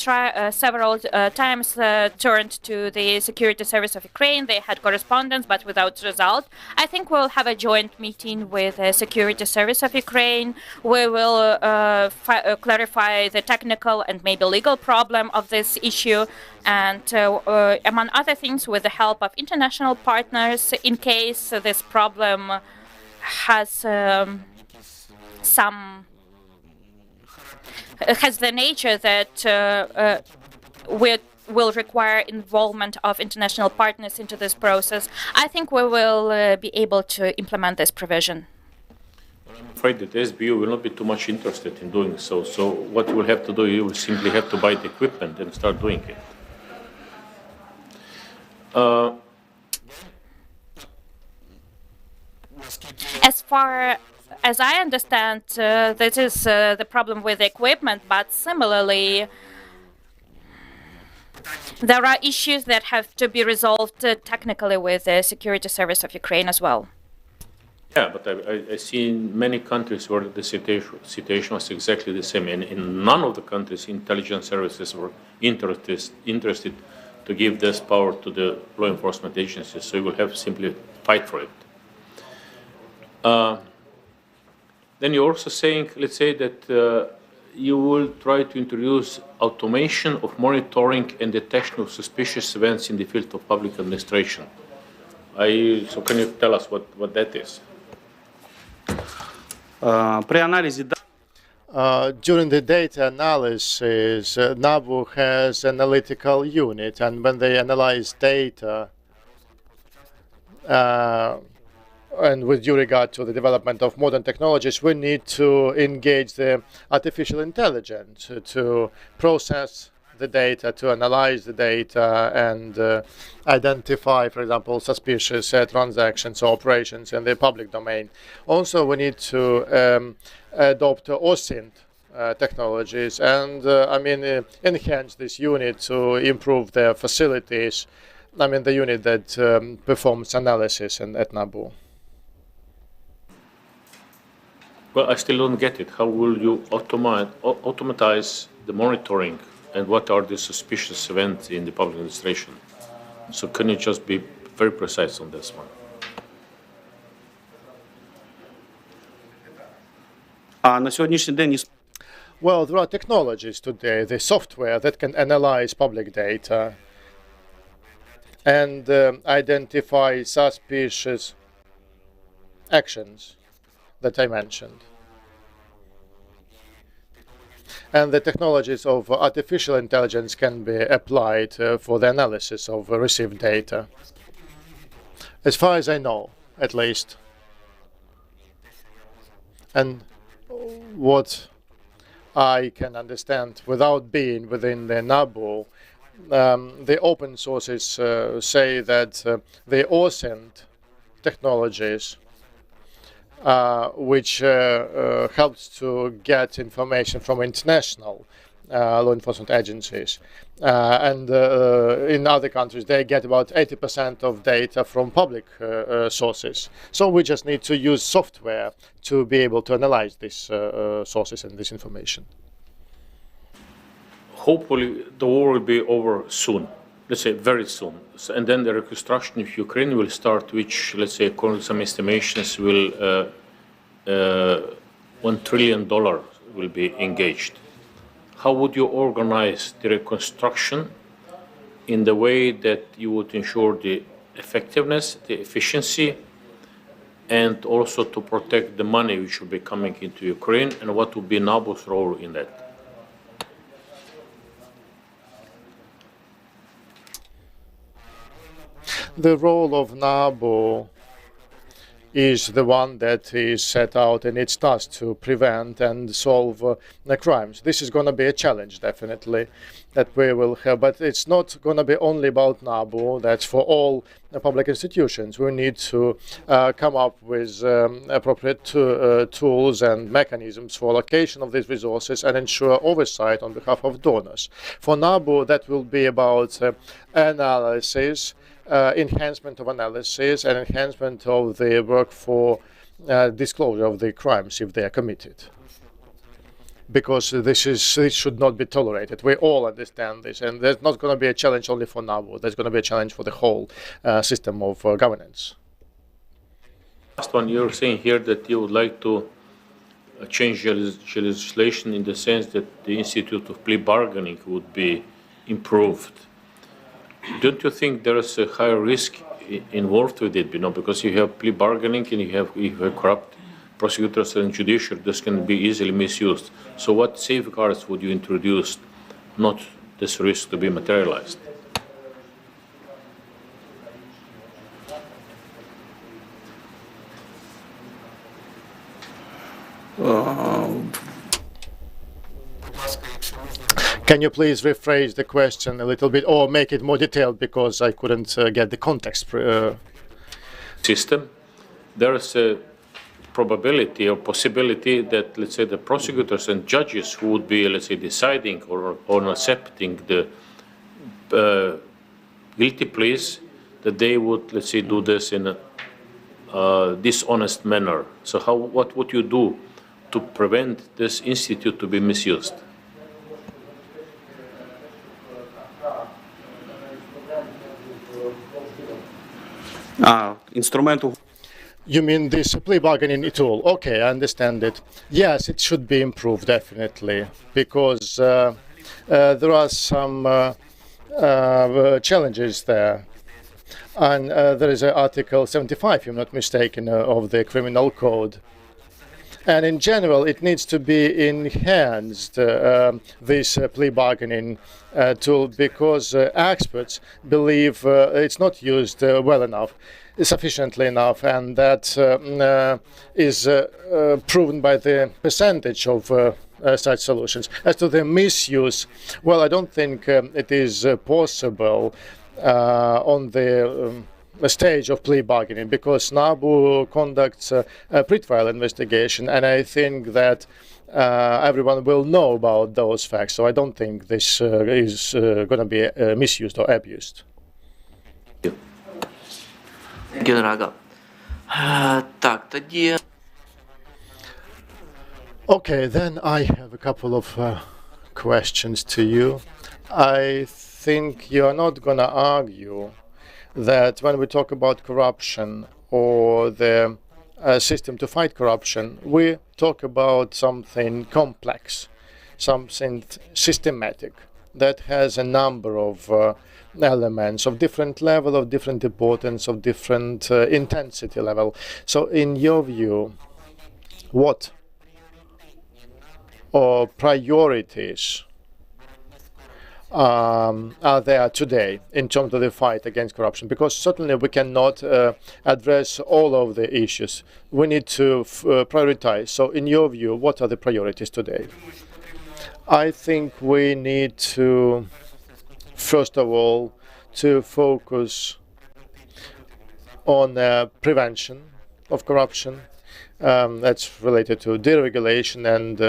several times turned to the Security Service of Ukraine. They had correspondence, but without result. I think we'll have a joint meeting with the Security Service of Ukraine. We will clarify the technical and maybe legal problem of this issue, and among other things, with the help of international partners, in case this problem has has the nature that will require involvement of international partners into this process. I think we will be able to implement this provision. I'm afraid that SBU will not be too much interested in doing so. So what you will have to do, you will simply have to buy the equipment and start doing it. As far as I understand, this is the problem with the equipment, but similarly, there are issues that have to be resolved technically with the Security Service of Ukraine as well. Yeah, but I see in many countries where the situation was exactly the same. And in none of the countries, intelligence services were interested to give this power to the law enforcement agencies. So you will have to simply fight for it. Then you're also saying, let's say that you will try to introduce automation of monitoring and detection of suspicious events in the field of public administration. So can you tell us what that is? При аналізі During the data analysis, NABU has an analytical unit, and when they analyze data, and with due regard to the development of modern technologies, we need to engage the artificial intelligence to process the data, to analyze the data, and identify, for example, suspicious transactions or operations in the public domain. Also, we need to adopt OSINT technologies and, enhance this unit to improve their facilities. The unit that performs analysis at NABU. Well, I still don't get it. How will you automatize the monitoring, and what are the suspicious events in the public administration? So can you just be very precise on this one? А на сьогоднішній день Well, there are technologies today, the software that can analyze public data and identify suspicious actions that I mentioned. And the technologies of artificial intelligence can be applied for the analysis of received data. As far as I know, at least. And what I can understand without being within the NABU, the open sources say that the OSINT technologies, which helps to get information from international law enforcement agencies. And in other countries, they get about 80% of data from public sources. So we just need to use software to be able to analyze these sources and this information. Hopefully, the war will be over soon. Let's say very soon. And then the reconstruction of Ukraine will start, which, let's say, according to some estimations, will $1 trillion will be engaged. How would you organize the reconstruction in the way that you would ensure the effectiveness, the efficiency, and also to protect the money which will be coming into Ukraine, and what would be NABU's role in that? The role of NABU is the one that is set out in its task to prevent and solve the crimes. This is going to be a challenge, definitely, that we will have, but it's not going to be only about NABU. That's for all public institutions. We need to come up with appropriate tools and mechanisms for allocation of these resources and ensure oversight on behalf of donors. For NABU, that will be about analysis, enhancement of analysis, and enhancement of the work for disclosure of the crimes if they are committed. Because this should not be tolerated. We all understand this, and there's not going to be a challenge only for NABU. There's going to be a challenge for the whole system of governance. Last one, you're saying here that you would like to change your legislation in the sense that the institute of plea bargaining would be improved. Don't you think there is a higher risk involved with it? Because you have plea bargaining and you have corrupt prosecutors and judiciary. This can be easily misused. So what safeguards would you introduce not this risk to be materialized? Can you please rephrase the question a little bit or make it more detailed, because I couldn't get the context? System, there is a probability or possibility that, let's say, the prosecutors and judges who would be, let's say, deciding or accepting the guilty pleas, that they would, let's say, do this in a dishonest manner. So what would you do to prevent this institute to be misused? Інструменту. You mean this plea bargaining tool? Okay, I understand it. Yes, it should be improved, definitely, because there are some challenges there. And there is Article 75, if I'm not mistaken, of the Criminal Code. And in general, it needs to be enhanced, this plea bargaining tool, because experts believe it's not used well enough, sufficiently enough, and that is proven by the percentage of such solutions. As to the misuse, well, I don't think it is possible on the stage of plea bargaining, because NABU conducts a pre-trial investigation, and I think that everyone will know about those facts. So I don't think this is going to be misused or abused. Генерага. Так, тоді Okay, then I have a couple of questions to you. I think you're not going to argue that when we talk about corruption or the system to fight corruption, we talk about something complex, something systematic that has a number of elements of different level, of different importance, of different intensity level. So in your view, what or priorities are there today in terms of the fight against corruption? Because certainly we cannot address all of the issues. We need to prioritize. So in your view, what are the priorities today? I think we need to, first of all, to focus on prevention of corruption. That's related to deregulation and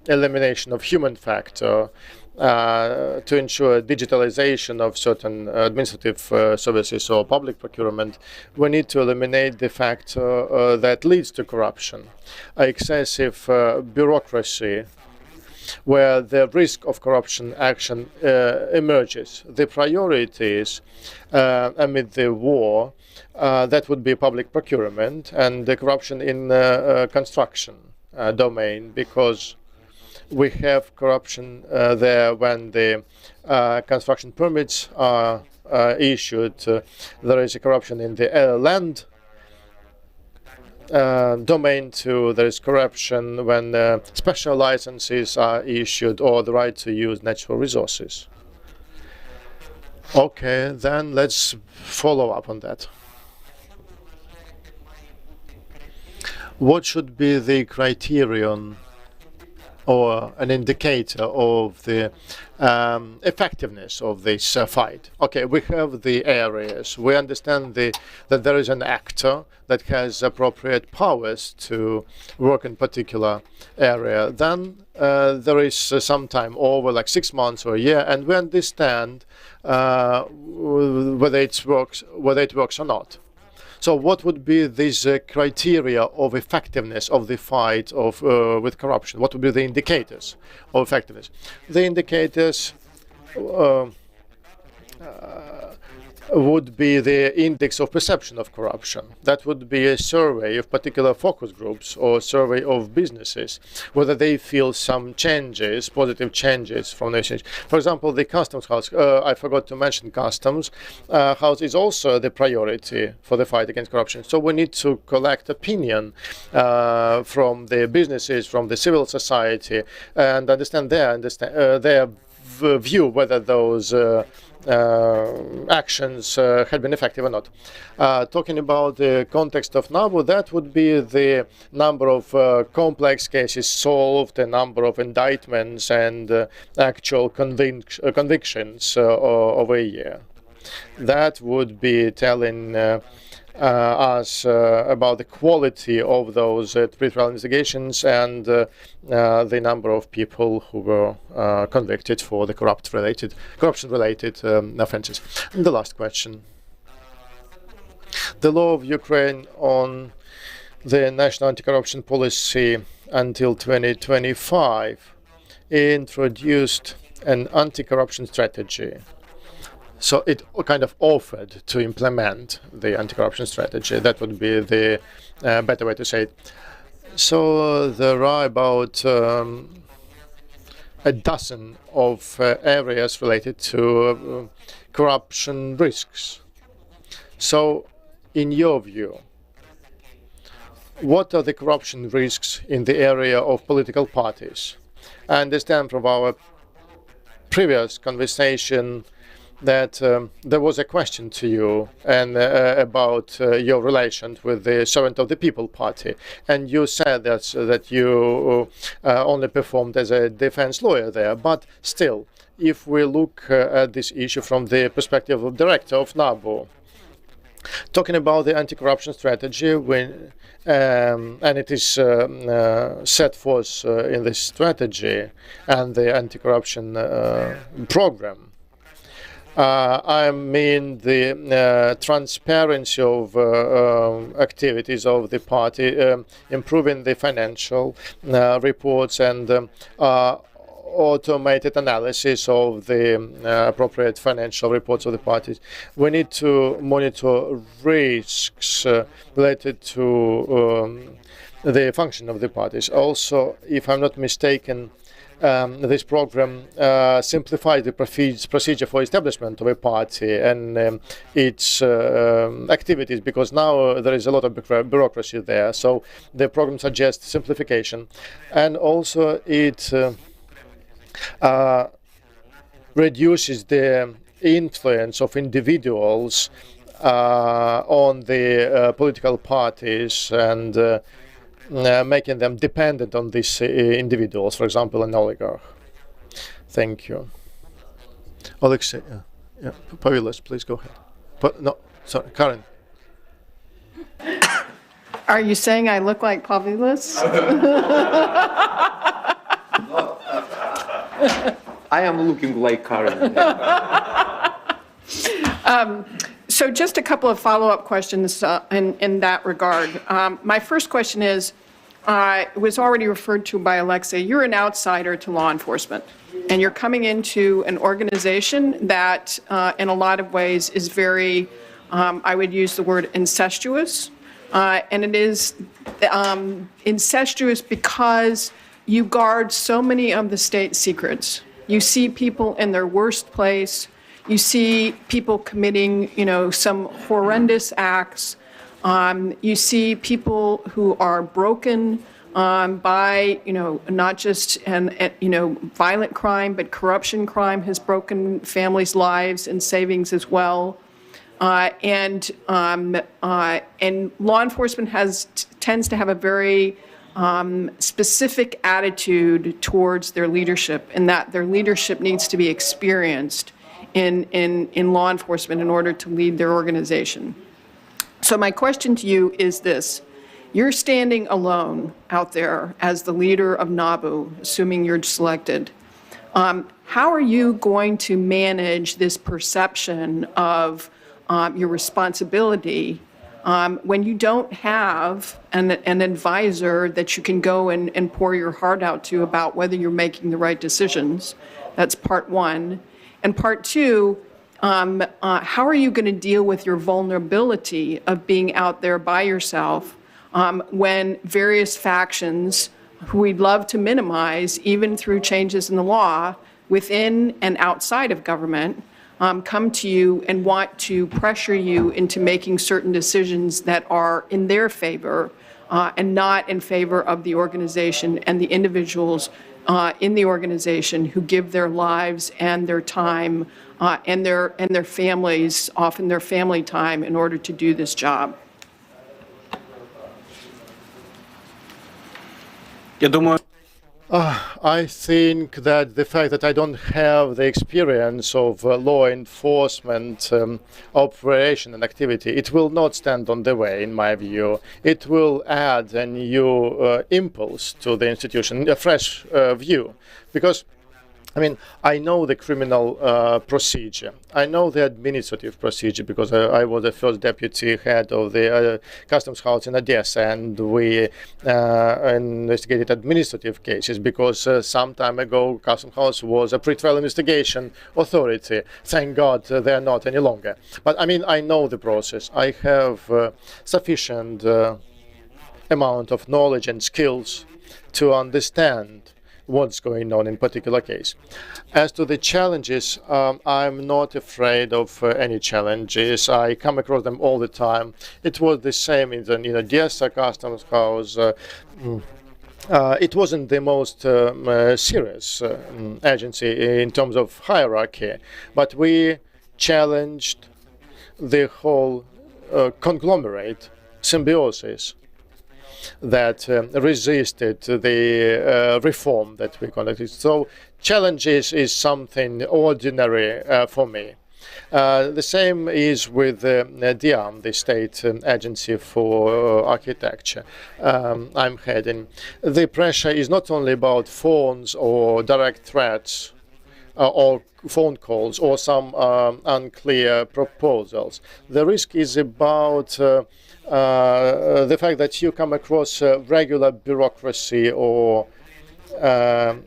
elimination of human factor to ensure digitalization of certain administrative services or public procurement. We need to eliminate the factor that leads to corruption, excessive bureaucracy, where the risk of corruption action emerges. The priorities amid the war, that would be public procurement and the corruption in construction domain, because we have corruption there when the construction permits are issued. There is a corruption in the land domain too. There is corruption when special licenses are issued or the right to use natural resources. Okay, then let's follow up on that. What should be the criterion or an indicator of the effectiveness of this fight? Okay, we have the areas. We understand that there is an actor that has appropriate powers to work in particular area. Then there is some time over like 6 months or a year, and we understand whether it works or not. So what would be this criteria of effectiveness of the fight of with corruption? What would be the indicators of effectiveness? The indicators would be the index of perception of corruption. That would be a survey of particular focus groups or survey of businesses, whether they feel some changes, positive changes from the change. For example, the customs house, I forgot to mention customs house is also the priority for the fight against corruption. So we need to collect opinion from the businesses, from the civil society, and understand their view whether those actions had been effective or not. Talking about the context of NABU, that would be the number of complex cases solved, the number of indictments and actual convictions over a year. That would be telling us about the quality of those pre-trial investigations and the number of people who were convicted for the corruption-related offenses. And the last question. The law of Ukraine on the national anti-corruption policy until 2025 introduced an anti-corruption strategy. So it kind of offered to implement the anti-corruption strategy. That would be the better way to say it. So there are about a dozen of areas related to corruption risks. So in your view, what are the corruption risks in the area of political parties? I understand from our previous conversation that there was a question to you and about your relations with the Servant of the People Party, and you said that you only performed as a defense lawyer there. But still, if we look at this issue from the perspective of Director of NABU, talking about the anti-corruption strategy, and it is set forth in this strategy and the anti-corruption program. I mean the transparency of activities of the party, improving the financial reports and automated analysis of the appropriate financial reports of the parties. We need to monitor risks related to the function of the parties. Also, if I'm not mistaken, this program simplifies the procedure for establishment of a party and its activities, because now there is a lot of bureaucracy there. So the program suggests simplification, and also it reduces the influence of individuals on the political parties and making them dependent on these individuals, for example, an oligarch. Thank you. Alexei, Pavilas, please go ahead. No, sorry, Karen. Are you saying I look like Pavilas? I am looking like Karen. So just a couple of follow-up questions in that regard. My first question is, it was already referred to by Alexei, you're an outsider to law enforcement, and you're coming into an organization that in a lot of ways is very, I would use the word incestuous, and it is incestuous because you guard so many of the state secrets. You see people in their worst place. You see people committing, some horrendous acts. You see people who are broken by, not just violent crime, but corruption crime has broken families' lives and savings as well. And law enforcement tends to have a very specific attitude towards their leadership, and that their leadership needs to be experienced in law enforcement in order to lead their organization. So my question to you is this. You're standing alone out there as the leader of NABU, assuming you're selected. How are you going to manage this perception of your responsibility when you don't have an advisor that you can go and pour your heart out to about whether you're making the right decisions? That's part one. And part two, how are you going to deal with your vulnerability of being out there by yourself when various factions, who we'd love to minimize, even through changes in the law, within and outside of government, come to you and want to pressure you into making certain decisions that are in their favor and not in favor of the organization and the individuals in the organization who give their lives and their time and their families, often their family time, in order to do this job? Я думаю, I think that the fact that I don't have the experience of law enforcement operation and activity, it will not stand on the way, in my view. It will add a new impulse to the institution, a fresh view. Because, I know the criminal procedure. I know the administrative procedure because I was the first deputy head of the customs house in Odessa, and we investigated administrative cases because some time ago customs house was a pre-trial investigation authority. Thank God they are not any longer. But I know the process. I have sufficient amount of knowledge and skills to understand what's going on in particular case. As to the challenges, I'm not afraid of any challenges. I come across them all the time. It was the same in the Odessa Customs House. It wasn't the most serious agency in terms of hierarchy, but we challenged the whole conglomerate symbiosis that resisted the reform that we conducted. So challenges is something ordinary for me. The same is with DIAM, the state agency for architecture I'm heading. The pressure is not only about phones or direct threats or phone calls or some unclear proposals. The risk is about the fact that you come across regular bureaucracy or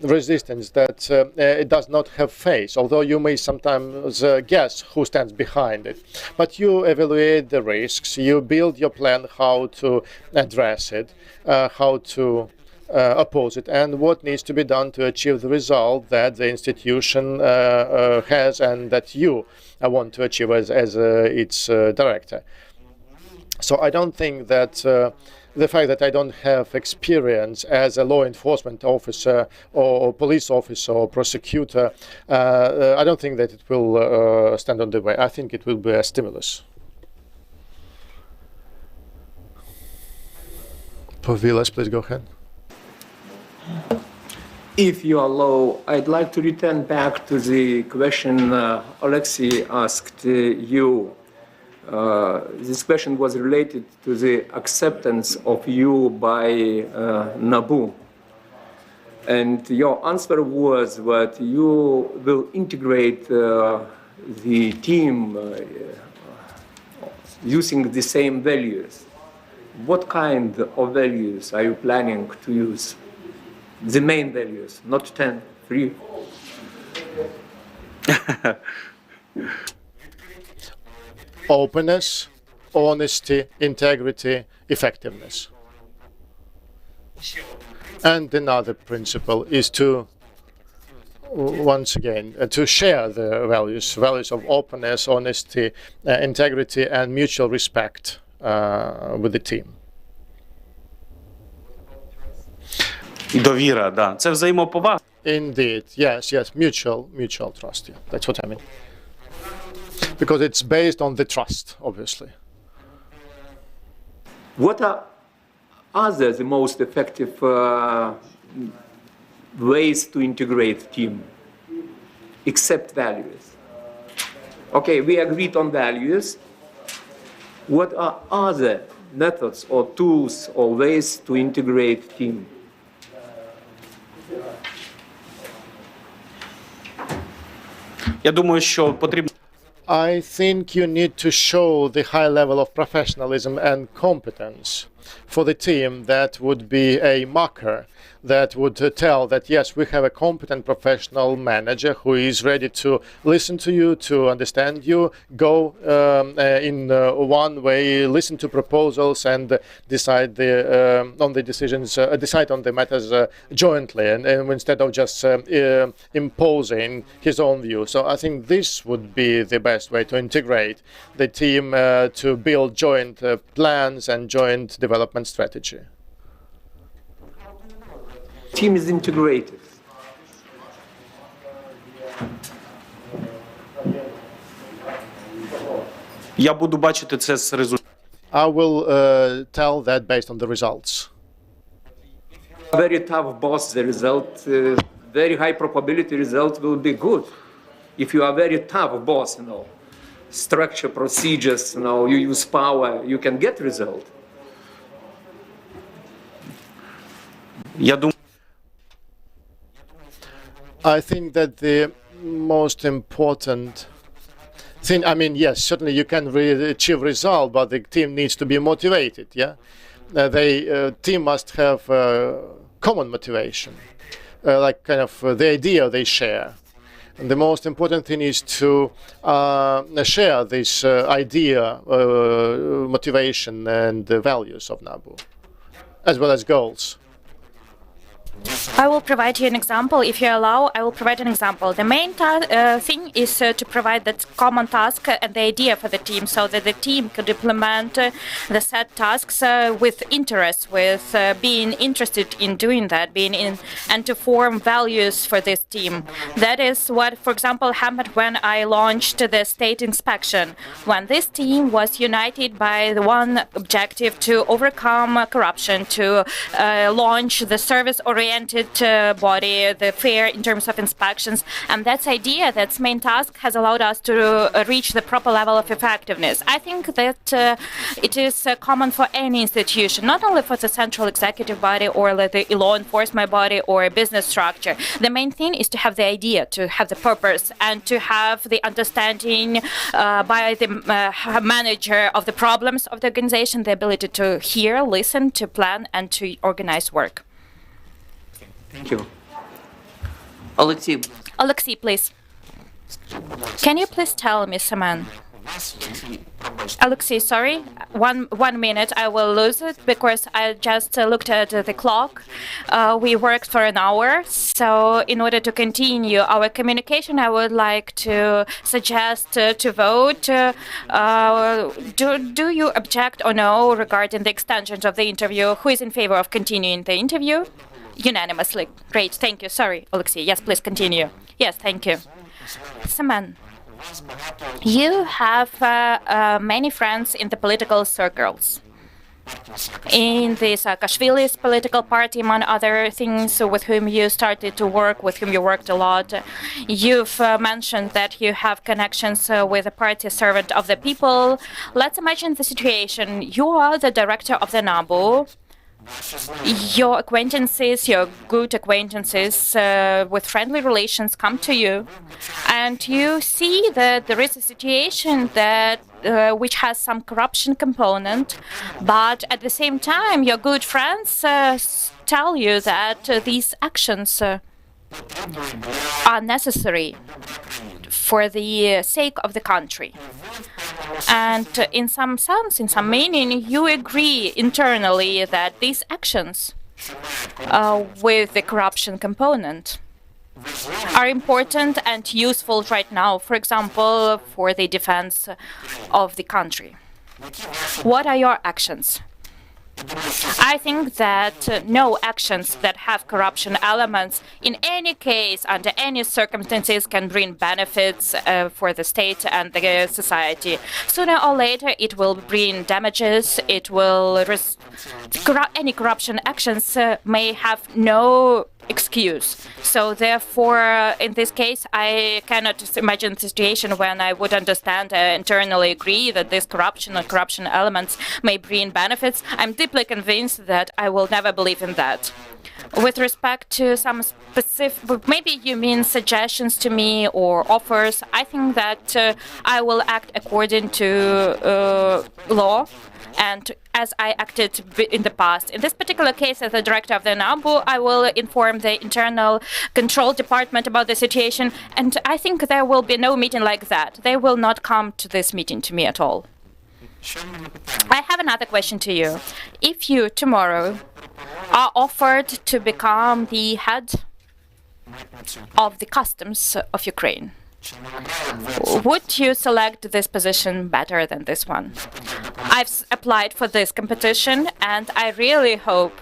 resistance that it does not have face, although you may sometimes guess who stands behind it. But you evaluate the risks, you build your plan how to address it, how to oppose it, and what needs to be done to achieve the result that the institution has and that you want to achieve as its director. So I don't think that the fact that I don't have experience as a law enforcement officer or police officer or prosecutor, I don't think that it will stand on the way. I think it will be a stimulus. Pavilas, please go ahead. If you allow, I'd like to return back to the question Alexei asked you. This question was related to the acceptance of you by NABU. And your answer was that you will integrate the team using the same values. What kind of values are you planning to use? The main values, not 10, 3. Openness, honesty, integrity, effectiveness. And another principle is to, once again, to share the values of openness, honesty, integrity, and mutual respect with the team. Довіра, да. Це взаємоповага. Indeed, yes, mutual trust. Yeah, that's what I mean. Because it's based on the trust, obviously. What are other the most effective ways to integrate team, except values? Okay, we agreed on values. What are other methods or tools or ways to integrate team? Я думаю, що потрібно I think you need to show the high level of professionalism and competence for the team. That would be a marker that would tell that, yes, we have a competent professional manager who is ready to listen to you, to understand you, go in one way, listen to proposals and decide on the decisions, decide on the matters jointly, and instead of just imposing his own view. So I think this would be the best way to integrate the team to build joint plans and joint development strategy. Team is integrated. Я буду бачити це з результатів. I will tell that based on the results. Very tough boss, the result, very high probability result will be good. If you are very tough boss, structure, procedures, you use power, you can get result. Я думаю, I think that the most important thing, I mean, yes, certainly you can achieve result, but the team needs to be motivated, yeah? The team must have common motivation, like kind of the idea they share. And the most important thing is to share this idea, motivation, and the values of NABU, as well as goals. I will provide you an example. If you allow, I will provide an example. The main thing is to provide that common task and the idea for the team so that the team could implement the set tasks with interest, with being interested in doing that, and to form values for this team. That is what, for example, happened when I launched the state inspection, when this team was united by the one objective to overcome corruption, to launch the service-oriented oriented body, the fair in terms of inspections, and that's idea, that's main task, has allowed us to reach the proper level of effectiveness. I think that it is common for any institution, not only for the central executive body or the law enforcement body or a business structure. The main thing is to have the idea, to have the purpose, and to have the understanding by the manager of the problems of the organization, the ability to hear, listen, to plan, and to organize work. Thank you. Олексій, Alexei, please. Can you please tell me, Saman? Alexei, sorry, one minute. I will lose it because I just looked at the clock. We worked for an hour, so in order to continue our communication, I would like to suggest to vote. Do you object or no regarding the extension of the interview? Who is in favor of continuing the interview? Unanimously. Great, thank you. Sorry, Alexei. Yes, please continue. Yes, thank you. Saman, you have many friends in the political circles. In the Saakashvili's political party, among other things, with whom you started to work, with whom you worked a lot. You've mentioned that you have connections with the party servant of the people. Let's imagine the situation. You are the director of the NABU. Your acquaintances, your good acquaintances with friendly relations come to you, and you see that there is a situation that which has some corruption component, but at the same time, your good friends tell you that these actions are necessary for the sake of the country. And in some sense, in some meaning, you agree internally that these actions with the corruption component are important and useful right now, for example, for the defense of the country. What are your actions? I think that no actions that have corruption elements in any case, under any circumstances, can bring benefits for the state and the society. Sooner or later, it will bring damages. It will any corruption actions may have no excuse. So therefore, in this case, I cannot imagine a situation when I would understand internally agree that this corruption or corruption elements may bring benefits. I'm deeply convinced that I will never believe in that. With respect to some specific, maybe you mean suggestions to me or offers, I think that I will act according to law and as I acted in the past. In this particular case, as the director of the NABU, I will inform the internal control department about the situation, and I think there will be no meeting like that. They will not come to this meeting to me at all. I have another question to you. If you tomorrow are offered to become the head of the customs of Ukraine, would you select this position better than this one? I've applied for this competition, and I really hope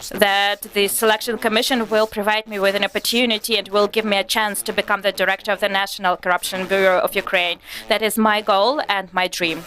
that the selection commission will provide me with an opportunity and will give me a chance to become the director of the National Corruption Bureau of Ukraine. That is my goal and my dream.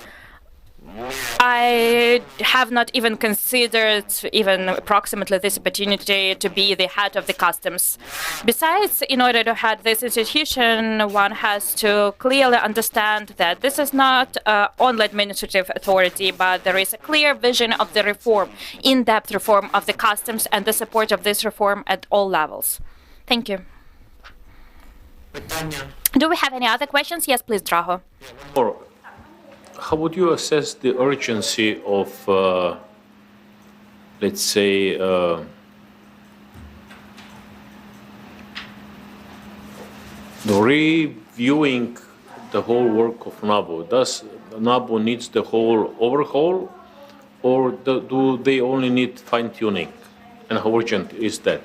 I have not even considered even approximately this opportunity to be the head of the customs. Besides, in order to head this institution, one has to clearly understand that this is not only administrative authority, but there is a clear vision of the reform, in-depth reform of the customs and the support of this reform at all levels. Thank you. Do we have any other questions? Yes, please, Draho. How would you assess the urgency of, let's say, reviewing the whole work of NABU? Does NABU needs the whole overhaul, or do they only need fine-tuning? And how urgent is that?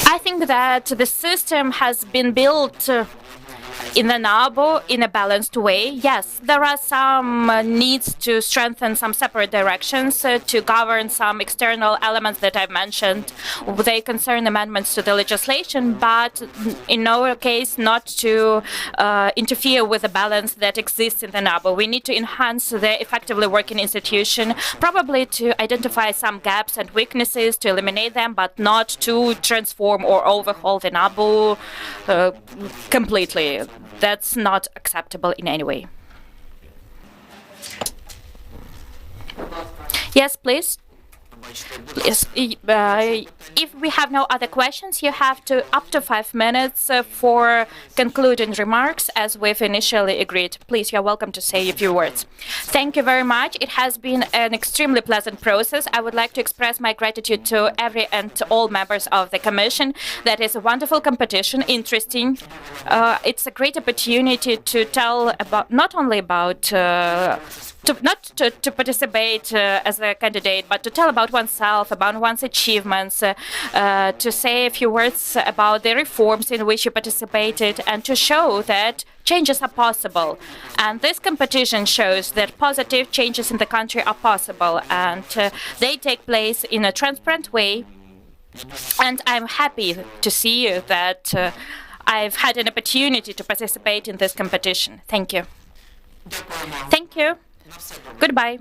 I think that the system has been built in the NABU in a balanced way. Yes, there are some needs to strengthen some separate directions to govern some external elements that I've mentioned. They concern amendments to the legislation, but in no case not to interfere with the balance that exists in the NABU. We need to enhance the effectively working institution, probably to identify some gaps and weaknesses, to eliminate them, but not to transform or overhaul the NABU completely. That's not acceptable in any way. Yes, please. Yes, if we have no other questions, you have up to 5 minutes for concluding remarks, as we've initially agreed. Please, you're welcome to say a few words. Thank you very much. It has been an extremely pleasant process. I would like to express my gratitude to every and to all members of the Commission. That is a wonderful competition, interesting. It's a great opportunity to tell about, not only about not to participate as a candidate, but to tell about oneself, about one's achievements, to say a few words about the reforms in which you participated, and to show that changes are possible. And this competition shows that positive changes in the country are possible, and they take place in a transparent way. And I'm happy to see that I've had an opportunity to participate in this competition. Thank you. Thank you. Goodbye.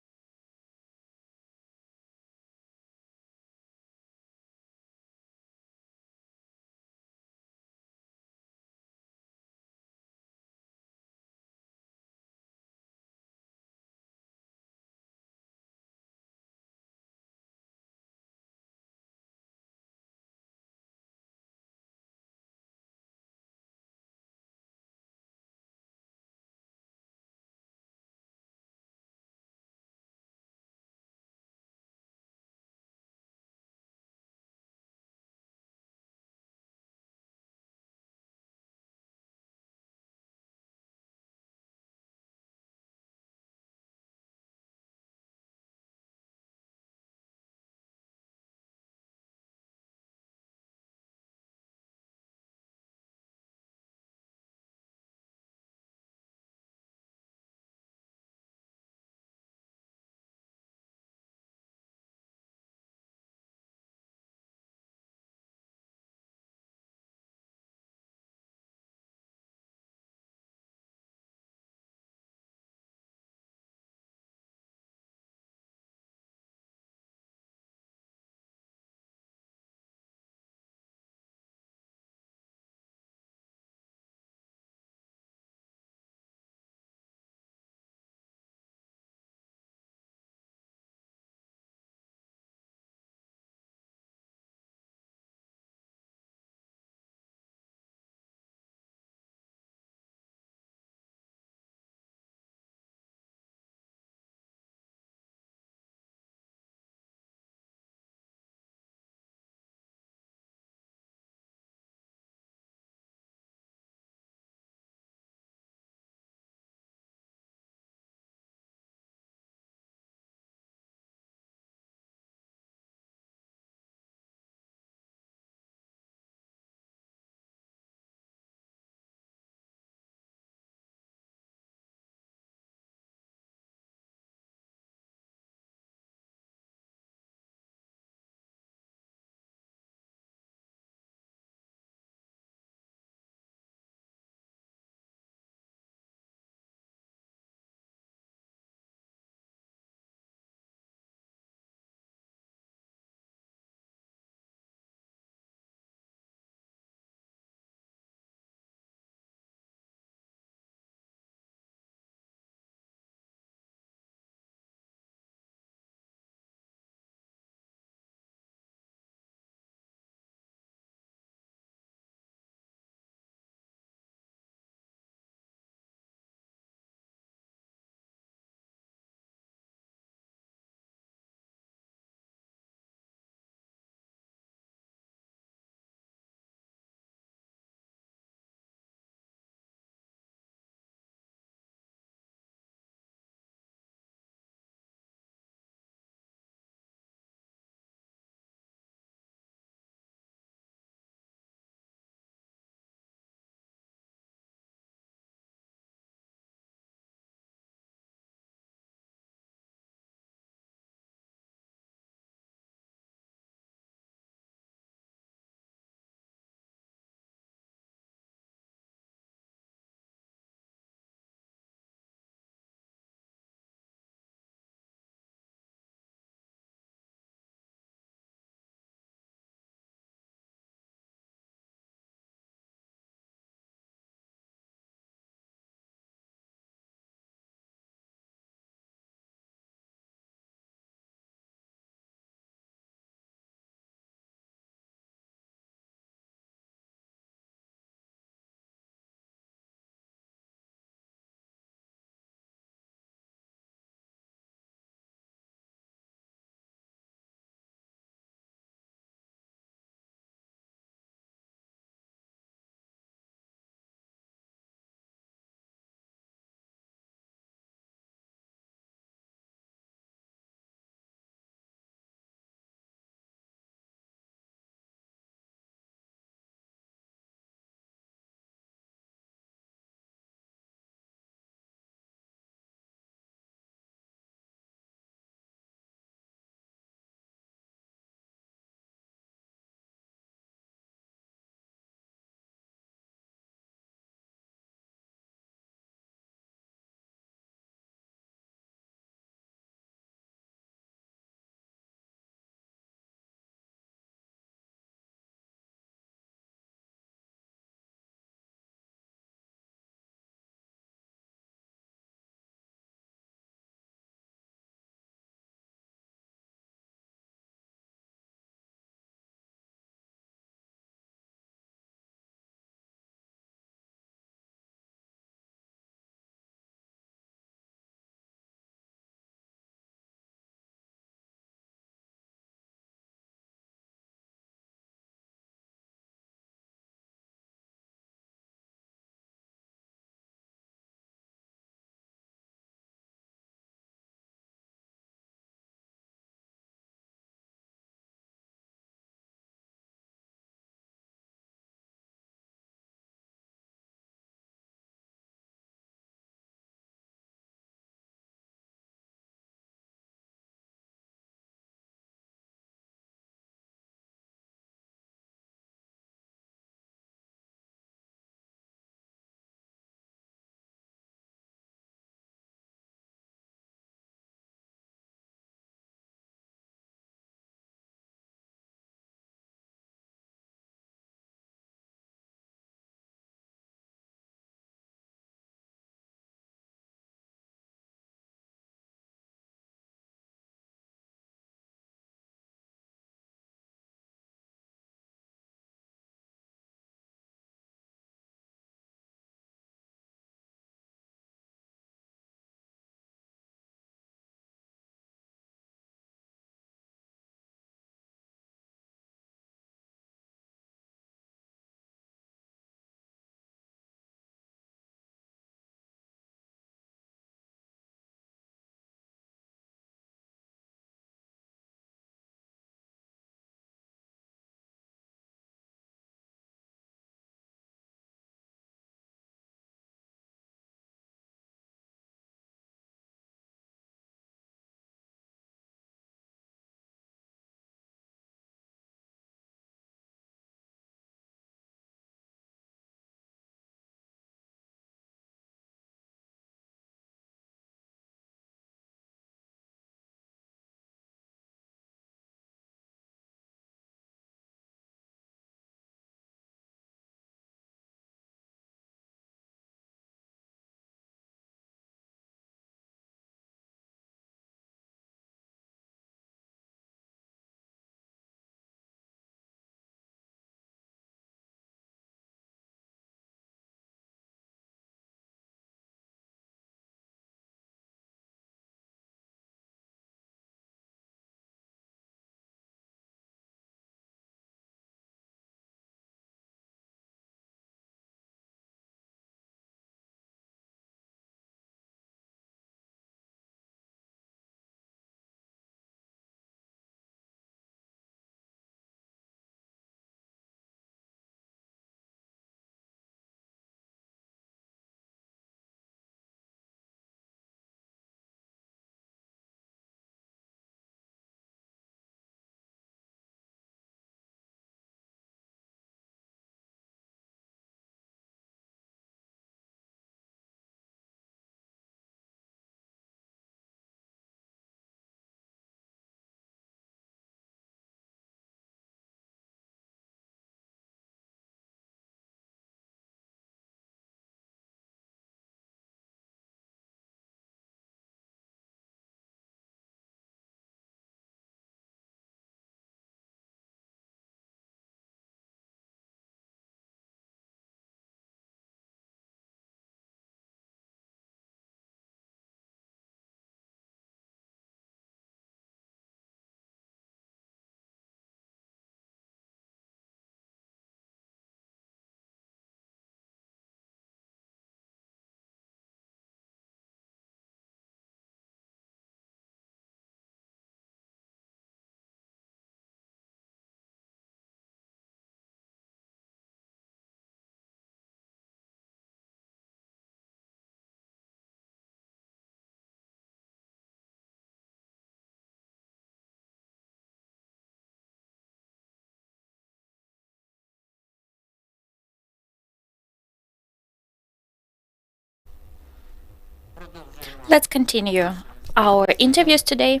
Let's continue our interviews today.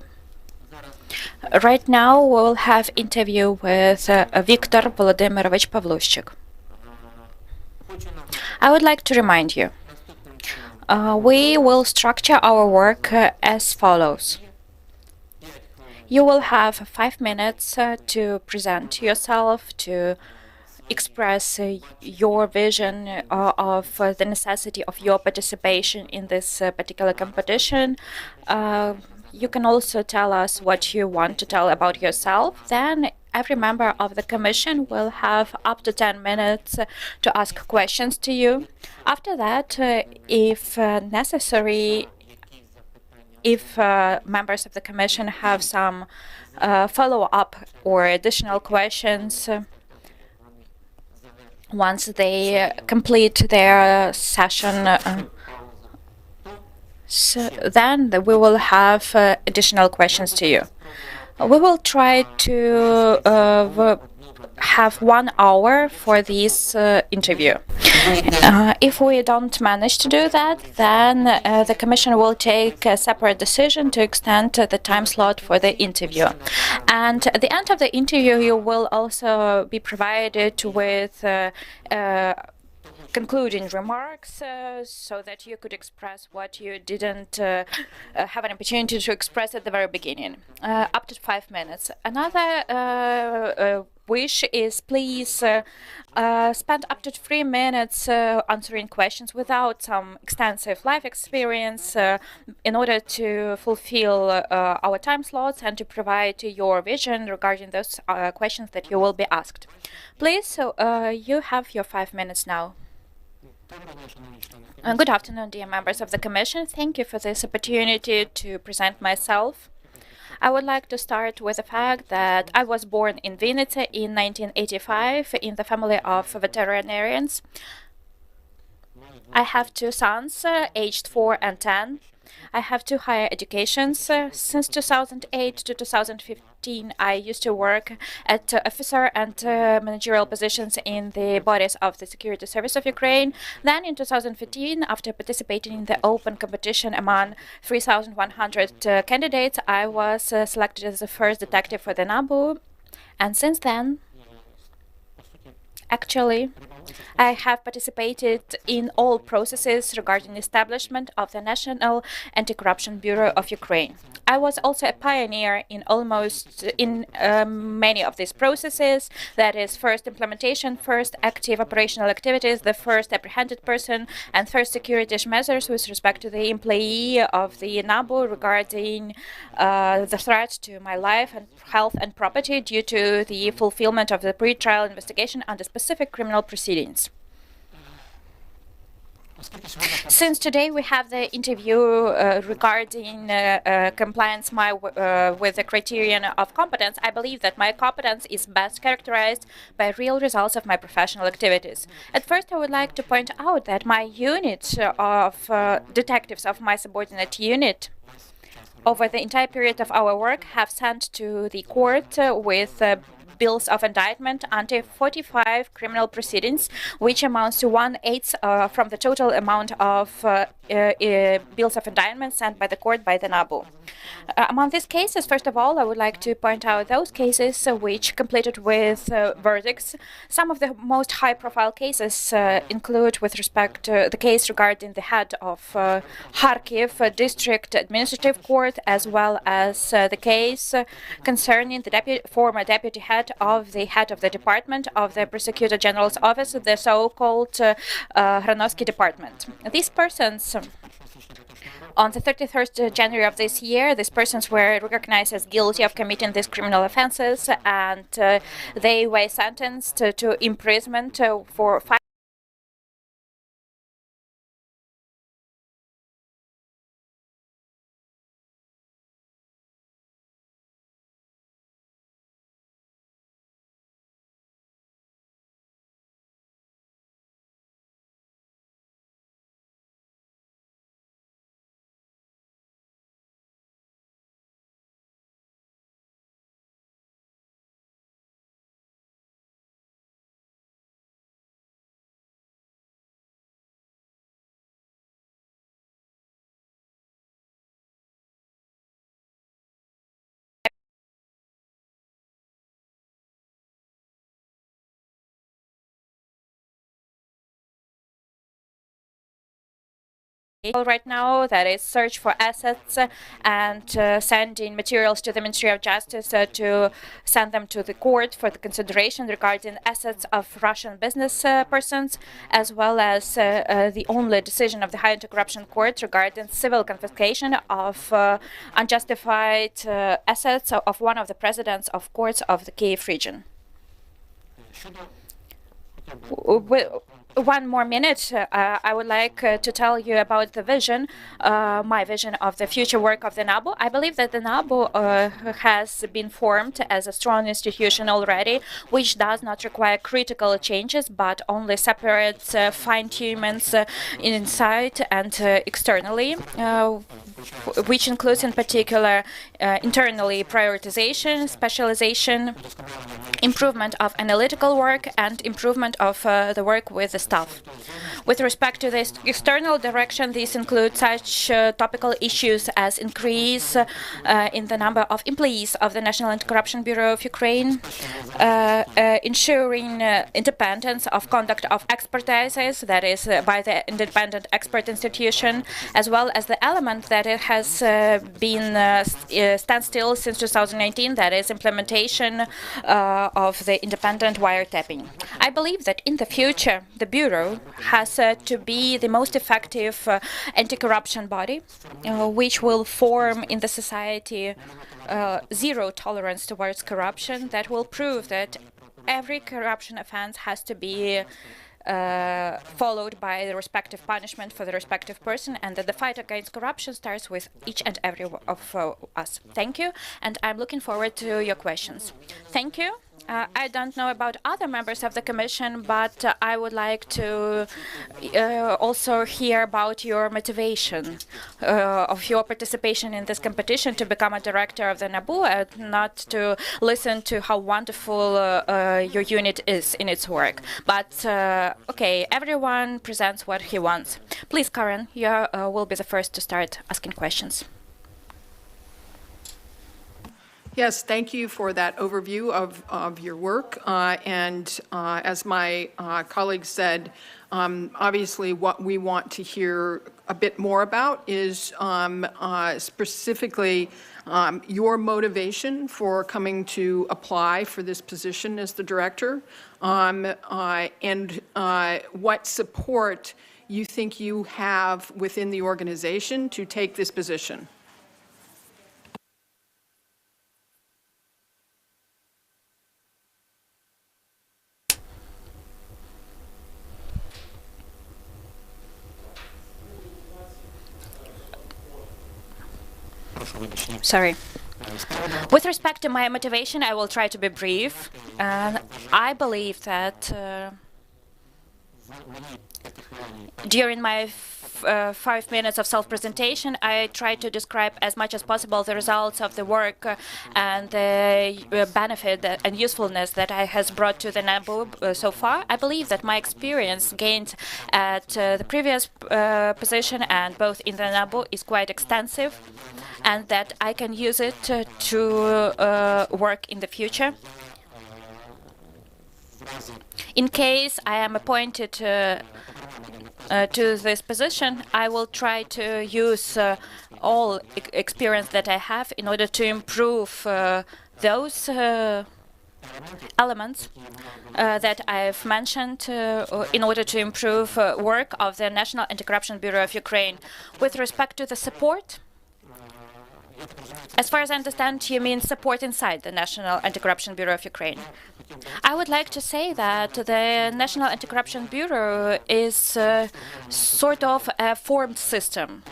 Right now, we'll have interview with Viktor Volodymyrovich Pavlushchik. I would like to remind you, we will structure our work as follows. You will have 5 minutes to present yourself, to express your vision of the necessity of your participation in this particular competition. You can also tell us what you want to tell about yourself. Then every member of the commission will have up to 10 minutes to ask questions to you. After that, if necessary, if members of the commission have some follow-up or additional questions, once they complete their session, then we will have additional questions to you. We will try to have 1 hour for this interview. If we don't manage to do that, then the Commission will take a separate decision to extend the time slot for the interview. And at the end of the interview, you will also be provided with concluding remarks so that you could express what you didn't have an opportunity to express at the very beginning. Up to 5 minutes. Another wish is please spend up to 3 minutes answering questions without some extensive life experience in order to fulfill our time slots and to provide your vision regarding those questions that you will be asked. Please, you have your 5 minutes now. Good afternoon, dear members of the Commission. Thank you for this opportunity to present myself. I would like to start with the fact that I was born in Vinnytsia in 1985 in the family of veterinarians. I have 2 sons, aged 4 and 10. I have 2 higher educations. Since 2008 to 2015, I used to work at officer and managerial positions in the bodies of the Security Service of Ukraine. Then in 2015, after participating in the open competition among 3,100 candidates, I was selected as the first detective for the NABU. And since then, actually, I have participated in all processes regarding the establishment of the National Anti-Corruption Bureau of Ukraine. I was also a pioneer in many of these processes. That is, first implementation, first active operational activities, the first apprehended person, and first security measures with respect to the employee of the NABU regarding the threat to my life and health and property due to the fulfillment of the pre-trial investigation under specific criminal proceedings. Since today we have the interview regarding compliance with the criterion of competence, I believe that my competence is best characterized by real results of my professional activities. At first, I would like to point out that my unit of detectives of my subordinate unit over the entire period of our work have sent to the court with bills of indictment under 45 criminal proceedings, which amounts to 1/8 from the total amount of bills of indictment sent by the court by the NABU. Among these cases, first of all, I would like to point out those cases which completed with verdicts. Some of the most high-profile cases include, with respect to the case regarding the head of Kharkiv District Administrative Court, as well as the case concerning the former deputy head of the department of the Prosecutor General's office, the so-called Hranovsky department. These persons, on the 31st January of this year, these persons were recognized as guilty of committing these criminal offenses, and they were sentenced to imprisonment for 5 right now, that is search for assets and sending materials to the Ministry of Justice to send them to the court for the consideration regarding assets of Russian business persons, as well as the only decision of the High Anti-Corruption Court regarding civil confiscation of unjustified assets of one of the presidents of courts of the Kiev region. One more minute, I would like to tell you about the vision, my vision of the future work of the NABU. I believe that the NABU has been formed as a strong institution already, which does not require critical changes, but only separate fine-tunings inside and externally, which includes in particular internally prioritization, specialization, improvement of analytical work, and improvement of the work with the staff. With respect to the external direction, these include such topical issues as increase in the number of employees of the National Anti-Corruption Bureau of Ukraine, ensuring independence of conduct of expertises, that is by the independent expert institution, as well as the element that it has been standstill since 2019, that is implementation of the independent wiretapping. I believe that in the future, the Bureau has to be the most effective anti-corruption body, which will form in the society zero tolerance towards corruption, that will prove that every corruption offense has to be followed by the respective punishment for the respective person, and that the fight against corruption starts with each and every of us. Thank you, and I'm looking forward to your questions. Thank you. I don't know about other members of the Commission, but I would like to also hear about your motivation of your participation in this competition to become a director of the NABU, and not to listen to how wonderful your unit is in its work. But okay, everyone presents what he wants. Please, Karen, you will be the first to start asking questions. Yes, thank you for that overview of your work. As my colleague said, obviously what we want to hear a bit more about is specifically your motivation for coming to apply for this position as the director, and what support you think you have within the organization to take this position. Sorry. With respect to my motivation, I will try to be brief. I believe that during my 5 minutes of self-presentation, I tried to describe as much as possible the results of the work and the benefit and usefulness that I has brought to the NABU so far. I believe that my experience gained at the previous position and both in the NABU is quite extensive, and that I can use it to work in the future. In case I am appointed to this position, I will try to use all experience that I have in order to improve those elements that I've mentioned in order to improve work of the National Anti-Corruption Bureau of Ukraine. With respect to the support, as far as I understand, you mean support inside the National Anti-Corruption Bureau of Ukraine. I would like to say that the National Anti-Corruption Bureau is sort of a formed system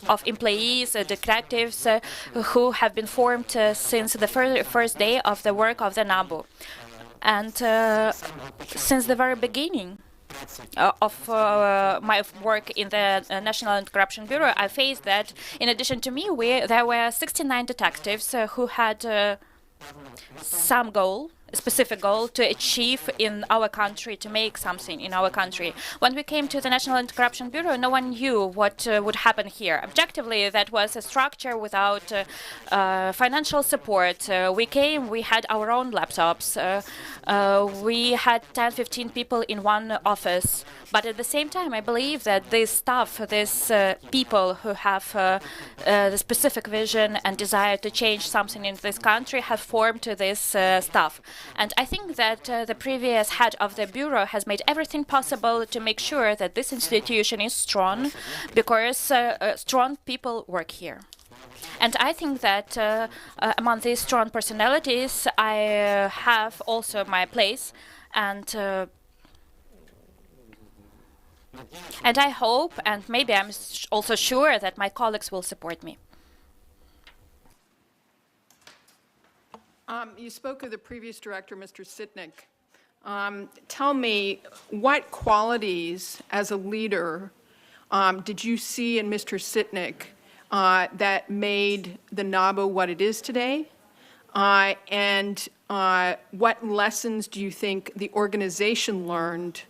of employees, detectives who have been formed since the first day of the work of the NABU. And since the very beginning of my work in the National Anti-Corruption Bureau, I faced that, in addition to me, there were 69 detectives who had some goal specific goal to achieve in our country, to make something in our country. When we came to the National Anti-Corruption Bureau, no one knew what would happen here. Objectively, that was a structure without financial support. We came, we had our own laptops. We had 10, 15 people in one office. But at the same time, I believe that this staff, these people who have the specific vision and desire to change something in this country have formed this staff. And I think that the previous head of the bureau has made everything possible to make sure that this institution is strong, because strong people work here. And I think that among these strong personalities, I have also my place, and I hope, and maybe I'm also sure, that my colleagues will support me. You spoke of the previous director, Mr. Sitnik. Tell me, what qualities as a leader did you see in Mr. Sitnik that made the NABU what it is today? And what lessons do you think the organization learned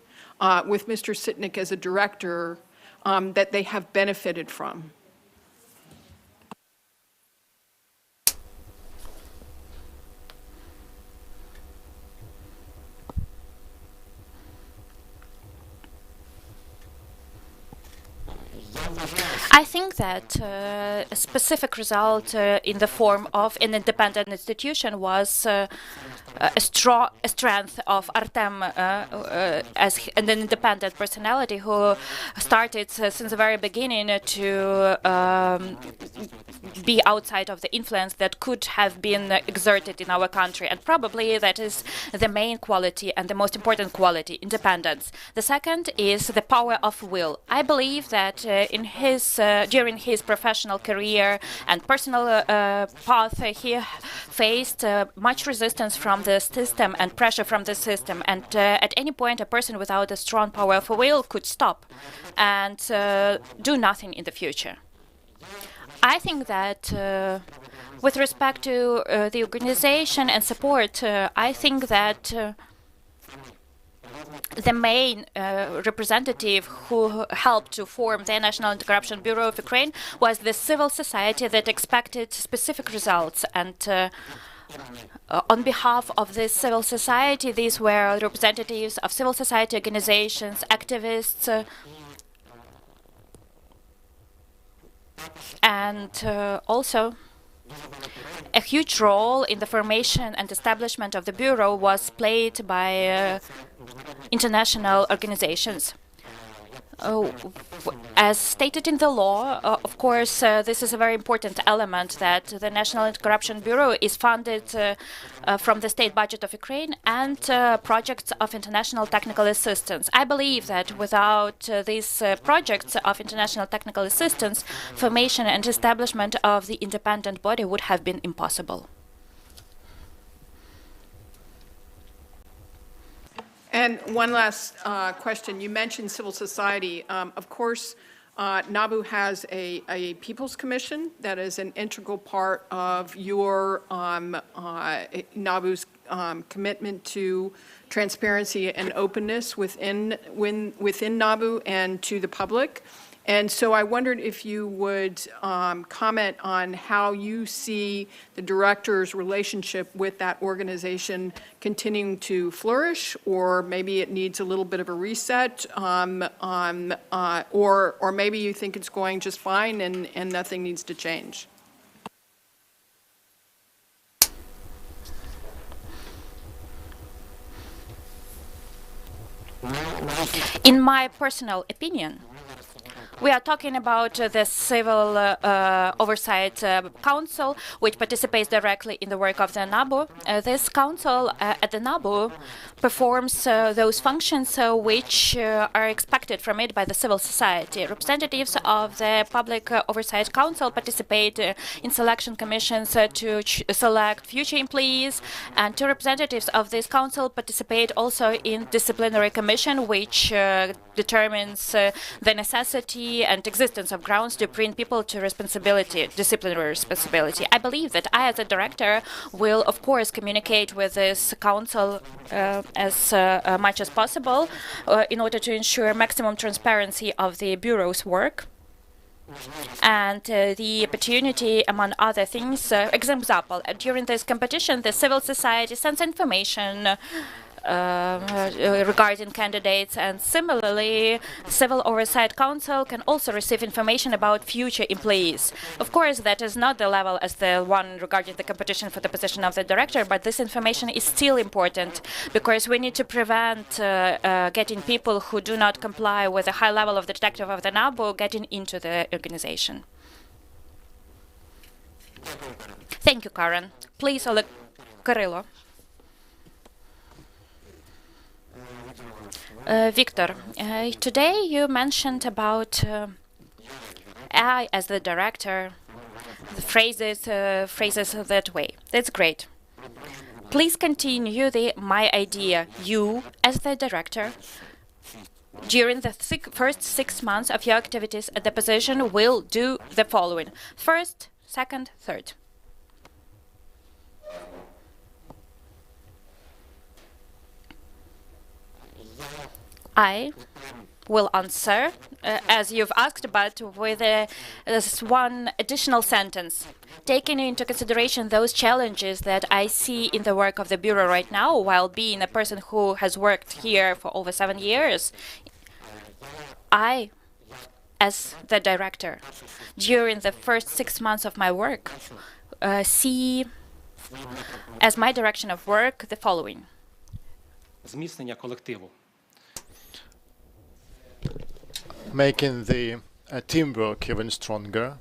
with Mr. Sitnik as a director that they have benefited from? I think that a specific result in the form of an independent institution was a strength of Artem as an independent personality who started since the very beginning to be outside of the influence that could have been exerted in our country. And probably that is the main quality and the most important quality, independence. The second is the power of will. I believe that in his during his professional career and personal path, he faced much resistance from the system and pressure from the system. And at any point, a person without a strong power of will could stop and do nothing in the future. I think that with respect to the organization and support, I think that the main representative who helped to form the National Anti-Corruption Bureau of Ukraine was the civil society that expected specific results. And on behalf of this civil society, these were representatives of civil society organizations, activists, and also a huge role in the formation and establishment of the Bureau was played by international organizations. As stated in the law, of course, this is a very important element, that the National Anti-Corruption Bureau is funded from the state budget of Ukraine and projects of international technical assistance. I believe that without these projects of international technical assistance, formation and establishment of the independent body would have been impossible. And one last question. You mentioned civil society. Of course, NABU has a People's Commission that is an integral part of your NABU's commitment to transparency and openness within NABU and to the public. And so I wondered if you would comment on how you see the director's relationship with that organization continuing to flourish, or maybe it needs a little bit of a reset, or maybe you think it's going just fine and nothing needs to change. In my personal opinion, we are talking about the Civil Oversight Council, which participates directly in the work of the NABU. This council at the NABU performs those functions which are expected from it by the civil society. Representatives of the Public Oversight Council participate in selection commissions to select future employees, and two representatives of this council participate also in disciplinary commission, which determines the necessity plenty and existence of grounds to bring people to responsibility, disciplinary responsibility. I believe that I, as a director, will, of course, communicate with this council as much as possible in order to ensure maximum transparency of the Bureau's work. And the opportunity, among other things, example, during this competition, the civil society sends information regarding candidates, and similarly, Civil Oversight Council can also receive information about future employees. Of course, that is not the level as the one regarding the competition for the position of the director, but this information is still important because we need to prevent getting people who do not comply with the high level of the detective of the NABU getting into the organization. Thank you, Karen. Please, Кирило. Victor, today you mentioned about I as the director, the phrases that way. That's great. Please continue the my idea. You as the director, during the first 6 months of your activities at the position, will do the following: first, second, third. I will answer as you've asked, but with this one additional sentence. Taking into consideration those challenges that I see in the work of the Bureau right now, while being a person who has worked here for over 7 years, I, as the director, during the first 6 months of my work, see as my direction of work the following. Зміцнення колективу. Making the teamwork even stronger.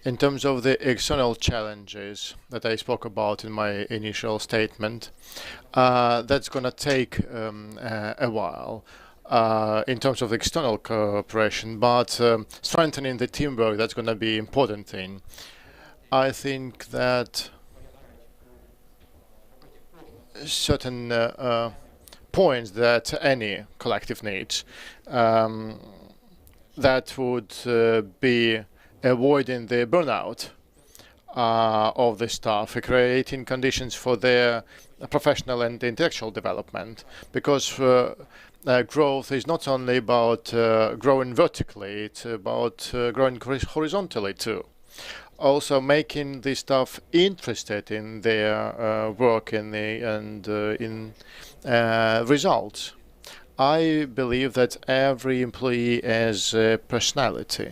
In terms of the external challenges that I spoke about in my initial statement, that's going to take a while in terms of external cooperation, but strengthening the teamwork, that's going to be important thing. I think that certain points that any collective needs, that would be avoiding the burnout of the staff, creating conditions for their professional and intellectual development, because growth is not only about growing vertically, it's about growing horizontally too. Also making the staff interested in their work and in results. I believe that every employee has personality,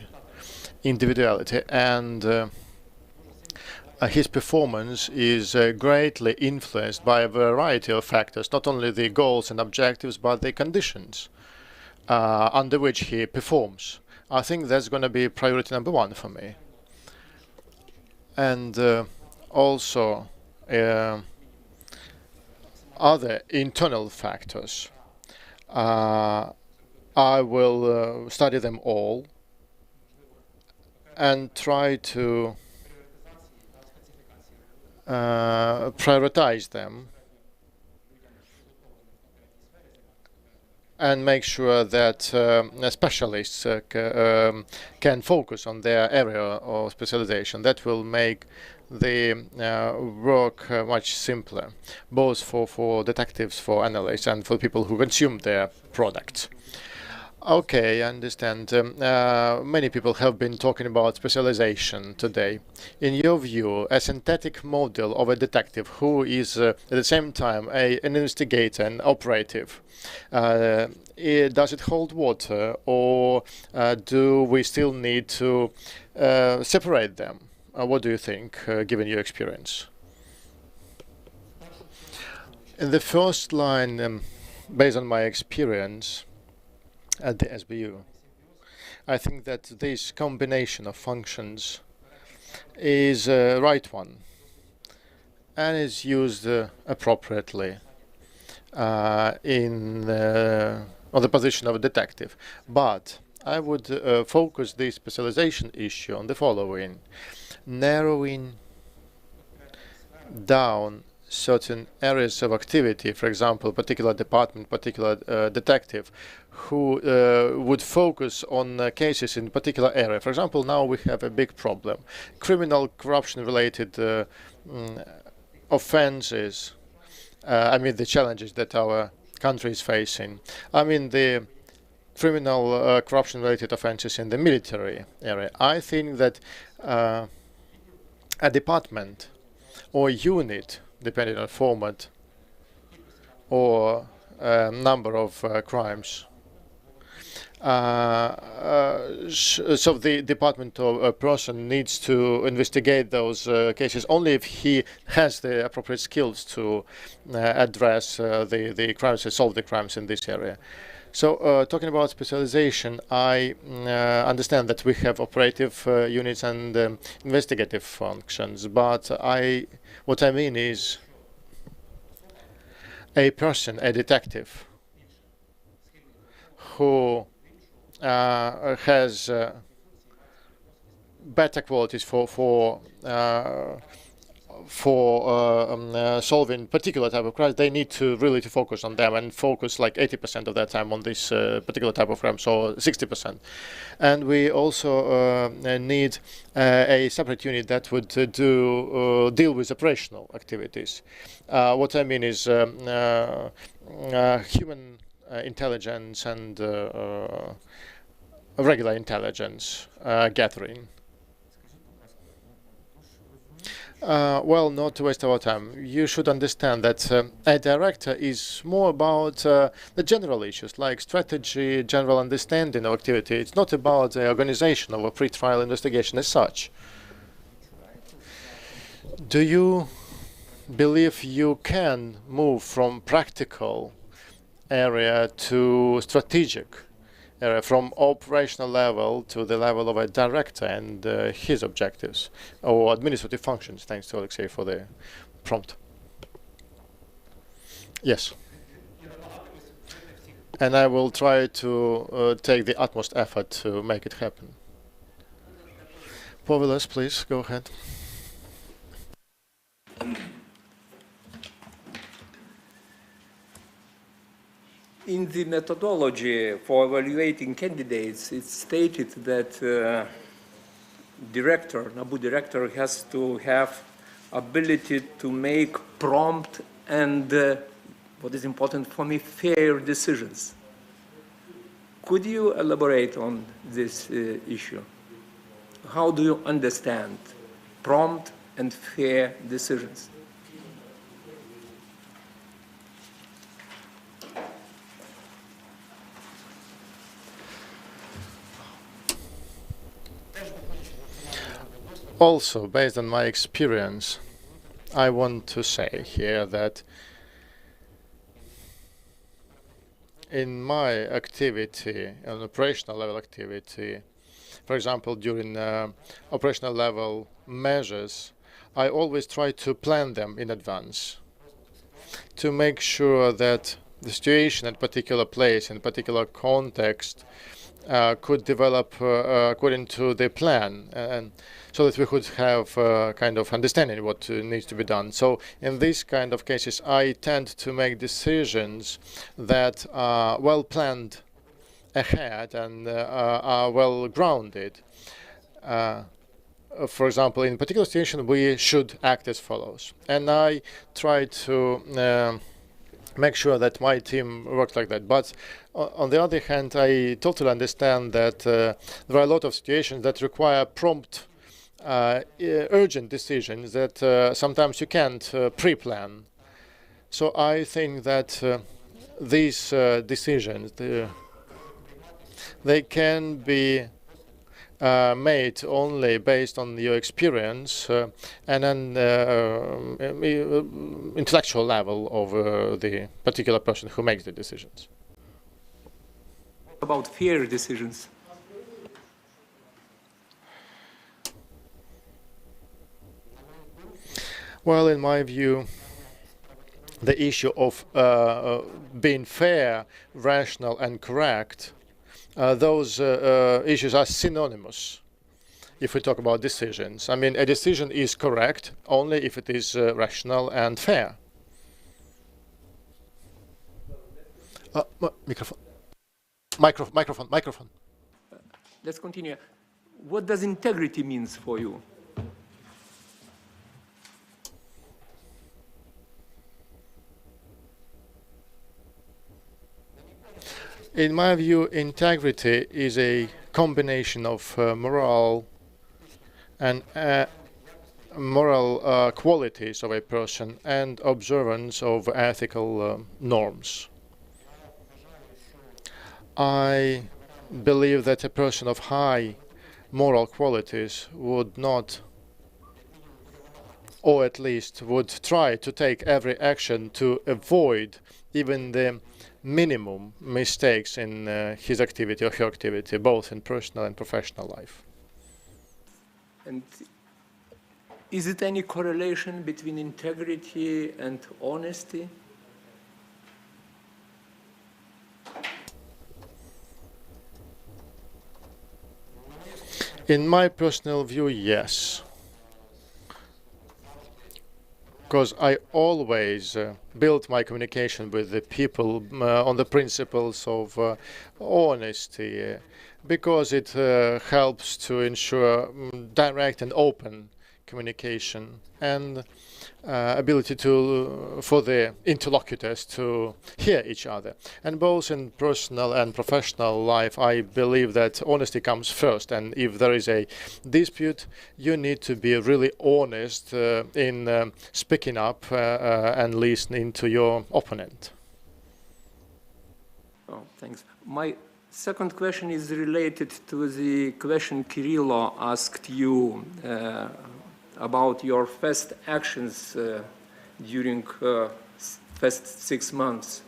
individuality, and his performance is greatly influenced by a variety of factors, not only the goals and objectives, but the conditions under which he performs. I think that's going to be priority number one for me. And also other internal factors. I will study them all and try to prioritize them and make sure that specialists can focus on their area of specialization. That will make the work much simpler, both for detectives, for analysts, and for people who consume their products. Okay, I understand. Many people have been talking about specialization today. In your view, a synthetic model of a detective who is at the same time an investigator and operative, does it hold water, or do we still need to separate them? What do you think, given your experience? In the first line, based on my experience at the SBU, I think that this combination of functions is a right one and is used appropriately on the position of a detective. But I would focus the specialization issue on the following: narrowing down certain areas of activity, for example, particular department, particular detective, who would focus on cases in particular area. For example, now we have a big problem. Criminal corruption-related offenses, I mean the challenges that our country is facing. I mean the criminal corruption-related offenses in the military area. I think that a department or unit, depending on format or number of crimes, so the department or a person needs to investigate those cases only if he has the appropriate skills to address the crimes and solve the crimes in this area. So talking about specialization, I understand that we have operative units and investigative functions, but what I mean is a person, a detective, who has better qualities for solving particular type of crimes, they need to really focus on them and focus like 80% of their time on this particular type of crimes, or 60%. And we also need a separate unit that would deal with operational activities. What I mean is human intelligence and regular intelligence gathering. Well, not to waste our time, you should understand that a director is more about the general issues like strategy, general understanding of activity. It's not about the organization of a pre-trial investigation as such. Do you believe you can move from practical area to strategic area, from operational level to the level of a director and his objectives or administrative functions? Thanks to Alexei for the prompt. Yes. And I will try to take the utmost effort to make it happen. Povilas, please, go ahead. In the methodology for evaluating candidates, it's stated that NABU director has to have ability to make prompt and, what is important for me, fair decisions. Could you elaborate on this issue? How do you understand prompt and fair decisions? Also, based on my experience, I want to say here that in my activity, an operational level activity, for example, during operational level measures, I always try to plan them in advance to make sure that the situation at a particular place, in a particular context, could develop according to the plan, and so that we could have kind of understanding what needs to be done. So in these kind of cases, I tend to make decisions that are well planned ahead and are well grounded. For example, in a particular situation, we should act as follows. And I try to make sure that my team works like that. But on the other hand, I totally understand that there are a lot of situations that require prompt, urgent decisions that sometimes you can't pre-plan. So I think that these decisions, they can be made only based on your experience and an intellectual level of the particular person who makes the decisions. About fair decisions. Well, in my view, the issue of being fair, rational, and correct, those issues are synonymous if we talk about decisions. I mean, a decision is correct only if it is rational and fair. Microphone. Let's continue. What does integrity means for you? In my view, integrity is a combination of moral and moral qualities of a person and observance of ethical norms. I believe that a person of high moral qualities would not, or at least would try to take every action to avoid even the minimum mistakes in his activity or her activity, both in personal and professional life. And is it any correlation between integrity and honesty? In my personal view, yes. Because I always build my communication with the people on the principles of honesty, because it helps to ensure direct and open communication and ability for the interlocutors to hear each other. And both in personal and professional life, I believe that honesty comes first. And if there is a dispute, you need to be really honest in speaking up and listening to your opponent. Oh, thanks. My second question is related to the question Kirilo asked you about your first actions during first 6 months.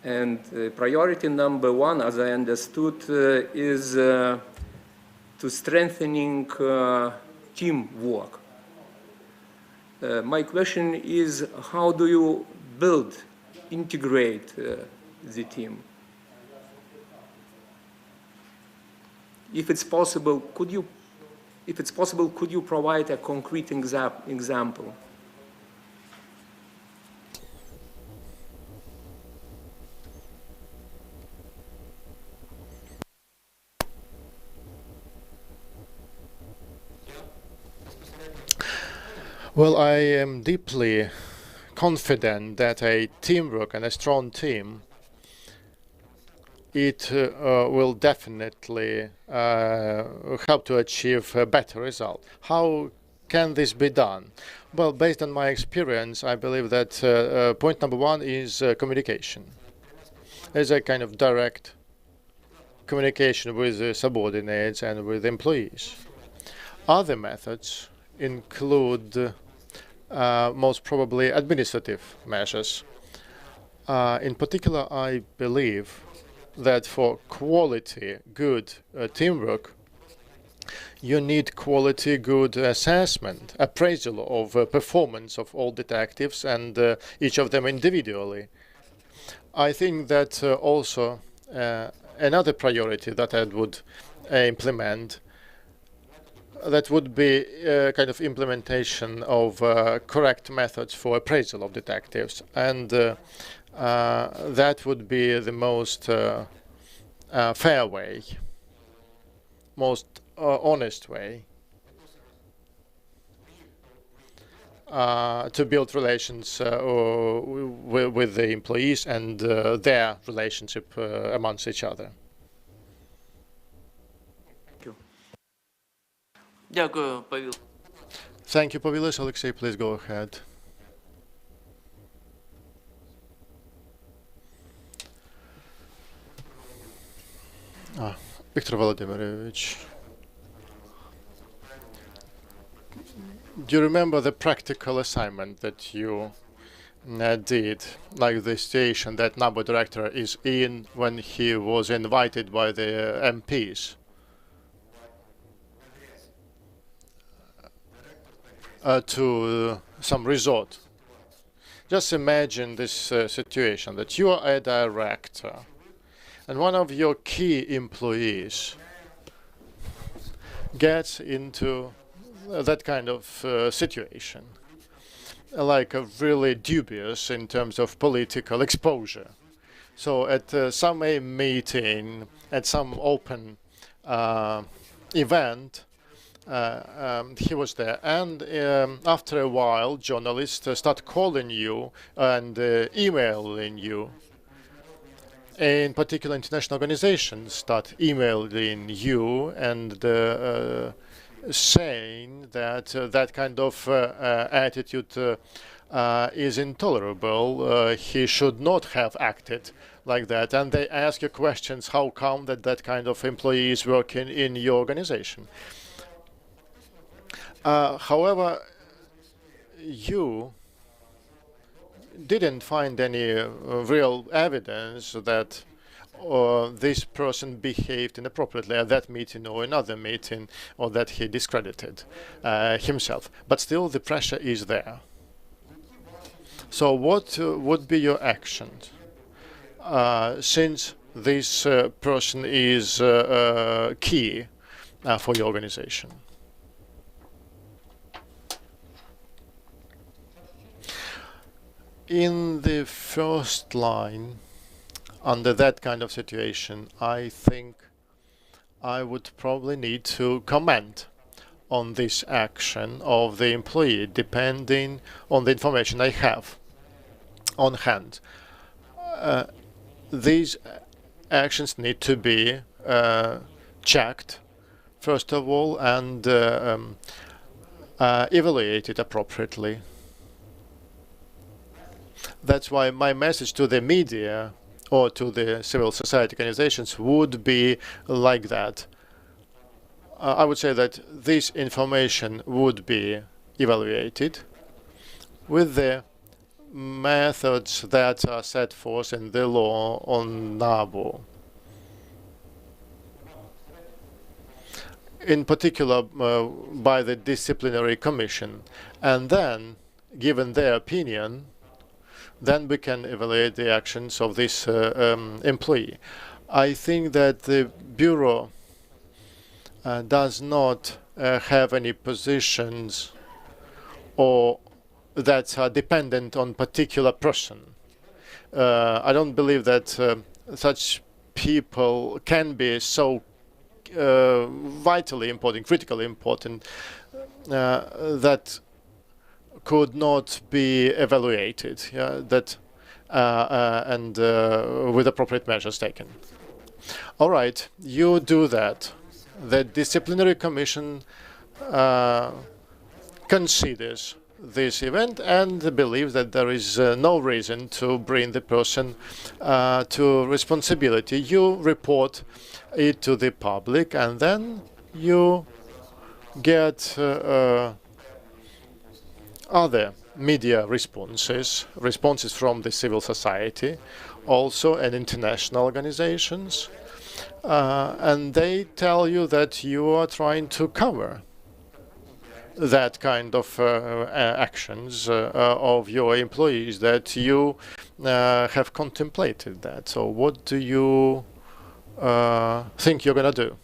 And priority number one, as I understood, is to strengthening teamwork. My question is, how do you integrate the team? If it's possible, could you provide a concrete example? Well, I am deeply confident that a teamwork and a strong team, it will definitely help to achieve a better result. How can this be done? Well, based on my experience, I believe that point number one is communication. There's a kind of direct communication with subordinates and with employees. Other methods include most probably administrative measures. In particular, I believe that for quality, good teamwork, you need quality, good assessment, appraisal of performance of all detectives and each of them individually. I think that also another priority that I would implement, that would be kind of implementation of correct methods for appraisal of detectives, and that would be the most fair way, most honest way to build relations with the employees and their relationship amongst each other. Дякую, Павел. Thank you, Pavilis. Alexei, please go ahead. Viktor Volodymyrovich, do you remember the practical assignment that you did, like the situation that NABU director is in when he was invited by the MPs to some resort? Just imagine this situation, that you are a director and one of your key employees gets into that kind of situation, like really dubious in terms of political exposure. So at some meeting, at some open event, he was there, and after a while, journalists start calling you and emailing you. In particular, international organizations start emailing you and saying that that kind of attitude is intolerable. He should not have acted like that, and they ask you questions: how come that that kind of employee is working in your organization? However, you didn't find any real evidence that this person behaved inappropriately at that meeting or another meeting, or that he discredited himself. But still, the pressure is there. So what would be your actions? Since this person is key for your organization. In the first line, under that kind of situation, I think I would probably need to comment on this action of the employee, depending on the information I have on hand. These actions need to be checked, first of all, and evaluated appropriately. That's why my message to the media or to the civil society organizations would be like that. I would say that this information would be evaluated with the methods that are set forth in the law on NABU. In particular, by the disciplinary commission. And then, given their opinion, then we can evaluate the actions of this employee. I think that the Bureau does not have any positions or that are dependent on particular person. I don't believe that such people can be so vitally important, critically important, that could not be evaluated, and with appropriate measures taken. All right, you do that. The disciplinary commission considers this event and believes that there is no reason to bring the person to responsibility. You report it to the public, and then you get other media responses from the civil society, also, and international organizations, and they tell you that you are trying to cover that kind of actions of your employees, that you have contemplated that. So what do you think you're going to do?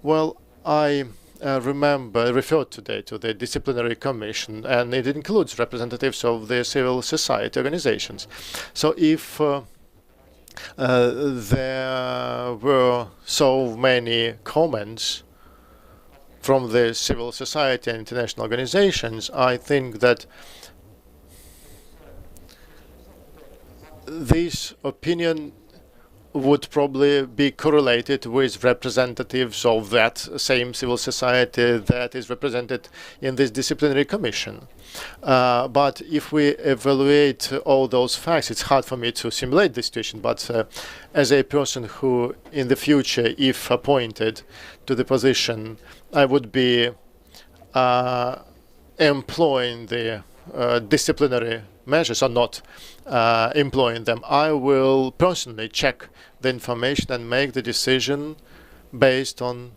Well, I referred today to the disciplinary commission, and it includes representatives of the civil society organizations. So if there were so many comments from the civil society and international organizations, I think that this opinion would probably be correlated with representatives of that same civil society that is represented in this disciplinary commission. But if we evaluate all those facts, it's hard for me to simulate the situation, but as a person who in the future, if appointed to the position, I would be employing the disciplinary measures or not employing them. I will personally check the information and make the decision based on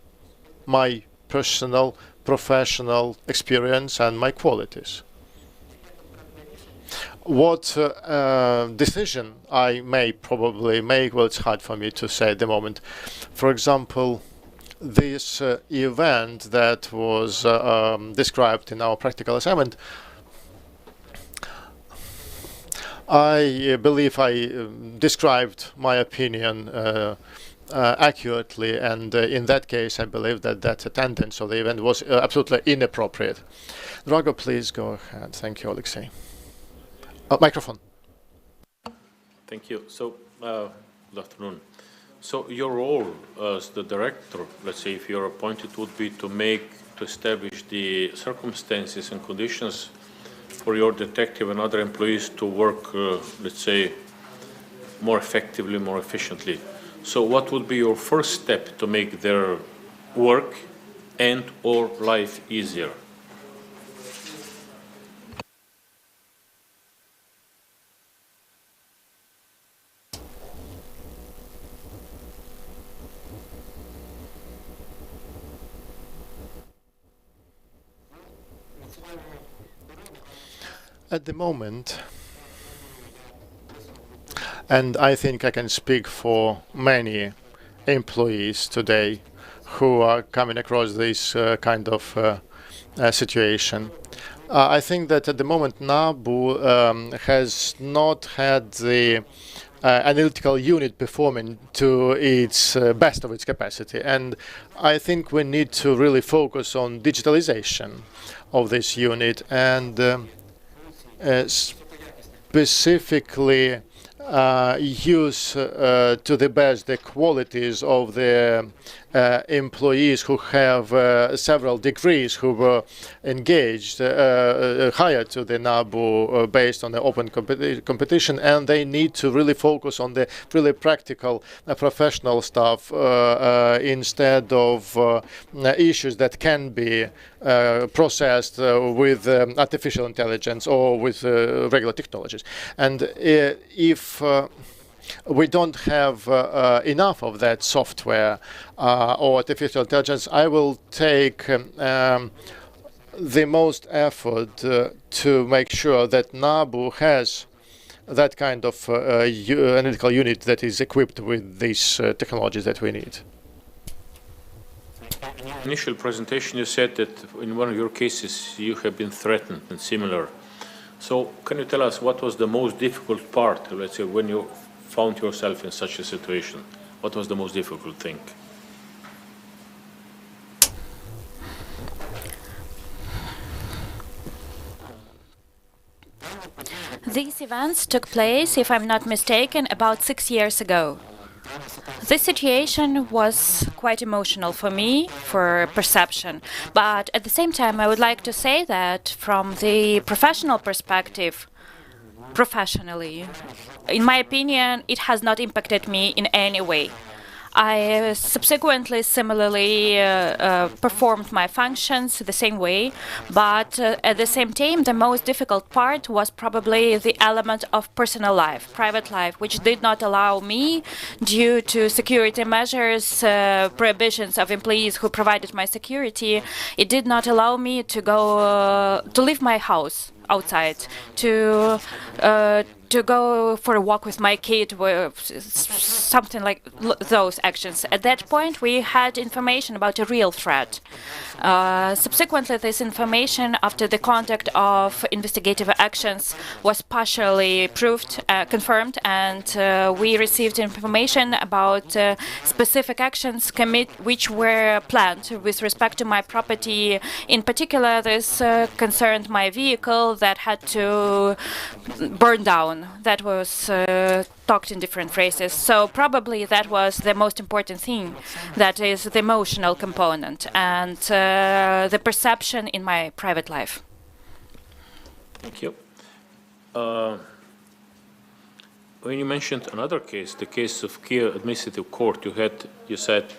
my personal, professional experience and my qualities. What decision I may probably make, well, it's hard for me to say at the moment. For example, this event that was described in our practical assignment, I believe I described my opinion accurately, and in that case I believe that that attendance of the event was absolutely inappropriate. Drago, please go ahead. Thank you, Alexei. Microphone. Thank you. So, good afternoon. So your role as the director, let's say if you're appointed, would be to establish the circumstances and conditions for your detective and other employees to work, let's say, more effectively, more efficiently. So what would be your first step to make their work and or life easier? At the moment, and I think I can speak for many employees today who are coming across this kind of situation, I think that at the moment NABU has not had the analytical unit performing to its best of its capacity, and I think we need to really focus on digitalization of this unit and specifically use to the best the qualities of the employees who have several degrees, who were engaged, hired to the NABU based on the open competition, and they need to really focus on the really practical professional stuff instead of issues that can be processed with artificial intelligence or with regular technologies. And if we don't have enough of that software or artificial intelligence, I will take the most effort to make sure that NABU has that kind of analytical unit that is equipped with these technologies that we need. Initial presentation, you said that in one of your cases you have been threatened and similar. So can you tell us what was the most difficult part, let's say, when you found yourself in such a situation? What was the most difficult thing? These events took place, if I'm not mistaken, about 6 years ago. This situation was quite emotional for me, for perception. But at the same time, I would like to say that from the professional perspective, professionally, in my opinion, it has not impacted me in any way. I subsequently similarly performed my functions the same way, but at the same time, the most difficult part was probably the element of personal life, private life, which did not allow me, due to security measures, prohibitions of employees who provided my security, it did not allow me to go to leave my house outside, to go for a walk with my kid, something like those actions. At that point, we had information about a real threat. Subsequently, this information, after the conduct of investigative actions, was partially proved, confirmed, and we received information about specific actions which were planned with respect to my property. In particular, this concerned my vehicle that had to burn down. That was talked in different phrases. So probably that was the most important thing, that is the emotional component and the perception in my private life. Thank you. When you mentioned another case, the case of Kiev Administrative Court, you said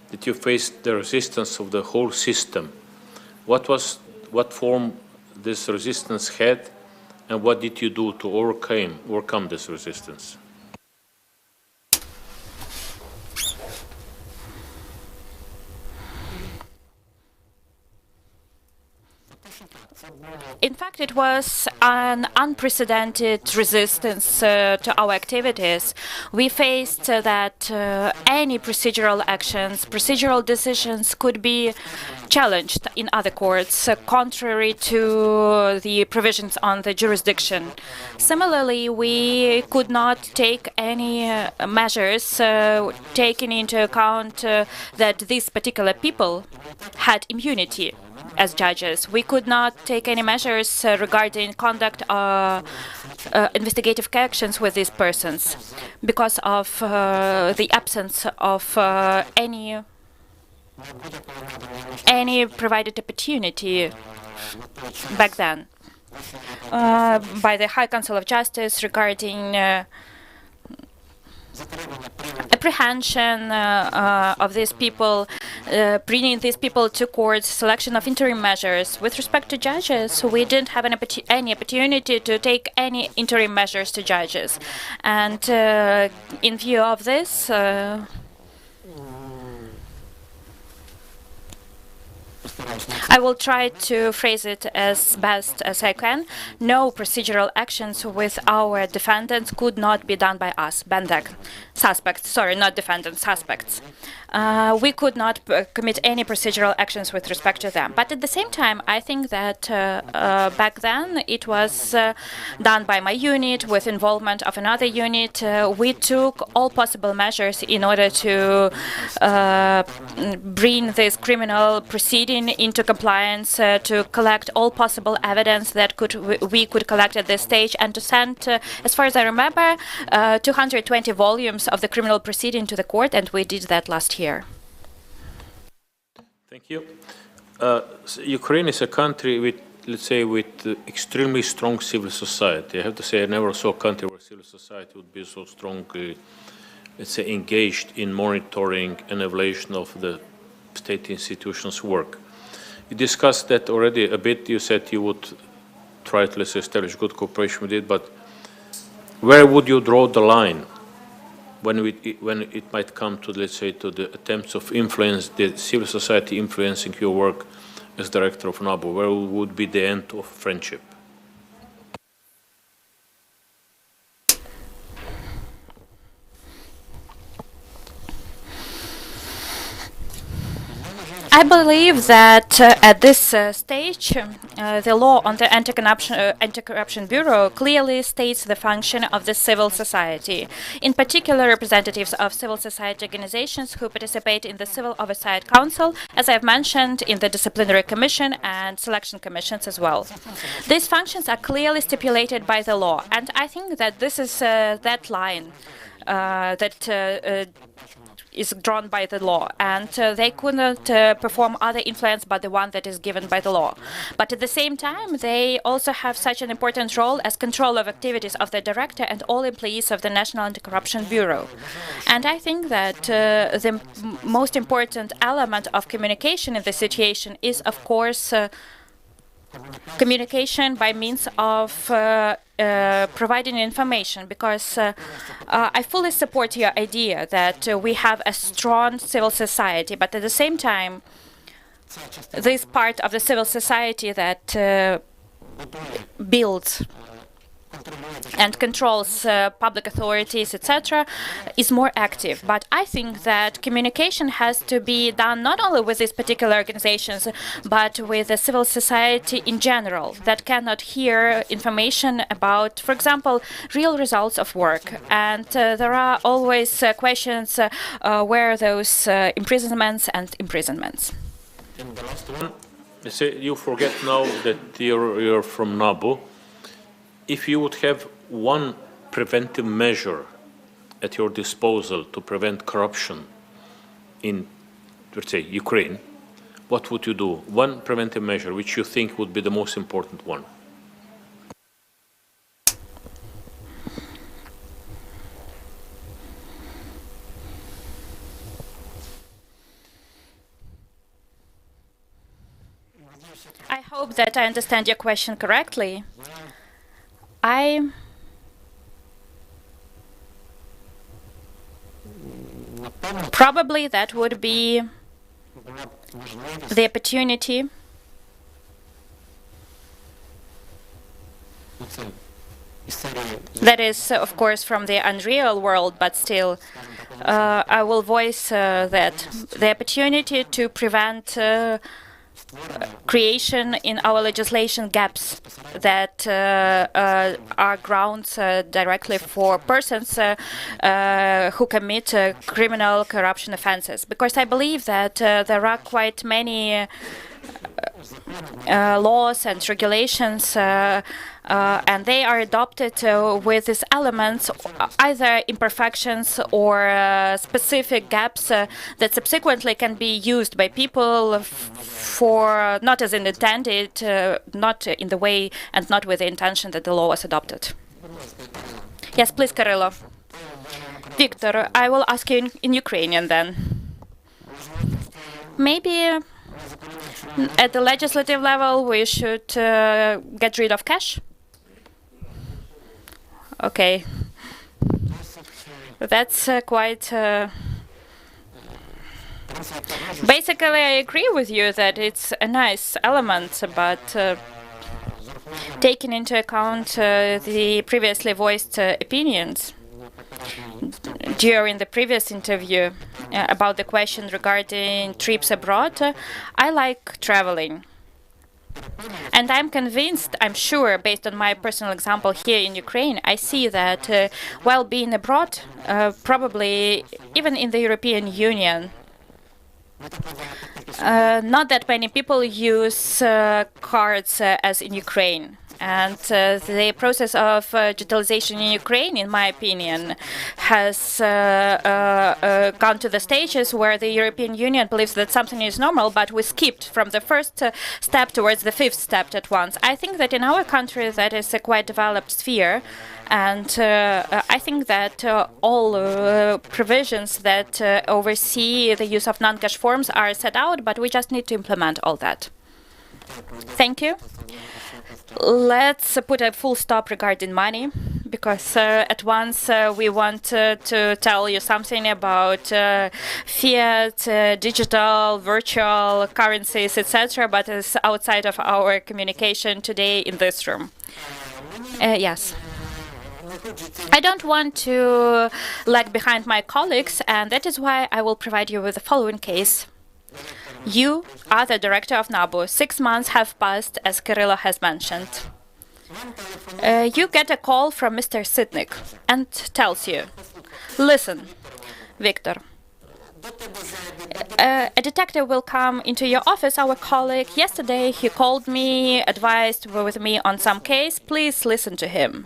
that you faced the resistance of the whole system. What form this resistance had, and what did you do to overcome this resistance? In fact, it was an unprecedented resistance to our activities. We faced that any procedural actions, procedural decisions could be challenged in other courts, contrary to the provisions on the jurisdiction. Similarly, we could not take any measures taking into account that these particular people had immunity as judges. We could not take any measures regarding conduct investigative actions with these persons because of the absence of any provided opportunity back then by the High Council of Justice regarding apprehension of these people, bringing these people to court, selection of interim measures. With respect to judges, we didn't have any opportunity to take any interim measures to judges. And in view of this, I will try to phrase it as best as I can. No procedural actions with our defendants could not be done by us, suspects, sorry, not defendants, suspects. We could not commit any procedural actions with respect to them. But at the same time, I think that back then it was done by my unit with involvement of another unit. We took all possible measures in order to bring this criminal proceeding into compliance, to collect all possible evidence that we could collect at this stage, and to send, as far as I remember, 220 volumes of the criminal proceeding to the court, and we did that last year. Thank you. Ukraine is a country with, let's say, with extremely strong civil society. I have to say I never saw a country where civil society would be so strongly, let's say, engaged in monitoring and evaluation of the state institutions' work. You discussed that already a bit. You said you would try to, let's say, establish good cooperation with it, but where would you draw the line when it might come to, let's say, to the attempts of influence, the civil society influencing your work as director of NABU? Where would be the end of friendship? I believe that at this stage, the law on the Anti-Corruption Bureau clearly states the function of the civil society, in particular representatives of civil society organizations who participate in the Civil Oversight Council, as I've mentioned, in the Disciplinary Commission and Selection Commissions as well. These functions are clearly stipulated by the law, and I think that this is that line that is drawn by the law, and they could not perform other influence but the one that is given by the law. But at the same time, they also have such an important role as control of activities of the director and all employees of the National Anti-Corruption Bureau. And I think that the most important element of communication in this situation is, of course, communication by means of providing information, because I fully support your idea that we have a strong civil society, but at the same time, this part of the civil society that builds and controls public authorities, etc., is more active. But I think that communication has to be done not only with these particular organizations, but with the civil society in general that cannot hear information about, for example, real results of work. And there are always questions where those imprisonments and imprisonments. And the last one, you forget now that you're from NABU. If you would have one preventive measure at your disposal to prevent corruption in, let's say, Ukraine, what would you do? One preventive measure which you think would be the most important one. I hope that I understand your question correctly. Probably that would be the opportunity That is, of course, from the unreal world, but still, I will voice that the opportunity to prevent creation in our legislation gaps that are grounds directly for persons who commit criminal corruption offenses. Because I believe that there are quite many laws and regulations and they are adopted with these elements, either imperfections or specific gaps that subsequently can be used by people for not as intended, not in the way and not with the intention that the law was adopted. Yes, please, Kyrylo. Victor, I will ask you in Ukrainian then. Maybe at the legislative level we should get rid of cash? Okay. That's quite... Basically, I agree with you that it's a nice element, but taking into account the previously voiced opinions during the previous interview about the question regarding trips abroad, I like traveling. And I'm convinced, I'm sure, based on my personal example here in Ukraine, I see that while being abroad, probably even in the European Union, not that many people use cards as in Ukraine. And the process of digitalization in Ukraine, in my opinion, has gone to the stages where the European Union believes that something is normal, but we skipped from the first step towards the fifth step at once. I think that in our country that is a quite developed sphere, and I think that all provisions that oversee the use of non-cash forms are set out, but we just need to implement all that. Thank you. Let's put a full stop regarding money, because at once we want to tell you something about fiat, digital, virtual currencies, etc., but it's outside of our communication today in this room. Yes. I don't want to lag behind my colleagues, and that is why I will provide you with the following case. You are the director of NABU. 6 months have passed, as Kyrylo has mentioned. You get a call from Mr. Sitnik and tells you, listen, Victor, a detective will come into your office, our colleague. Yesterday he called me, advised with me on some case. Please listen to him.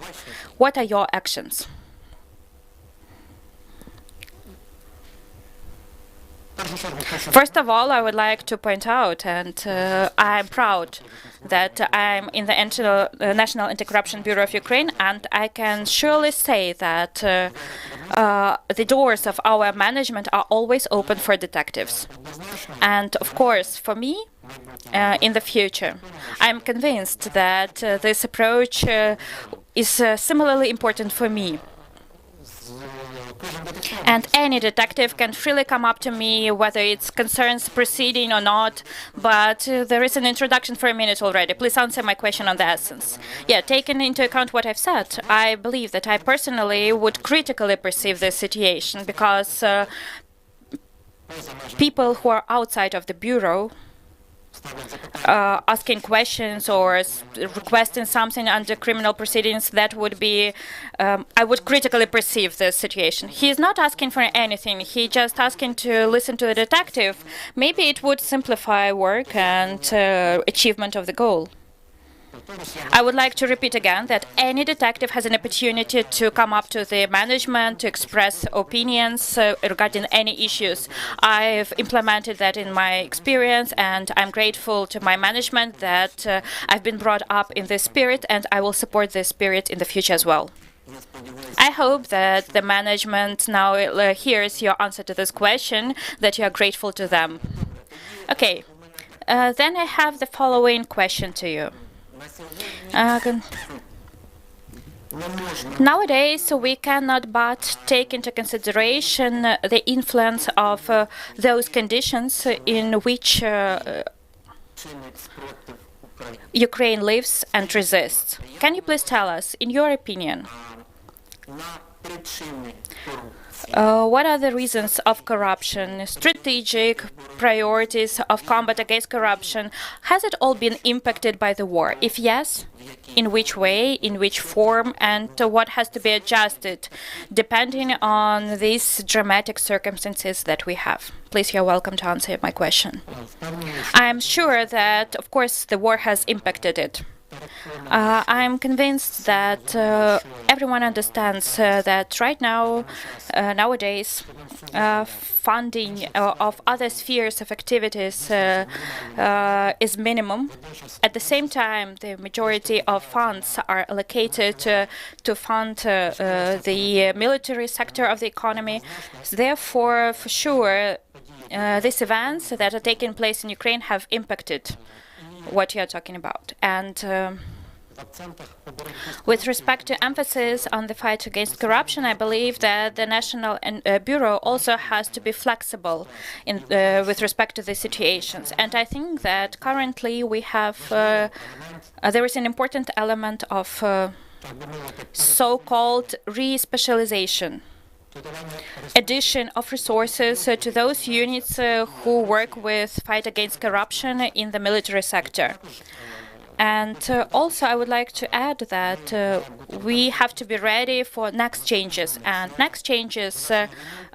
What are your actions? First of all, I would like to point out, and I'm proud that I'm in the National Anti-Corruption Bureau of Ukraine, and I can surely say that the doors of our management are always open for detectives. And of course, for me, in the future, I'm convinced that this approach is similarly important for me. And any detective can freely come up to me, whether it concerns proceeding or not, but there is an introduction for a minute already. Please answer my question on the essence. Yeah, taking into account what I've said, I believe that I personally would critically perceive this situation, because people who are outside of the Bureau asking questions or requesting something under criminal proceedings, that would be, I would critically perceive this situation. He is not asking for anything, he just asking to listen to the detective. Maybe it would simplify work and achievement of the goal. I would like to repeat again that any detective has an opportunity to come up to the management to express opinions regarding any issues. I've implemented that in my experience, and I'm grateful to my management that I've been brought up in this spirit, and I will support this spirit in the future as well. I hope that the management now hears your answer to this question, that you are grateful to them. Okay, then I have the following question to you. Nowadays, we cannot but take into consideration the influence of those conditions in which Ukraine lives and resists. Can you please tell us, in your opinion, what are the reasons of corruption, strategic priorities of combat against corruption? Has it all been impacted by the war? If yes, in which way, in which form, and what has to be adjusted depending on these dramatic circumstances that we have? Please, you're welcome to answer my question. I am sure that, of course, the war has impacted it. I'm convinced that everyone understands that right now, nowadays, funding of other spheres of activities is minimum. At the same time, the majority of funds are allocated to fund the military sector of the economy. Therefore, for sure, these events that are taking place in Ukraine have impacted what you're talking about. And with respect to emphasis on the fight against corruption, I believe that the National Bureau also has to be flexible with respect to the situations. And I think that currently we have, there is an important element of so-called re-specialization. Addition of resources to those units who work with fight against corruption in the military sector. And also I would like to add that we have to be ready for next changes. And next changes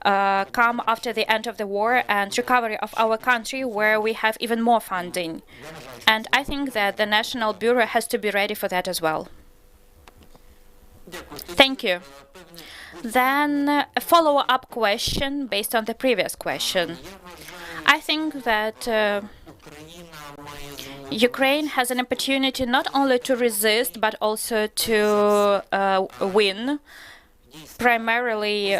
come after the end of the war and recovery of our country, where we have even more funding. And I think that the National Bureau has to be ready for that as well. Thank you. Then a follow-up question based on the previous question. I think that Ukraine has an opportunity not only to resist, but also to win, primarily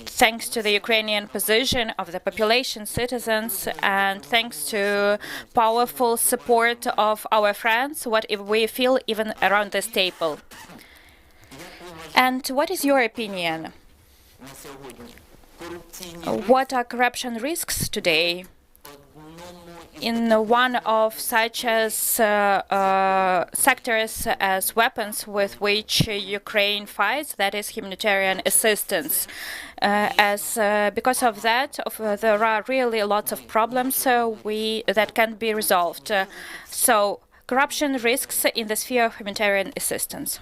thanks to the Ukrainian position of the population, citizens, and thanks to powerful support of our friends, what if we feel even around this table. And what is your opinion? What are corruption risks today in one of such as sectors as weapons with which Ukraine fights, that is humanitarian assistance? Because of that, there are really lots of problems that can be resolved. So corruption risks in the sphere of humanitarian assistance.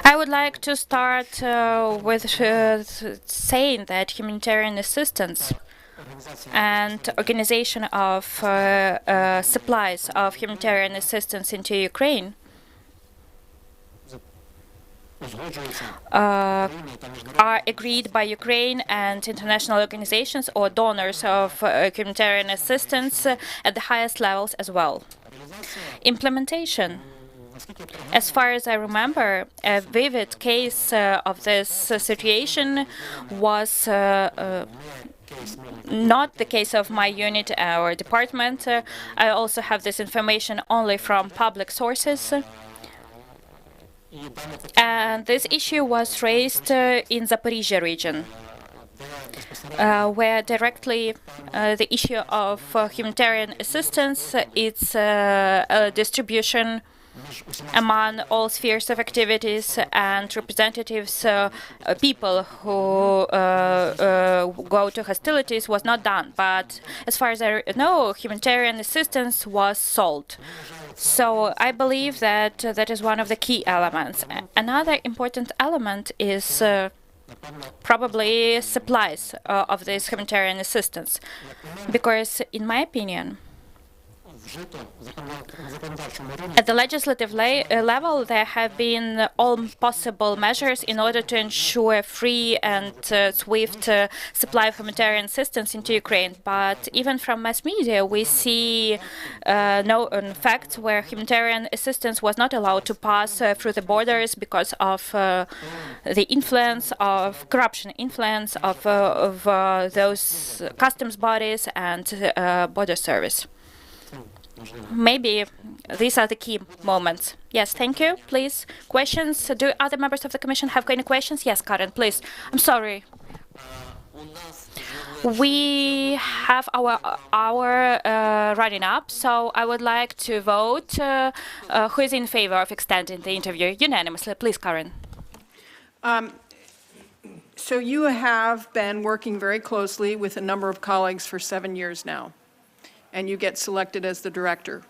I would like to start with saying that humanitarian assistance and organization of supplies of humanitarian assistance into Ukraine are agreed by Ukraine and international organizations or donors of humanitarian assistance at the highest levels as well. Implementation. As far as I remember, a vivid case of this situation was not the case of my unit or department. I also have this information only from public sources. And this issue was raised in Zaporizhia region, where directly the issue of humanitarian assistance, its distribution among all spheres of activities and representatives, people who go to hostilities, was not done. But as far as I know, humanitarian assistance was sold. So I believe that that is one of the key elements. Another important element is probably supplies of this humanitarian assistance, because in my opinion, at the legislative level, there have been all possible measures in order to ensure free and swift supply of humanitarian assistance into Ukraine. But even from mass media, we see facts where humanitarian assistance was not allowed to pass through the borders because of the influence of corruption, influence of those customs bodies and border service. maybe these are the key moments. Yes, thank you. Please, questions? Do other members of the Commission have any questions? Yes, Karen, please. I'm sorry. We have our hour running up, so I would like to vote. Who is in favor of extending the interview unanimously? Please, Karen. So you have been working very closely with a number of colleagues for 7 years now, and you get selected as the director.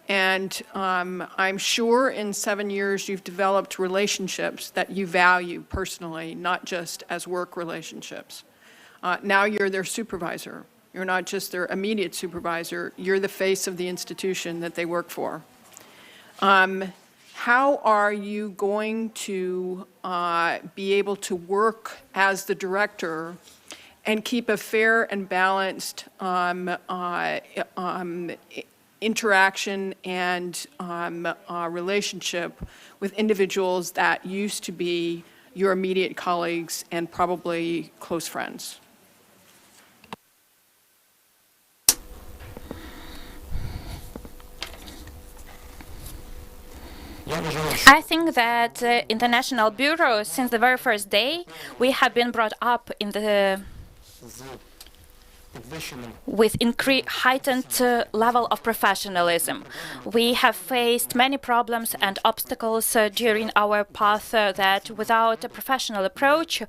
And I'm sure in 7 years you've developed relationships that you value personally, not just as work relationships. Now you're their supervisor. You're not just their immediate supervisor. You're the face of the institution that they work for. How are you going to be able to work as the director and keep a fair and balanced interaction and relationship with individuals that used to be your immediate colleagues and probably close friends? I think that in the National Bureau, since the very first day, we have been brought up in the with heightened level of professionalism. We have faced many problems and obstacles during our path that without a professional approach,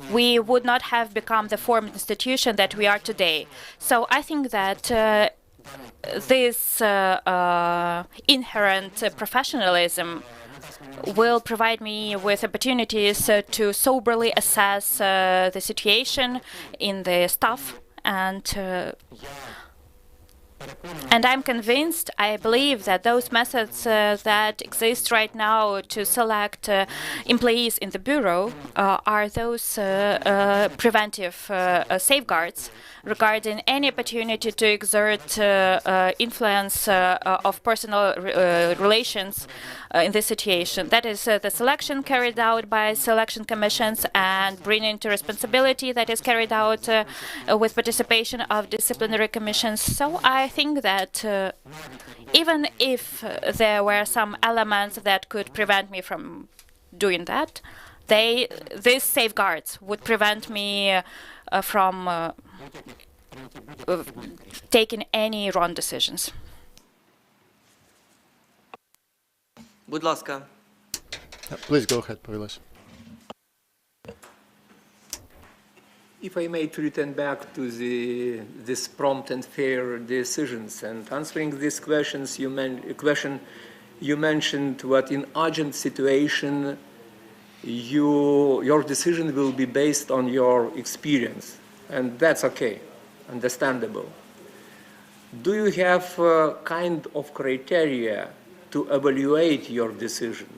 we would not have become the formed institution that we are today. So I think that this inherent professionalism will provide me with opportunities to soberly assess the situation in the staff, and I'm convinced, I believe that those methods that exist right now to select employees in the Bureau are those preventive safeguards regarding any opportunity to exert influence of personal relations in this situation. That is the selection carried out by selection commissions and bringing to responsibility that is carried out with participation of disciplinary commissions. So I think that even if there were some elements that could prevent me from doing that, these safeguards would prevent me from taking any wrong decisions. Будь ласка. Please go ahead, Pavilas. If I may to return back to this prompt and fair decisions and answering these questions, you mentioned what in urgent situation your decision will be based on your experience, and that's okay, understandable. Do you have a kind of criteria to evaluate your decision?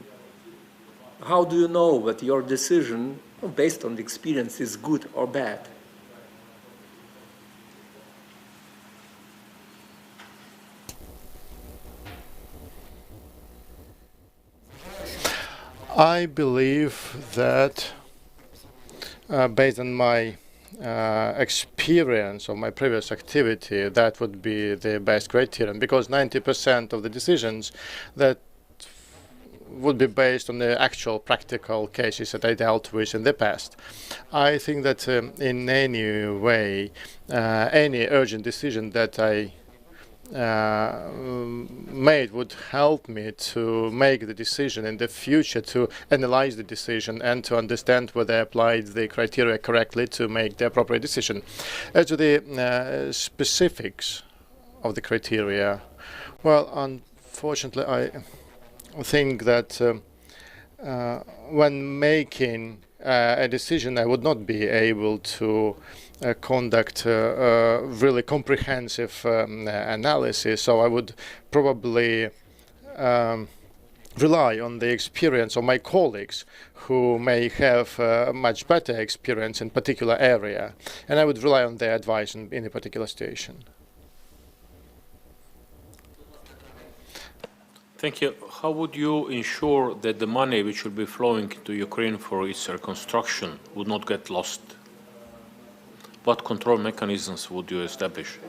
How do you know that your decision, based on the experience, is good or bad? I believe that based on my experience of my previous activity, that would be the best criterion, because 90% of the decisions that would be based on the actual practical cases that I dealt with in the past. I think that in any way, any urgent decision that I made would help me to make the decision in the future, to analyze the decision and to understand whether I applied the criteria correctly to make the appropriate decision. As to the specifics of the criteria, well, unfortunately, I think that when making a decision, I would not be able to conduct a really comprehensive analysis, so I would probably rely on the experience of my colleagues who may have much better experience in a particular area, and I would rely on their advice in a particular situation. Thank you. How would you ensure that the money which will be flowing to Ukraine for its reconstruction would not get lost? What control mechanisms would you establish?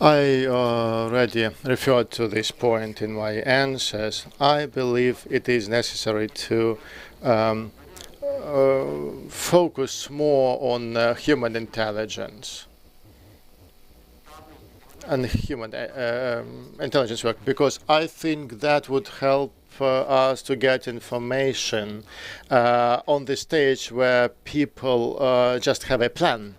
I already referred to this point in my answers. I believe it is necessary to focus more on human intelligence and human intelligence work, because I think that would help us to get information on the stage where people just have a plan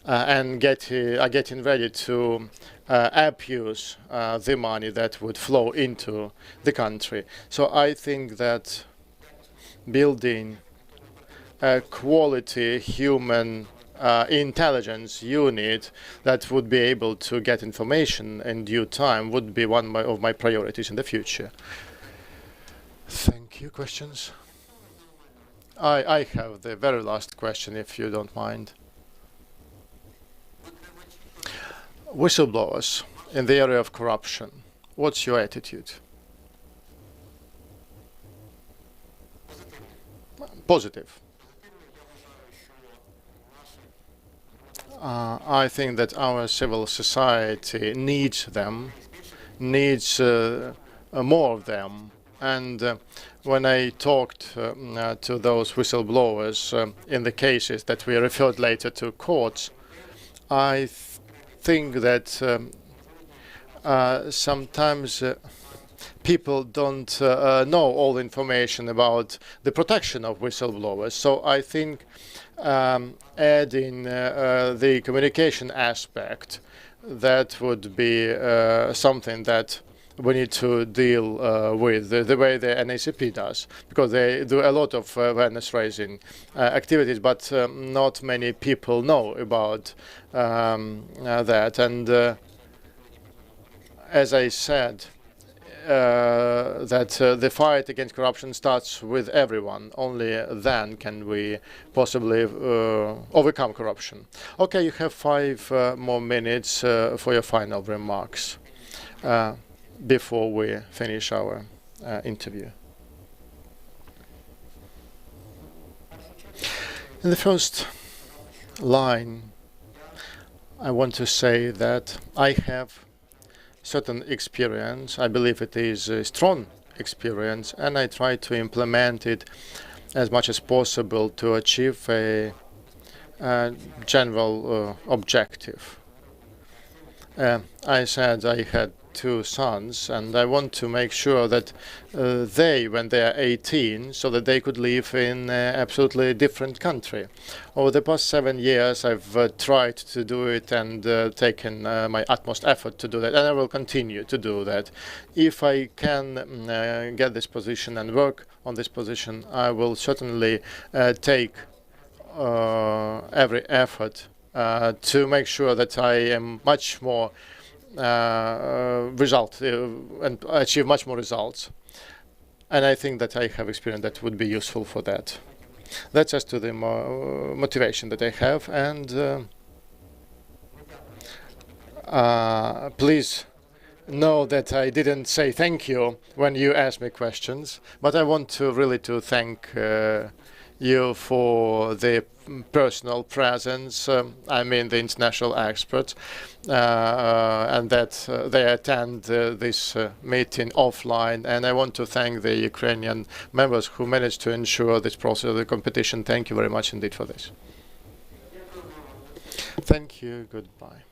and are getting ready to abuse the money that would flow into the country. So I think that building a quality human intelligence unit that would be able to get information in due time would be one of my priorities in the future. Thank you. Questions? I have the very last question, if you don't mind. Whistleblowers in the area of corruption, what's your attitude? Positive. I think that our civil society needs them, needs more of them. And when I talked to those whistleblowers in the cases that we referred later to courts, I think that sometimes people don't know all the information about the protection of whistleblowers. So I think adding the communication aspect, that would be something that we need to deal with the way the NACP does, because they do a lot of awareness raising activities, but not many people know about that. And as I said, that the fight against corruption starts with everyone. Only then can we possibly overcome corruption. Okay, you have 5 more minutes for your final remarks before we finish our interview. In the first line, I want to say that I have certain experience. I believe it is a strong experience, and I try to implement it as much as possible to achieve a general objective. I said I had 2 sons, and I want to make sure that they, when they are 18, so that they could live in an absolutely different country. Over the past 7 years, I've tried to do it and taken my utmost effort to do that, and I will continue to do that. If I can get this position and work on this position, I will certainly take every effort to make sure that I am much more result and achieve much more results. And I think that I have experience that would be useful for that. That's as to the motivation that I have. And please know that I didn't say thank you when you asked me questions, but I want to really to thank you for the personal presence, I mean the international experts, and that they attend this meeting offline. And I want to thank the Ukrainian members who managed to ensure this process of the competition. Thank you very much indeed for this. Thank you. Goodbye.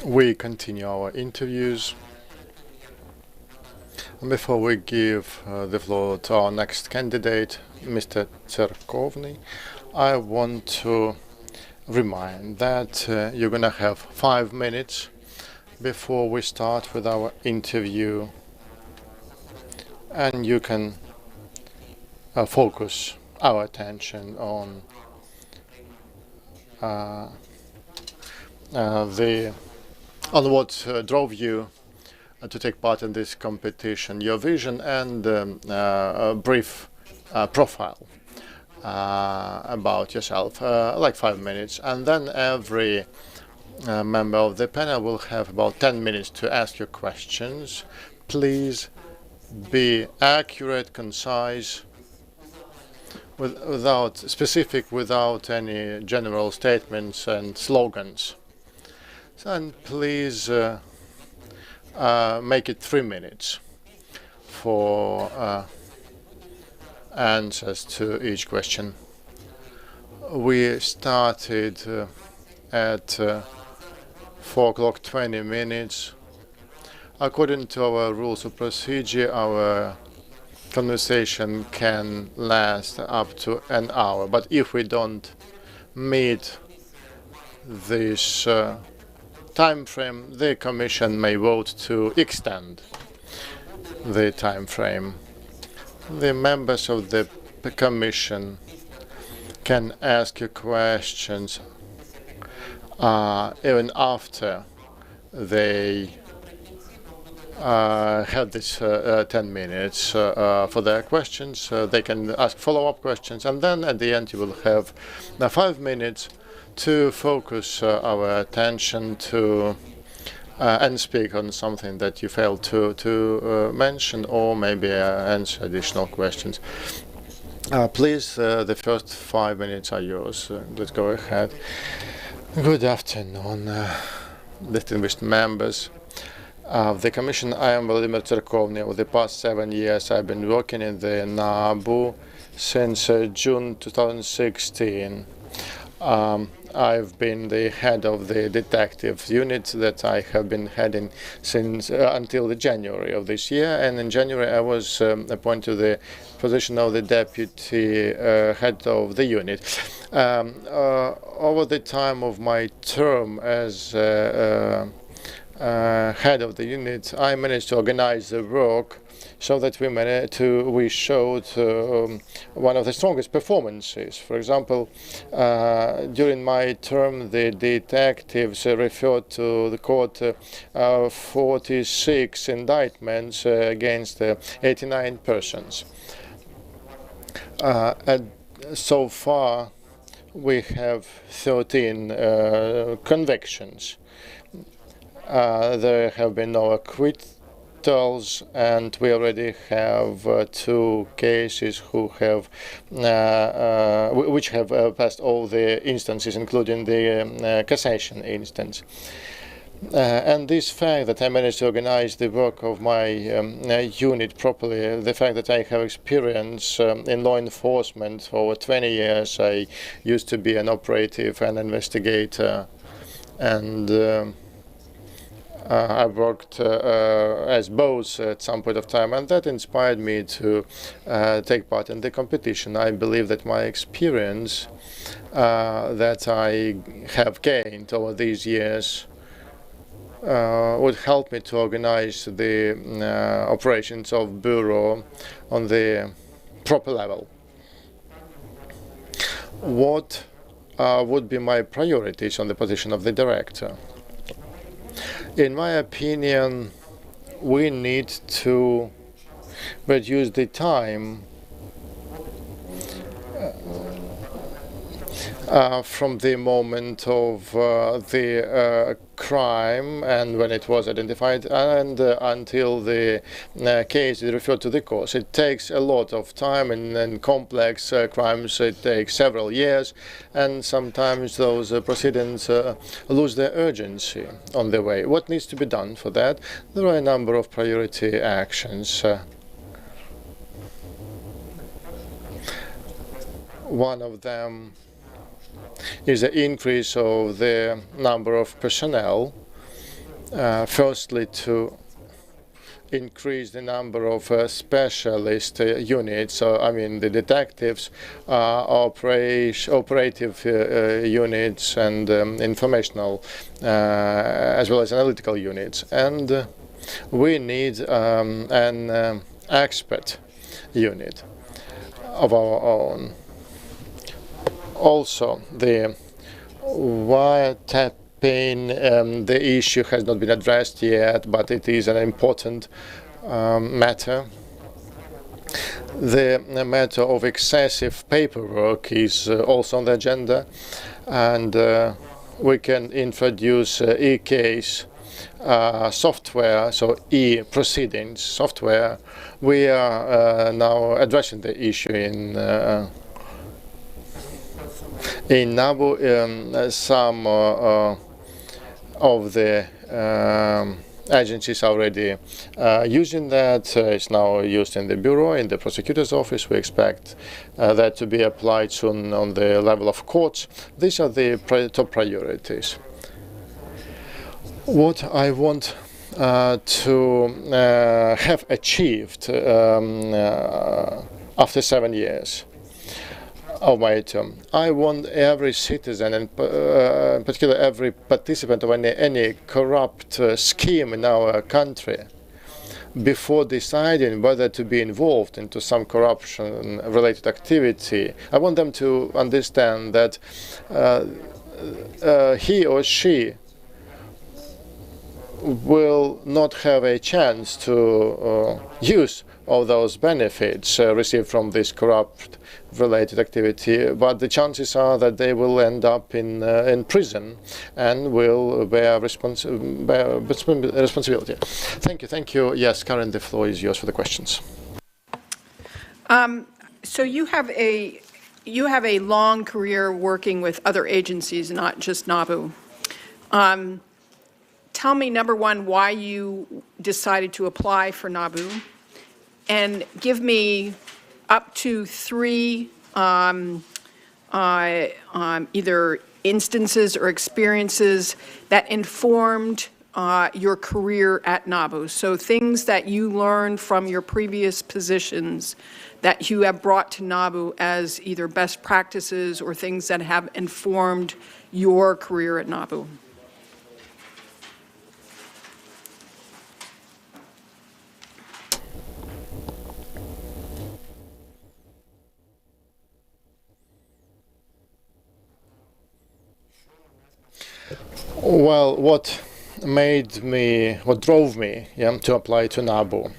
we continue our interviews. Before we give the floor to our next candidate, Mr. Tserkovny, I want to remind that you're going to have 5 minutes before we start with our interview, and you can focus our attention on what drove you to take part in this competition, your vision, and a brief profile about yourself, like 5 minutes. And then every member of the panel will have about 10 minutes to ask you questions. Please be accurate, concise, without any general statements and slogans. And please make it 3 minutes for answers to each question. We started at 4 o'clock 20 minutes. According to our rules of procedure, our conversation can last up to an hour. But if we don't meet this time frame, the Commission may vote to extend the time frame. The members of the Commission can ask you questions even after they had this 10 minutes for their questions. They can ask follow-up questions, and then at the end you will have 5 minutes to focus our attention to and speak on something that you failed to mention, or maybe answer additional questions. Please, the first 5 minutes are yours. Let's go ahead. Good afternoon, distinguished members of the Commission. I am Vladimir Tserkovny. Over the past 7 years, I've been working in the NABU since June 2016. I've been the head of the detective unit that I have been heading since until the January of this year. And in January, I was appointed to the position of the deputy head of the unit. Over the time of my term as head of the unit, I managed to organize the work so that we showed one of the strongest performances. For example, during my term, the detectives referred to the court 46 indictments against 89 persons. And so far, we have 13 convictions. There have been no acquittals, and we already have 2 cases which have passed all the instances, including the cassation instance. And this fact that I managed to organize the work of my unit properly, the fact that I have experience in law enforcement for over 20 years, I used to be an operative and investigator, and I worked as both at some point of time, and that inspired me to take part in the competition. I believe that my experience that I have gained over these years would help me to organize the operations of Bureau on the proper level. What would be my priorities on the position of the director? In my opinion, we need to reduce the time from the moment of the crime and when it was identified and until the case is referred to the courts. It takes a lot of time, and in complex crimes it takes several years, and sometimes those proceedings lose their urgency on the way. What needs to be done for that? There are a number of priority actions. One of them is the increase of the number of personnel Firstly, to increase the number of specialist units, I mean the detectives, operative units, and informational as well as analytical units. And we need an expert unit of our own. Also, the wiretapping, the issue has not been addressed yet, but it is an important matter. The matter of excessive paperwork is also on the agenda, and we can introduce e-case software, so e-proceedings software. We are now addressing the issue in NABU. Some of the agencies are already using that. It's now used in the bureau, in the prosecutor's office. We expect that to be applied soon on the level of courts. These are the top priorities. What I want to have achieved after 7 years of my term. I want every citizen, and in particular every participant of any corrupt scheme in our country, before deciding whether to be involved into some corruption-related activity, I want them to understand that he or she will not have a chance to use all those benefits received from this corrupt-related activity, but the chances are that they will end up in prison and will bear responsibility. Thank you. Yes, Karen, the floor is yours for the questions. So you have a long career working with other agencies, not just NABU. Tell me, number one, why you decided to apply for NABU, and give me up to 3 either instances or experiences that informed your career at NABU. So things that you learned from your previous positions that you have brought to NABU as either best practices or things that have informed your career at NABU. Well, what drove me to apply to NABU?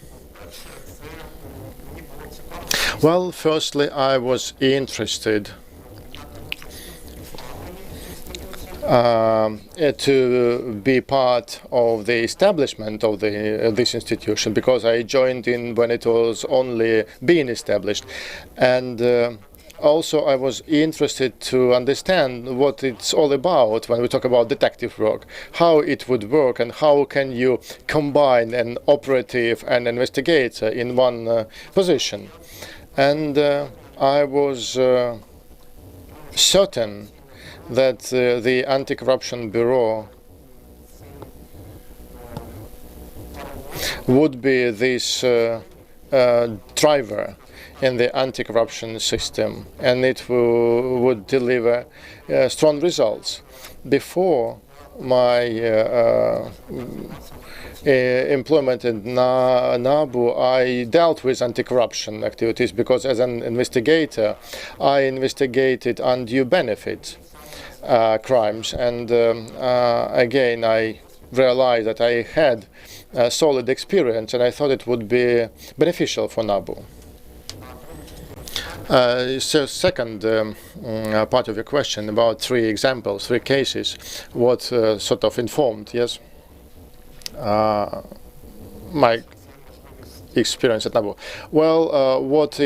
Well, firstly, I was interested to be part of the establishment of this institution, because I joined in when it was only being established, and also, I was interested to understand what it's all about when we talk about detective work, how it would work, and how can you combine an operative and investigator in one position. And I was certain that the Anti-Corruption Bureau would be this driver in the anti-corruption system, and it would deliver strong results. Before my employment at NABU, I dealt with anti-corruption activities because as an investigator, I investigated undue benefit crimes, and again, I realized that I had a solid experience, and I thought it would be beneficial for NABU. So second part of your question about 3 examples, 3 cases, what sort of informed, yes, my experience at NABU. Well, what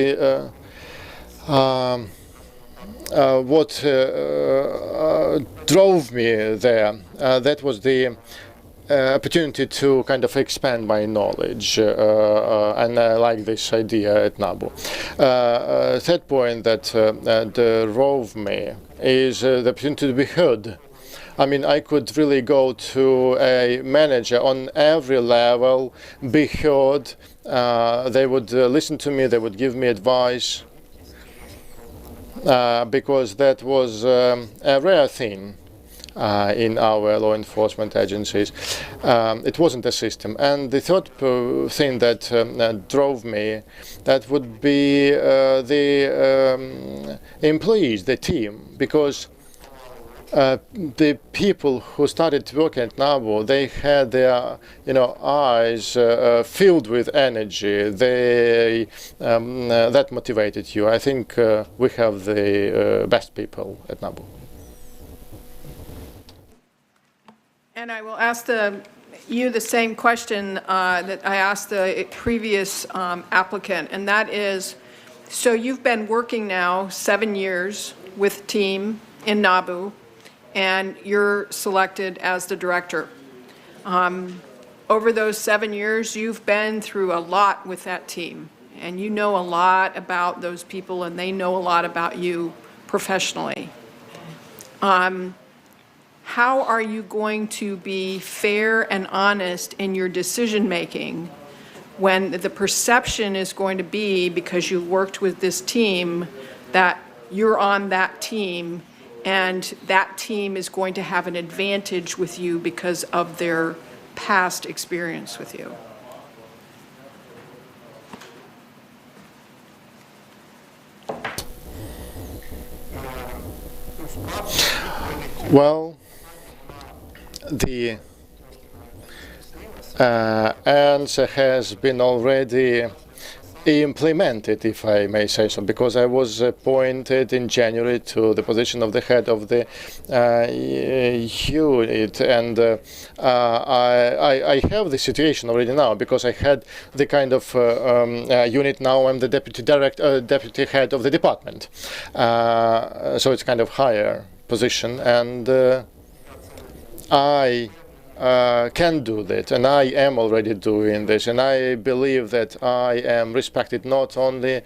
drove me there, that was the opportunity to kind of expand my knowledge, and I like this idea at NABU. Third point that drove me is the opportunity to be heard I mean, I could really go to a manager on every level, be heard. They would listen to me, they would give me advice, because that was a rare thing in our law enforcement agencies. It wasn't a system. And the third thing that drove me, that would be the employees, the team, because the people who started working at NABU, they had their, eyes filled with energy. They that motivated you. I think we have the best people at NABU. And I will ask you the same question that I asked the previous applicant, and that is, so you've been working now 7 years with team in NABU, and you're selected as the director. Over those 7 years, you've been through a lot with that team, and you know a lot about those people, and they know a lot about you professionally. How are you going to be fair and honest in your decision-making when the perception is going to be, because you worked with this team, that you're on that team and that team is going to have an advantage with you because of their past experience with you? Well, the answer has been already implemented, if I may say so, because I was appointed in January to the position of the head of the unit, and I have the situation already now, because I had the kind of unit. Now I'm the deputy head of the department, so it's kind of higher position, and I can do that, and I am already doing this, and I believe that I am respected not only in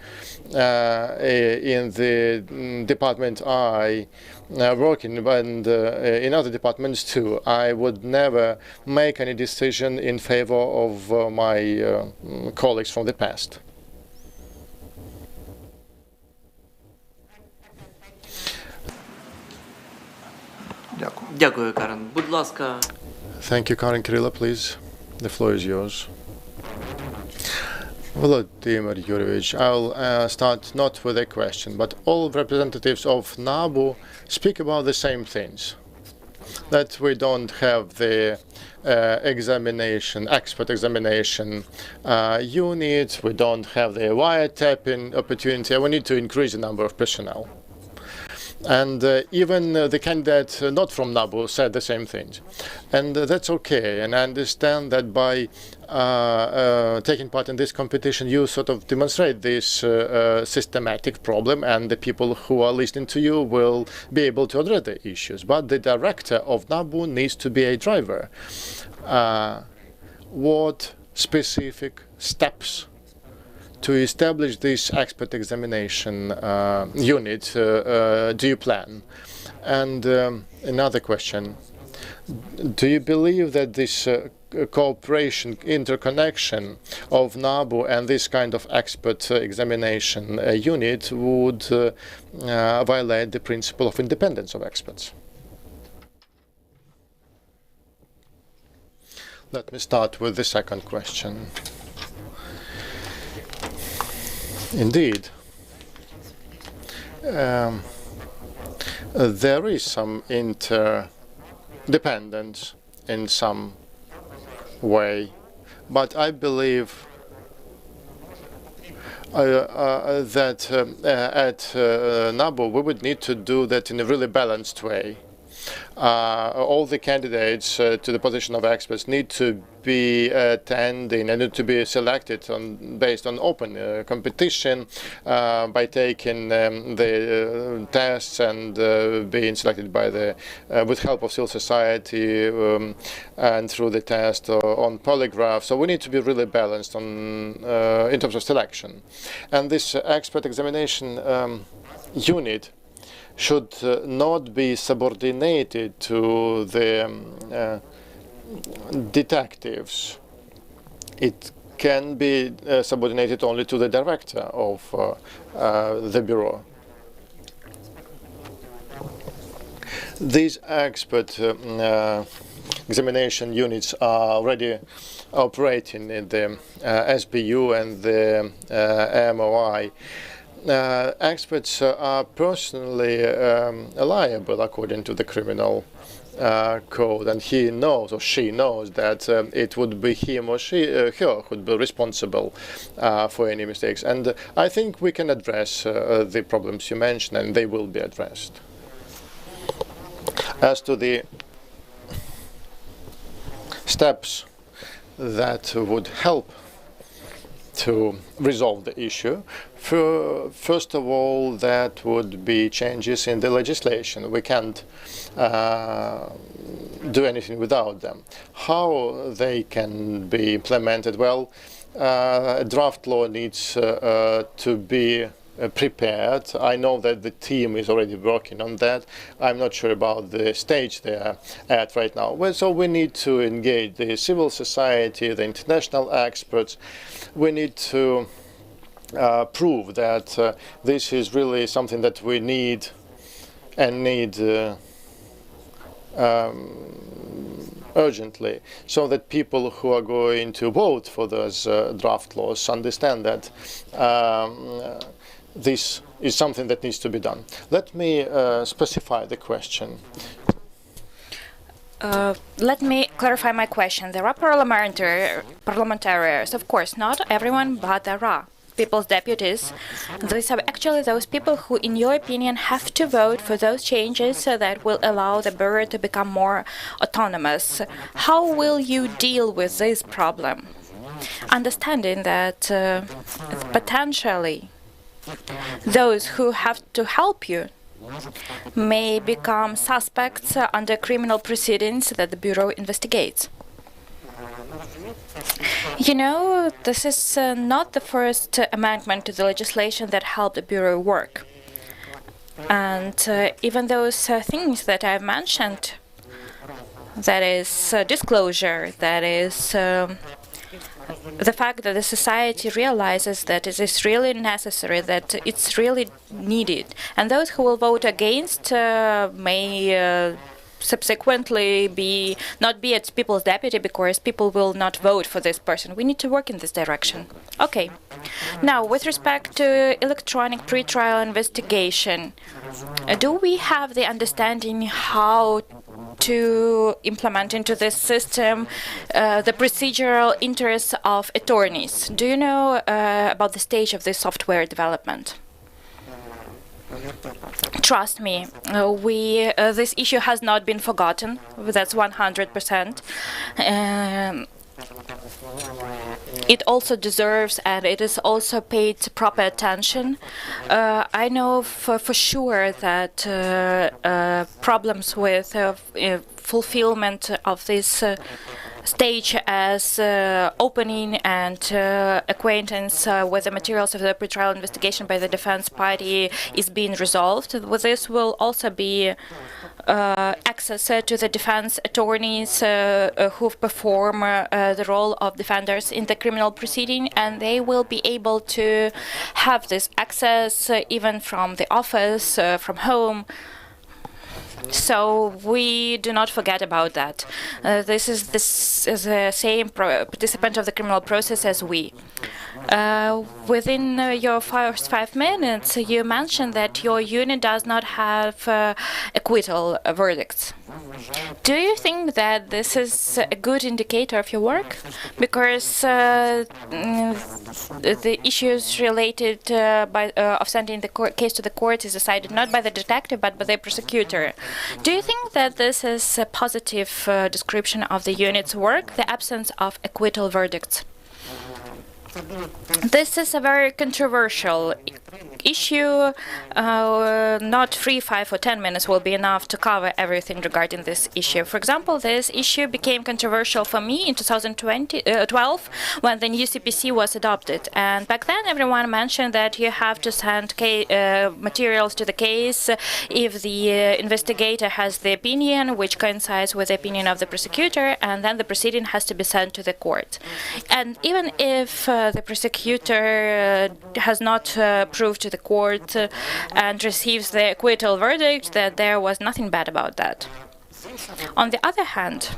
the department I work in, but in other departments too. I would never make any decision in favor of my colleagues from the past. Дякую, Карен. Будь ласка. Thank you, Karen Kirilla, please. The floor is yours. Vladimir Yurievich, I'll start not with a question, but all representatives of NABU speak about the same things. That we don't have the expert examination unit, we don't have the wiretapping opportunity, we need to increase the number of personnel. And even the candidate not from NABU said the same things. And that's okay. And I understand that by taking part in this competition, you sort of demonstrate this systematic problem, and the people who are listening to you will be able to address the issues. But the director of NABU needs to be a driver. What specific steps to establish this expert examination unit do you plan? And another question, do you believe that this cooperation, interconnection of NABU and this kind of expert examination unit would violate the principle of independence of experts? Let me start with the second question. Indeed, there is some interdependence in some way, but I believe that at NABU we would need to do that in a really balanced way. All the candidates to the position of experts need to be attending and need to be selected based on open competition by taking the tests and being selected by with help of civil society and through the test on polygraph. So we need to be really balanced in terms of selection. And this expert examination unit should not be subordinated to the detectives. It can be subordinated only to the director of the bureau. These expert examination units are already operating in the SBU and the MOI. Experts are personally liable according to the criminal code, and he knows or she knows that it would be him or her who would be responsible for any mistakes. And I think we can address the problems you mentioned, and they will be addressed. As to the steps that would help to resolve the issue, first of all, that would be changes in the legislation. We can't do anything without them. How they can be implemented? Well, a draft law needs to be prepared. I know that the team is already working on that. I'm not sure about the stage they are at right now. Well, so we need to engage the civil society, the international experts. We need to prove that this is really something that we need and need urgently, so that people who are going to vote for those draft laws understand that this is something that needs to be done. Let me specify the question. Let me clarify my question. There are parliamentarians, of course, not everyone, but there are people's deputies. These are actually those people who, in your opinion, have to vote for those changes that will allow the bureau to become more autonomous. How will you deal with this problem? Understanding that potentially those who have to help you may become suspects under criminal proceedings that the Bureau investigates. You know, this is not the first amendment to the legislation that helped the Bureau work. And even those things that I've mentioned, that is disclosure, that is the fact that the society realizes that it is really necessary, that it's really needed. And those who will vote against may subsequently not be its people's deputy, because people will not vote for this person. We need to work in this direction. Okay. Now, with respect to electronic pretrial investigation, do we have the understanding how to implement into this system the procedural interests of attorneys? Do you know about the stage of this software development? Trust me, this issue has not been forgotten. That's 100%. It also deserves, and it is also paid proper attention. I know for sure that problems with fulfillment of this stage as opening and acquaintance with the materials of the pretrial investigation by the defense party is being resolved. With this will also be access to the defense attorneys who perform the role of defenders in the criminal proceeding, and they will be able to have this access even from the office, from home. So we do not forget about that. This is the same participant of the criminal process as we. Within your first 5 minutes, you mentioned that your unit does not have acquittal verdicts. Do you think that this is a good indicator of your work? Because the issues related of sending the case to the court is decided not by the detective but by the prosecutor. Do you think that this is a positive description of the unit's work, the absence of acquittal verdicts? This is a very controversial issue. Not 3, 5, or 10 minutes will be enough to cover everything regarding this issue. For example, this issue became controversial for me in 2012 when the new CPC was adopted. And back then, everyone mentioned that you have to send materials to the case if the investigator has the opinion which coincides with the opinion of the prosecutor, and then the proceeding has to be sent to the court. And even if the prosecutor has not proved to the court and receives the acquittal verdict, that there was nothing bad about that. On the other hand,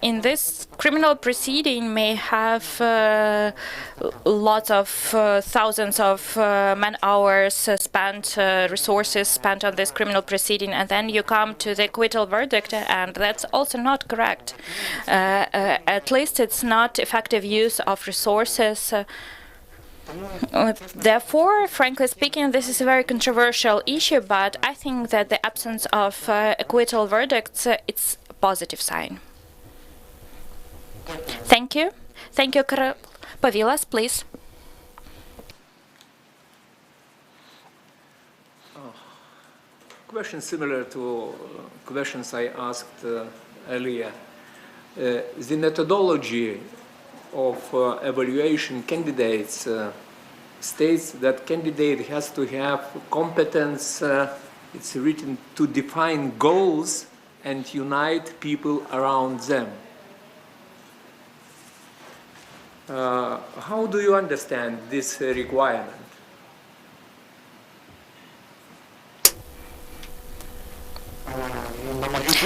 in this criminal proceeding may have lots of thousands of man-hours spent, resources spent on this criminal proceeding, and then you come to the acquittal verdict, and that's also not correct. At least it's not effective use of resources. Therefore, frankly speaking, this is a very controversial issue, but I think that the absence of acquittal verdicts, it's a positive sign. Thank you. Thank you, Karol. Pavilas, please. Question similar to questions I asked earlier. The methodology of evaluation candidates states that candidate has to have competence, it's written, to define goals and unite people around them. How do you understand this requirement?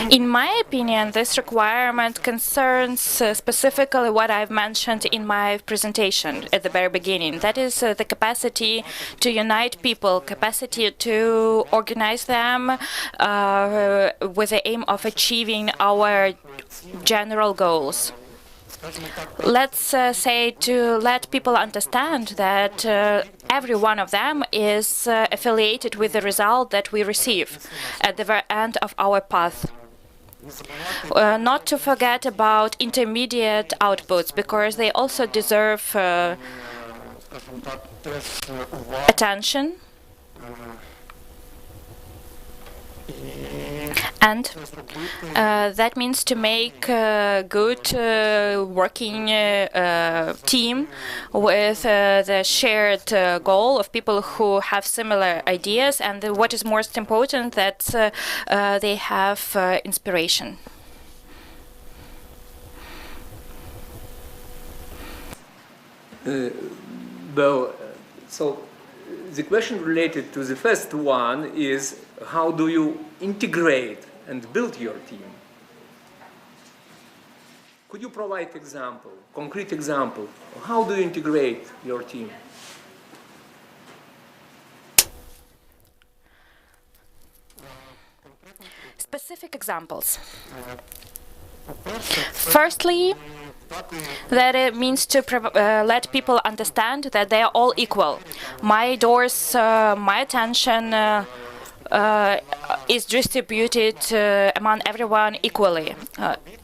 In my opinion, this requirement concerns specifically what I've mentioned in my presentation at the very beginning. That is the capacity to unite people, capacity to organize them with the aim of achieving our general goals. Let's say to let people understand that every one of them is affiliated with the result that we receive at the very end of our path. Not to forget about intermediate outputs, because they also deserve attention. And that means to make a good working team with the shared goal of people who have similar ideas, and what is most important, that they have inspiration. Well, so the question related to the first one is, how do you integrate and build your team? Could you provide example, concrete example? How do you integrate your team? Specific examples. Firstly, that it means to let people understand that they are all equal. My doors, my attention is distributed among everyone equally.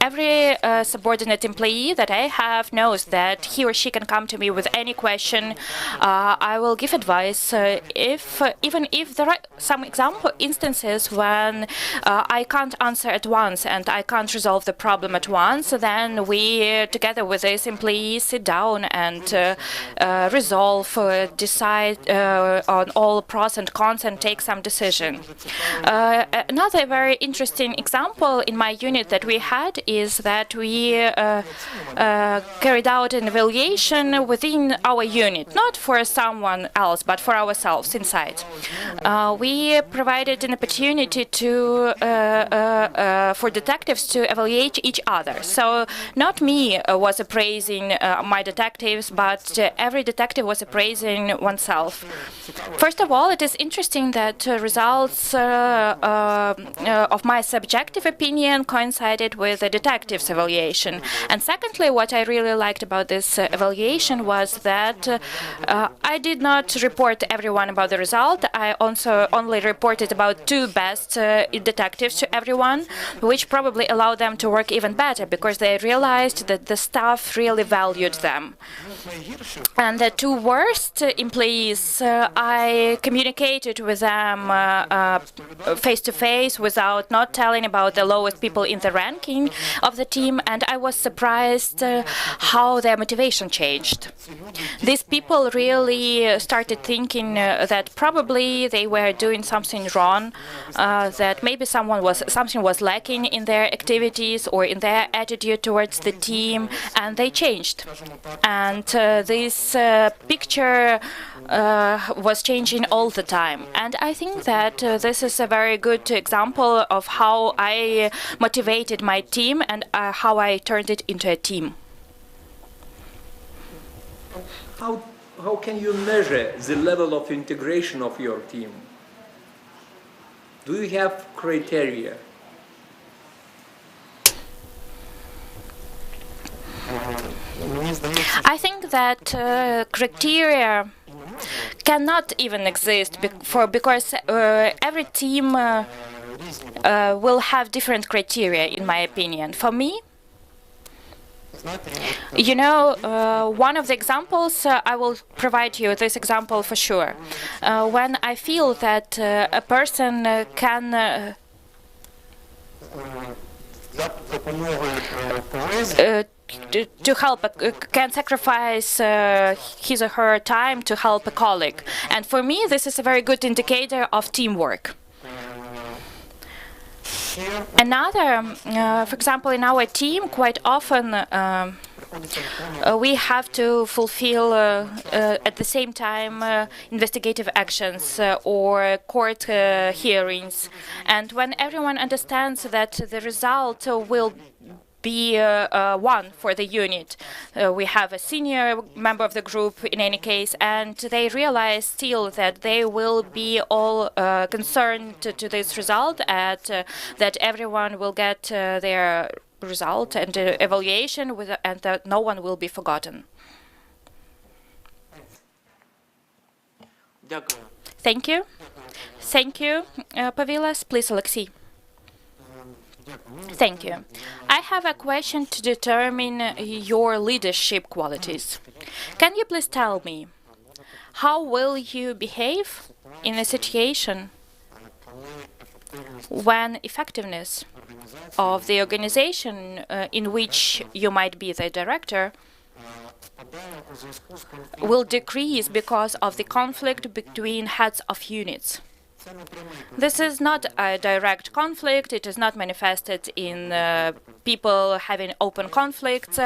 Every subordinate employee that I have knows that he or she can come to me with any question. I will give advice. Even if there are some instances when I can't answer at once and I can't resolve the problem at once, then we, together with this employee, sit down and resolve, decide on all pros and cons and take some decision. Another very interesting example in my unit that we had is that we carried out an evaluation within our unit, not for someone else, but for ourselves inside. We provided an opportunity to for detectives to evaluate each other. So not me was appraising my detectives, but every detective was appraising oneself. First of all, it is interesting that results results of my subjective opinion coincided with the detective's evaluation. And secondly, what I really liked about this evaluation was that I did not report everyone about the result. I also only reported about 2 best detectives to everyone, which probably allowed them to work even better because they realized that the staff really valued them. And the 2 worst employees, I communicated with them face-to-face without not telling about the lowest people in the ranking of the team, and I was surprised how their motivation changed. These people really started thinking that probably they were doing something wrong, that maybe something was lacking in their activities or in their attitude towards the team, and they changed. And this picture was changing all the time. And I think that this is a very good example of how I motivated my team and how I turned it into a team. How can you measure the level of integration of your team? Do you have criteria? I think that criteria cannot even exist because every team will have different criteria, in my opinion. For me, you know, one of the examples, I will provide you this example for sure. When I feel that a person can to help, can sacrifice his or her time to help a colleague. And for me, this is a very good indicator of teamwork. Another, for example, in our team, quite often we have to fulfill at the same time investigative actions or court hearings. And when everyone understands that the result will be one for the unit. We have a senior member of the group in any case, and they realize still that they will be all concerned to this result, that everyone will get their result and evaluation, and that no one will be forgotten. Thank you. Thank you, Pavilas. Please, Alexei. Thank you. I have a question to determine your leadership qualities. Can you please tell me, how will you behave in a situation when effectiveness of the organization in which you might be the director will decrease because of the conflict between heads of units? This is not a direct conflict. It is not manifested in people having open conflicts,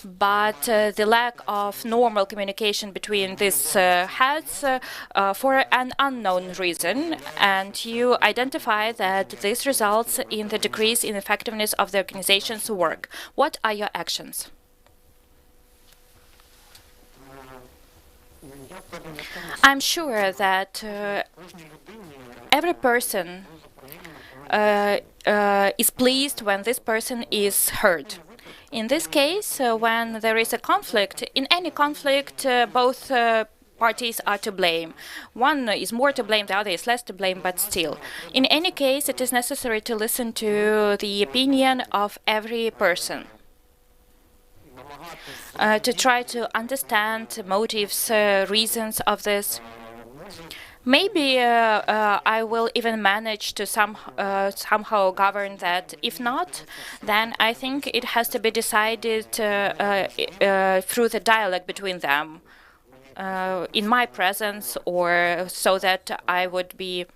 but the lack of normal communication between these heads for an unknown reason, and you identify that this results in the decrease in effectiveness of the organization's work. What are your actions? I'm sure that every person is pleased when this person is heard. In this case, when there is a conflict, in any conflict, both parties are to blame. One is more to blame, the other is less to blame, but still. In any case, it is necessary to listen to the opinion of every person. To try to understand motives, reasons of this. Maybe I will even manage to somehow govern that. If not, then I think it has to be decided through the dialogue between them, in my presence, or so that I would be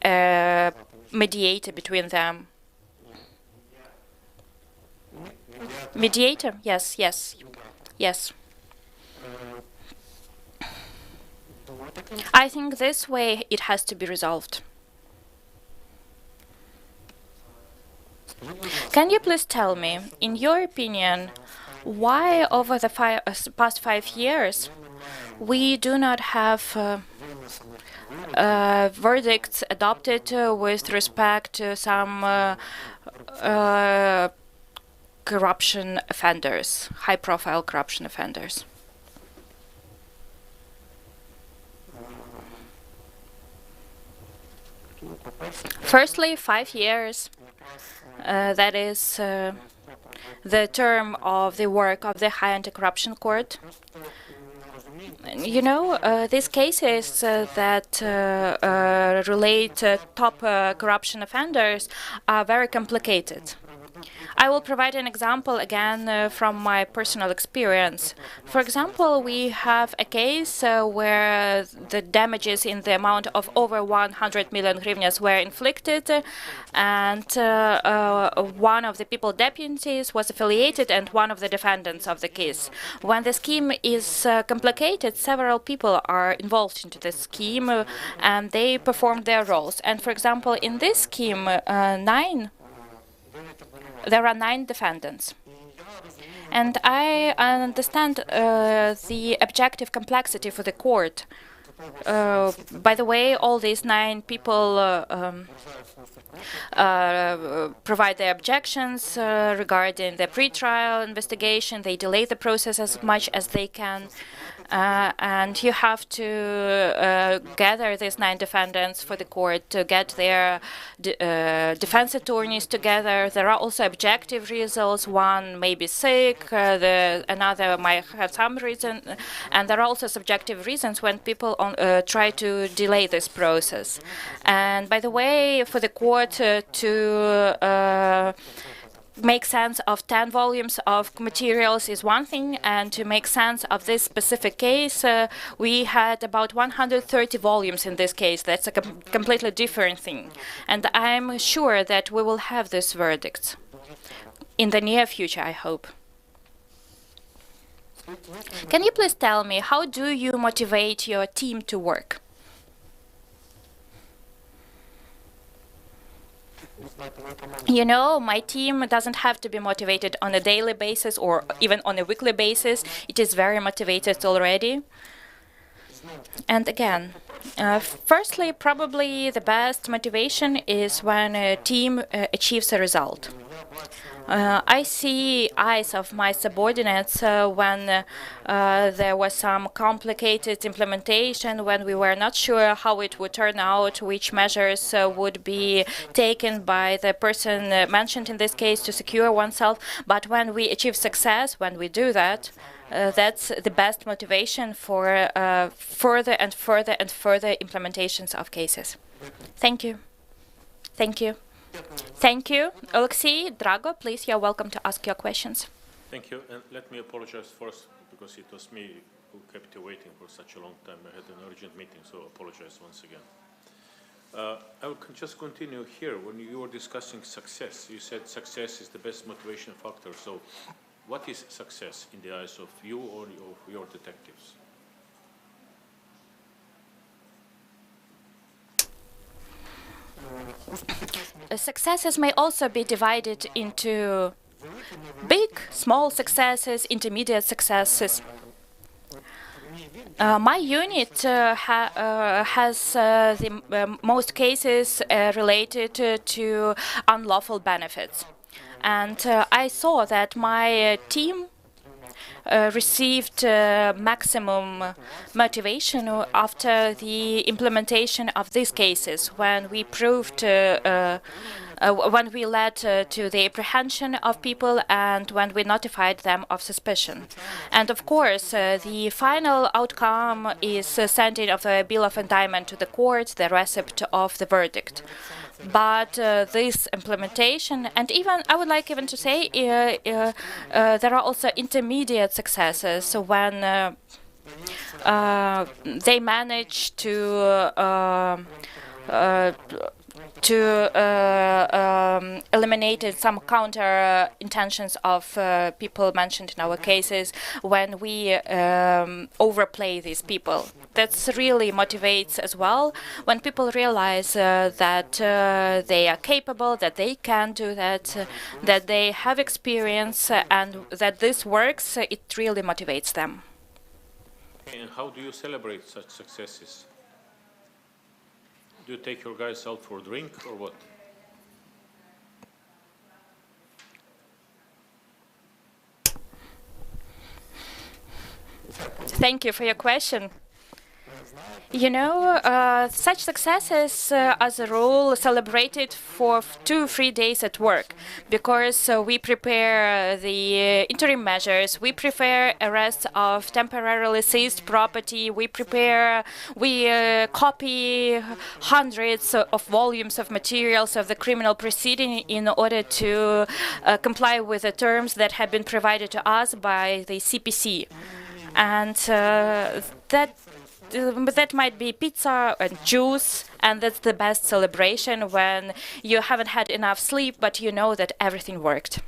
a mediator between them. Mediator? Yes, yes, yes. I think this way it has to be resolved. Can you please tell me, in your opinion, why over the past 5 years we do not have verdicts adopted with respect to some corruption offenders, high-profile corruption offenders. Firstly, 5 years. That is the term of the work of the High Anti-Corruption Court. You know, these cases that relate top corruption offenders are very complicated. I will provide an example again from my personal experience. For example, we have a case where the damages in the amount of over 100 million hryvnias were inflicted, and one of the people deputies was affiliated and one of the defendants of the case. When the scheme is complicated, several people are involved into the scheme and they perform their roles. And for example, in this scheme, there are 9 defendants. And I understand the objective complexity for the court. By the way, all these 9 people provide their objections regarding the pre-trial investigation. They delay the process as much as they can. And you have to gather these 9 defendants for the court to get their defense attorneys together. There are also objective reasons. One may be sick, another might have some reason, and there are also subjective reasons when people try to delay this process. And by the way, for the court to make sense of 10 volumes of materials is one thing, and to make sense of this specific case, we had about 130 volumes in this case. That's a completely different thing. And I'm sure that we will have this verdict in the near future, I hope. Can you please tell me, how do you motivate your team to work? You know, my team doesn't have to be motivated on a daily basis or even on a weekly basis. It is very motivated already. And again, firstly, probably the best motivation is when a team achieves a result. I see eyes of my subordinates when there was some complicated implementation, when we were not sure how it would turn out, which measures would be taken by the person mentioned in this case to secure oneself. But when we achieve success, when we do that, that's the best motivation for further and further and further implementations of cases. Thank you. Thank you. Thank you. Alexei, Drago, please, you're welcome to ask your questions. Thank you. And let me apologize first, because it was me who kept you waiting for such a long time. I had an urgent meeting, so apologize once again. I will just continue here. When you were discussing success, you said success is the best motivation factor. So what is success in the eyes of you or of your detectives? Successes may also be divided into big, small successes, intermediate successes. My unit has the most cases related to unlawful benefits. And I saw that my team received maximum motivation after the implementation of these cases, when we proved, when we led to the apprehension of people and when we notified them of suspicion. And of course, the final outcome is sending of a bill of indictment to the court, the receipt of the verdict. But this implementation, and even I would like even to say, there are also intermediate successes. So when they manage to eliminate some counter intentions of people mentioned in our cases, when we overplay these people. That really motivates as well. When people realize that they are capable, that they can do that, that they have experience, and that this works, it really motivates them. And how do you celebrate such successes? Do you take your guys out for a drink or what? Thank you for your question. You know, such successes, as a rule, celebrated for 2-3 days at work, because we prepare the interim measures, we prepare arrests of temporarily seized property, we copy hundreds of volumes of materials of the criminal proceeding in order to comply with the terms that have been provided to us by the CPC. And that might be pizza and juice, and that's the best celebration when you haven't had enough sleep, but you know that everything worked.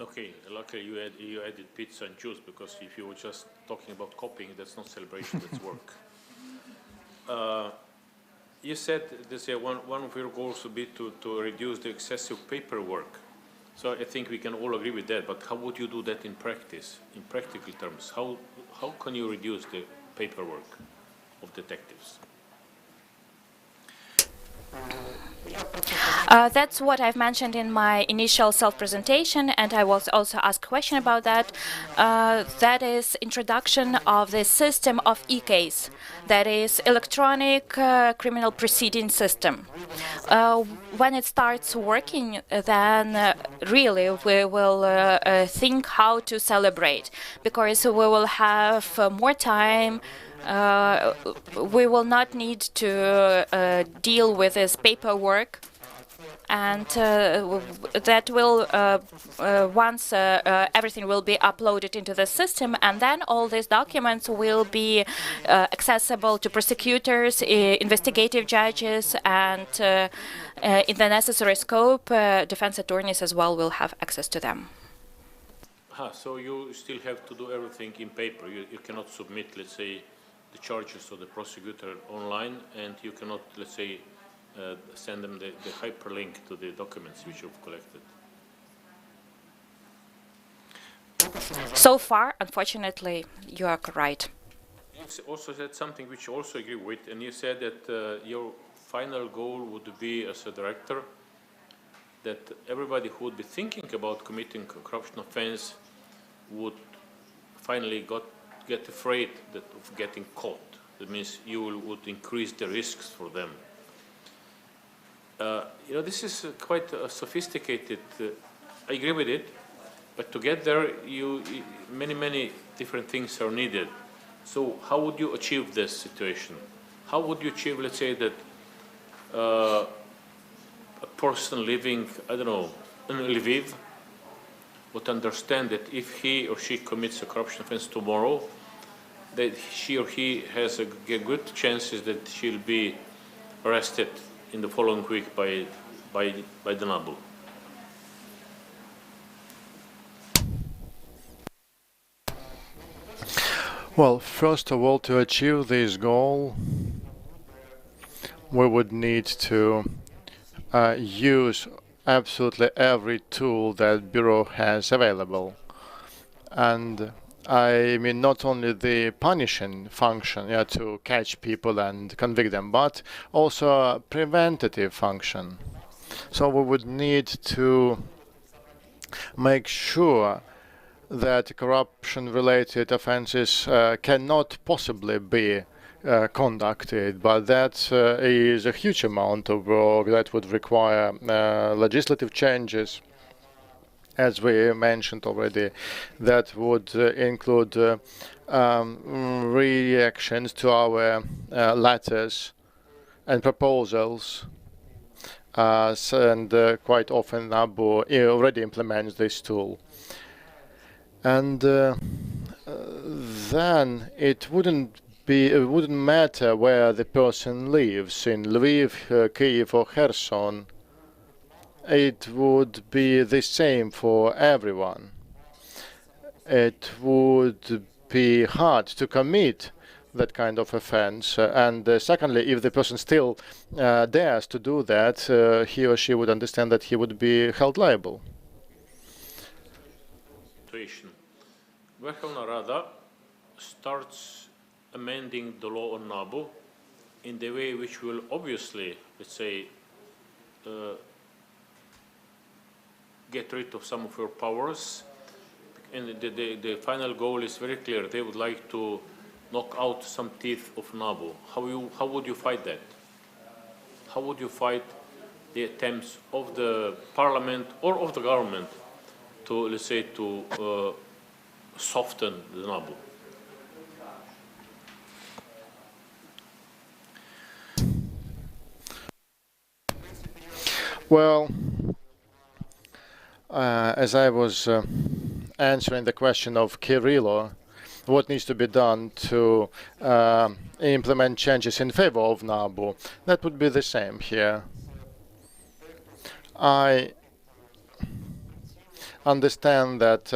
Okay, luckily you added pizza and juice, because if you were just talking about copying, that's not celebration, that's work. You said this one of your goals would be to reduce the excessive paperwork. So I think we can all agree with that, but how would you do that in practice, in practical terms? How can you reduce the paperwork of detectives? That's what I've mentioned in my initial self-presentation, and I was also asked a question about that. That is introduction of the system of e-case, that is electronic criminal proceeding system. When it starts working, then really we will think how to celebrate, because we will have more time. We will not need to deal with this paperwork, and that will, once everything will be uploaded into the system, and then all these documents will be accessible to prosecutors, investigative judges, and in the necessary scope, defense attorneys as well will have access to them. So you still have to do everything in paper. You cannot submit, let's say, the charges to the prosecutor online, and you cannot, let's say, send them the hyperlink to the documents which you've collected. So far, unfortunately, you are right. You also said something which I also agree with, and you said that your final goal would be, as a director, that everybody who would be thinking about committing a corruption offense would finally get afraid of getting caught. That means you would increase the risks for them. You know, this is quite a sophisticated, I agree with it, but to get there, many different things are needed. So how would you achieve this situation? How would you achieve, let's say, that a person living, I don't know, in Lviv would understand that if he or she commits a corruption offense tomorrow, that she or he has a good chances that she'll be arrested in the following week by the NABU? Well, first of all, to achieve this goal, we would need to use absolutely every tool that Bureau has available. And I mean not only the punishing function, to catch people and convict them, but also a preventative function. So we would need to make sure that corruption-related offenses cannot possibly be conducted, but that is a huge amount of work that would require legislative changes, as we mentioned already, that would include reactions to our letters and proposals, and quite often NABU already implements this tool. And then it wouldn't matter where the person lives, in Lviv, Kyiv or Kherson. It would be the same for everyone. It would be hard to commit that kind of offense. And secondly, if the person still dares to do that, he or she would understand that he would be held liable. Verkhovna Rada starts amending the law on NABU in the way which will obviously, let's say, get rid of some of your powers. And the final goal is very clear. They would like to knock out some teeth of NABU. How would you fight that? How would you fight the attempts of the parliament or of the government to, let's say, to soften the NABU? Well, as I was answering the question of Kirilo, what needs to be done to implement changes in favor of NABU, that would be the same here. I understand that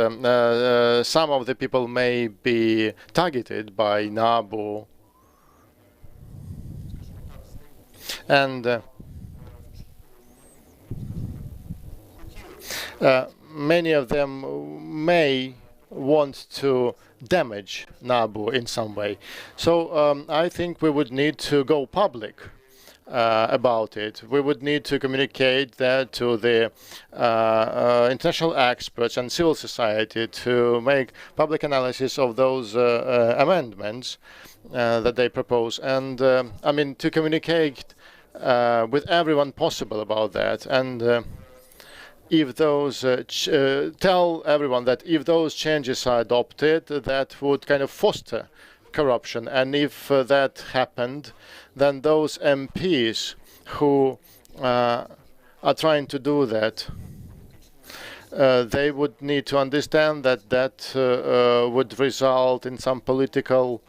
some of the people may be targeted by NABU, and many of them may want to damage NABU in some way. So I think we would need to go public about it. We would need to communicate that to the international experts and civil society to make public analysis of those amendments that they propose. And I mean, to communicate with everyone possible about that. And if those tell everyone that if those changes are adopted, that would kind of foster corruption. And if that happened, then those MPs who are trying to do that, they would need to understand that that would result in some political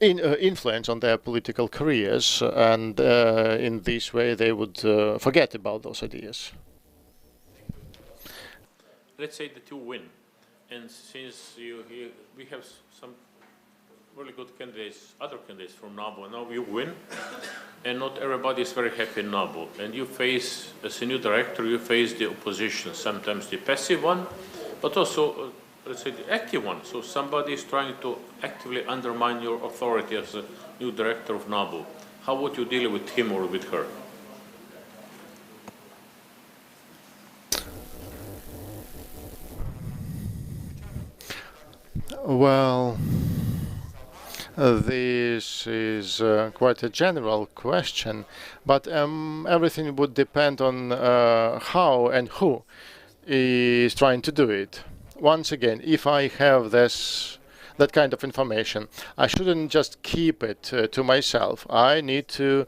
influence on their political careers, and in this way they would forget about those ideas. Let's say that you win, and since we have some really good candidates, other candidates from NABU, and now you win, and not everybody is very happy in NABU, and you face, as a new director, you face the opposition, sometimes the passive one, but also let's say the active one. So somebody is trying to actively undermine your authority as a new director of NABU. How would you deal with him or with her? Well, this is quite a general question, but everything would depend on how and who is trying to do it. Once again, if I have that kind of information, I shouldn't just keep it to myself. I need to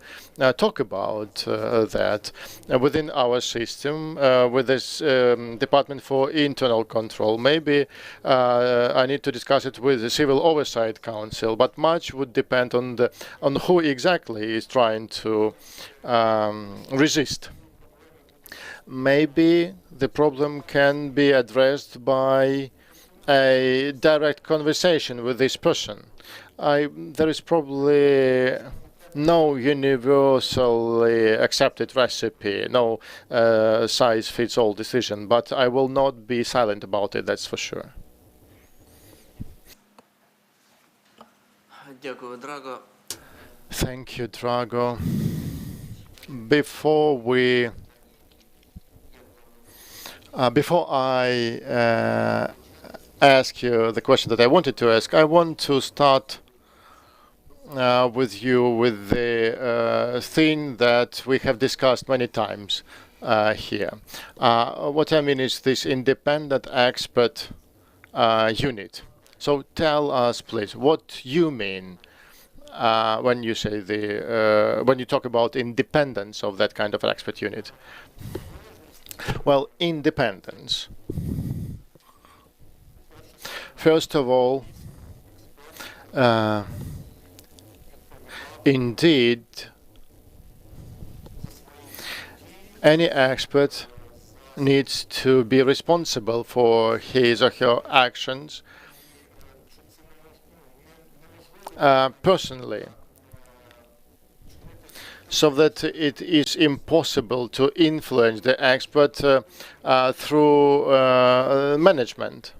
talk about that within our system with this Department for Internal Control. Maybe I need to discuss it with the Civil Oversight Council, but much would depend on who exactly is trying to resist. Maybe the problem can be addressed by a direct conversation with this person. There is probably no universally accepted recipe, no size-fits-all decision, but I will not be silent about it, that's for sure. Thank you, Drago. Before I ask you the question that I wanted to ask, I want to start with you with the thing that we have discussed many times here. What I mean is this independent expert unit. So tell us, please, what you mean when you say when you talk about independence of that kind of expert unit. Well, independence. First of all, indeed, any expert needs to be responsible for his or her actions personally, so that it is impossible to influence the expert through management.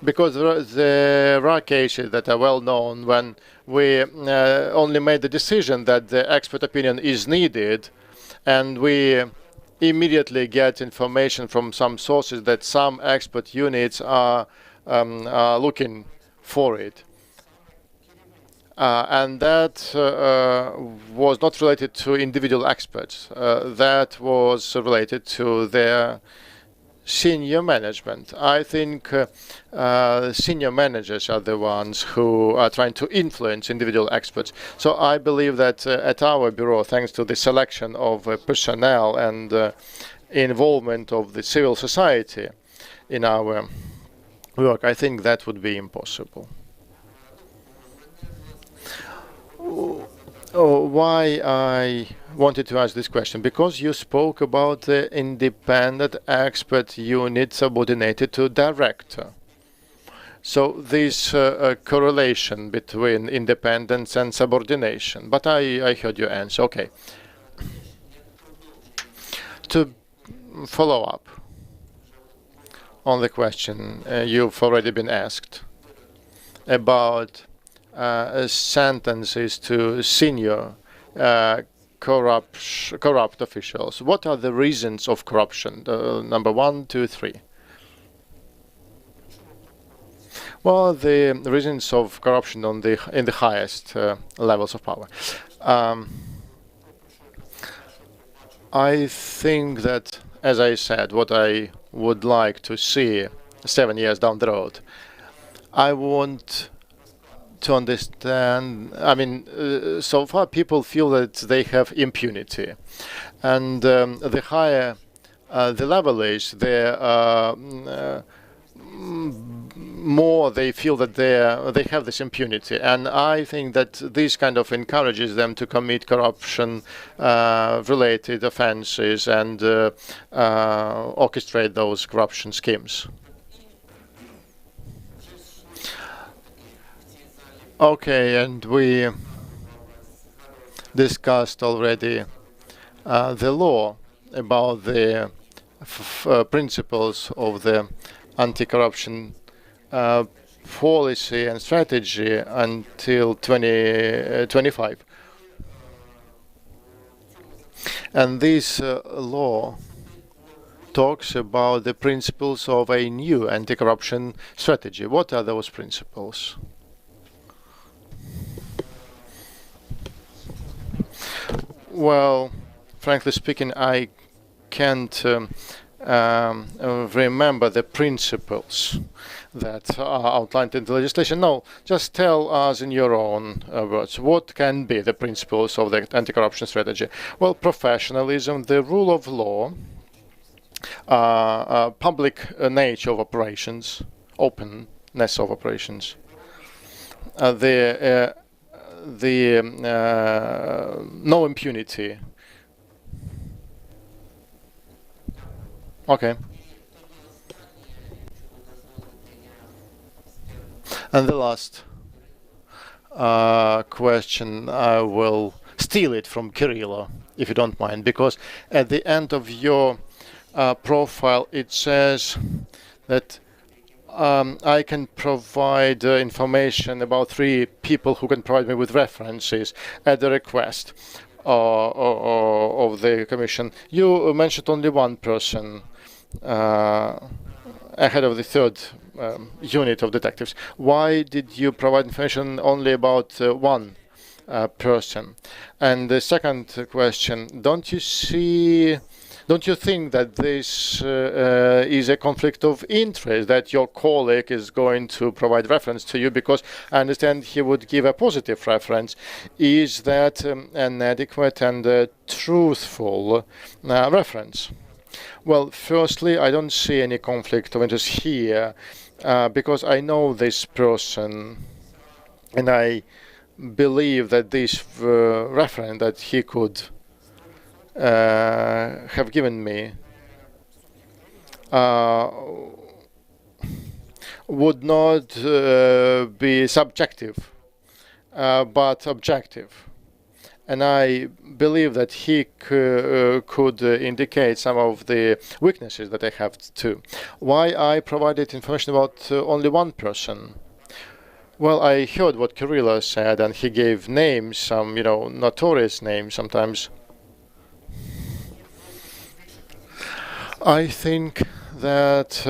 because there are cases that are well known when we only made the decision that the expert opinion is needed, and we immediately get information from some sources that some expert units are looking for it. And that was not related to individual experts. That was related to their senior management. I think senior managers are the ones who are trying to influence individual experts. So I believe that at our bureau, thanks to the selection of personnel and involvement of the civil society in our work, I think that would be impossible. Why I wanted to ask this question? Because you spoke about the independent expert unit subordinated to director. So this correlation between independence and subordination. But I heard your answer. Okay. To follow up on the question you've already been asked about sentences to senior corrupt officials. What are the reasons of corruption? Number 1, 2, 3. Well, the reasons of corruption in the highest levels of power. I think that, as I said, what I would like to see 7 years down the road, I want to understand. I mean, so far people feel that they have impunity, and the higher the level is, the more they feel that they have this impunity. And I think that this kind of encourages them to commit corruption related offenses and orchestrate those corruption schemes. Okay, and we discussed already the law about the principles of the anti-corruption policy and strategy until 2025. And this law talks about the principles of a new anti-corruption strategy. What are those principles? Well, frankly speaking, I can't remember the principles that are outlined in the legislation. No, just tell us in your own words, what can be the principles of the anti-corruption strategy? Well, professionalism, the rule of law, public nature of operations, openness of operations, the no impunity. Okay. And the last question, I will steal it from Kirilo, if you don't mind, because at the end of your profile it says that I can provide information about 3 people who can provide me with references at the request of the Commission. You mentioned only one person ahead of the 3rd unit of detectives. Why did you provide information only about one person? And the second question, don't you think that this is a conflict of interest, that your colleague is going to provide reference to you, because I understand he would give a positive reference? Is that an adequate and truthful reference? Well, firstly, I don't see any conflict of interest here, because I know this person, and I believe that this reference that he could have given me would not be subjective, but objective. and I believe that he could indicate some of the weaknesses that I have too. Why I provided information about only one person? Well, I heard what Kirilla said, and he gave names, some, notorious names sometimes. I think that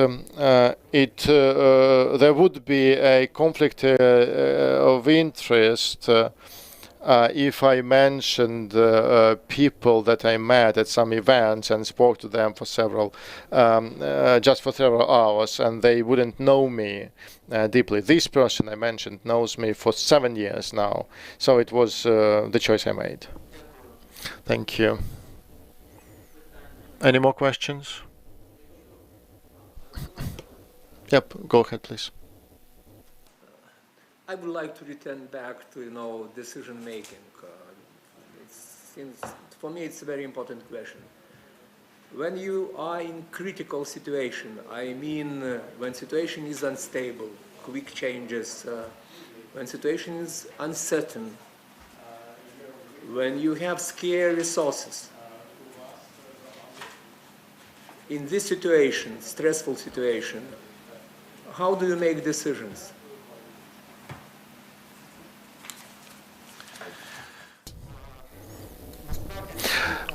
there would be a conflict of interest if I mentioned people that I met at some events and spoke to them for several hours, and they wouldn't know me deeply. This person I mentioned knows me for 7 years now, so it was the choice I made. Thank you. Any more questions? Yep, go ahead, please. I would like to return back to, decision making. For me, it's a very important question. When you are in critical situation, I mean, when situation is unstable, quick changes, when situation is uncertain, when you have scarce resources, in this situation, stressful situation, how do you make decisions?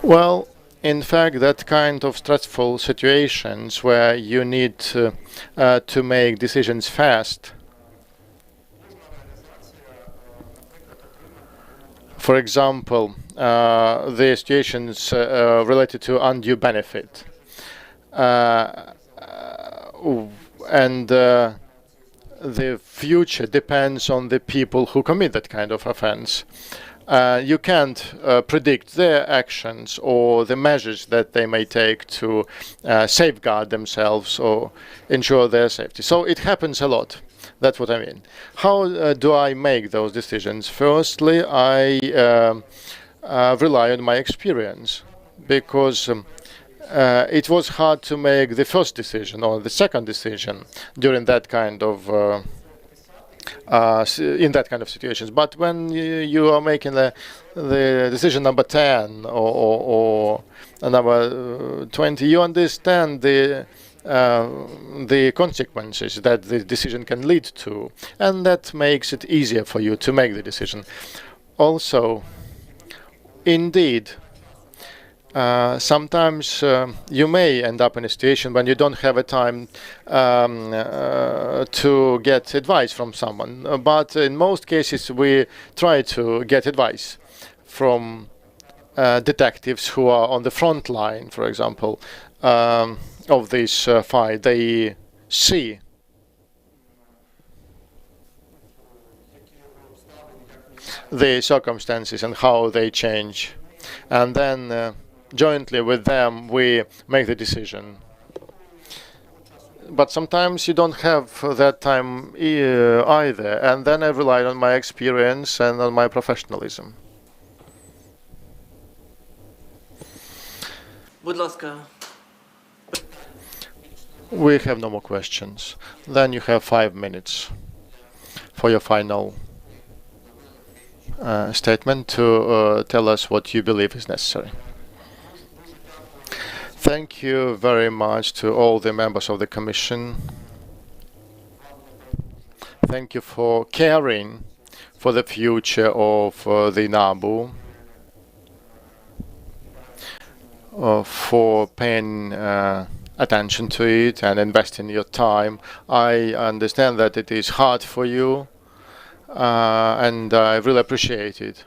Well, in fact, that kind of stressful situations where you need to make decisions fast. For example, the situations related to undue benefit. And the future depends on the people who commit that kind of offense. You can't predict their actions or the measures that they may take to safeguard themselves or ensure their safety. So it happens a lot. That's what I mean. How do I make those decisions? Firstly, I rely on my experience, because it was hard to make the first decision or the second decision during that kind of in that kind of situations. But when you are making the decision number 10 or number 20, you understand the consequences that the decision can lead to, and that makes it easier for you to make the decision. Also, indeed, sometimes you may end up in a situation when you don't have a time to get advice from someone. But in most cases, we try to get advice from detectives who are on the front line, for example, of this fight. They see the circumstances and how they change, and then jointly with them we make the decision. But sometimes you don't have that time either, and then I rely on my experience and on my professionalism. Будь ласка. We have no more questions. Then you have 5 minutes for your final statement to tell us what you believe is necessary. Thank you very much to all the members of the Commission. Thank you for caring for the future of the NABU, for paying attention to it and investing your time. I understand that it is hard for you, and I really appreciate it.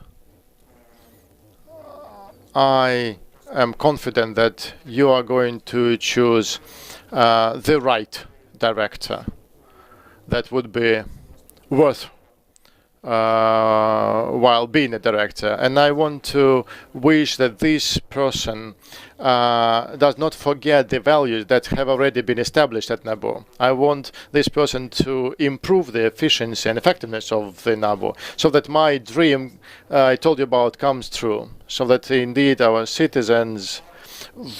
I am confident that you are going to choose the right director that would be worth while being a director. And I want to wish that this person does not forget the values that have already been established at NABU. I want this person to improve the efficiency and effectiveness of the NABU, so that my dream I told you about comes true, so that indeed our citizens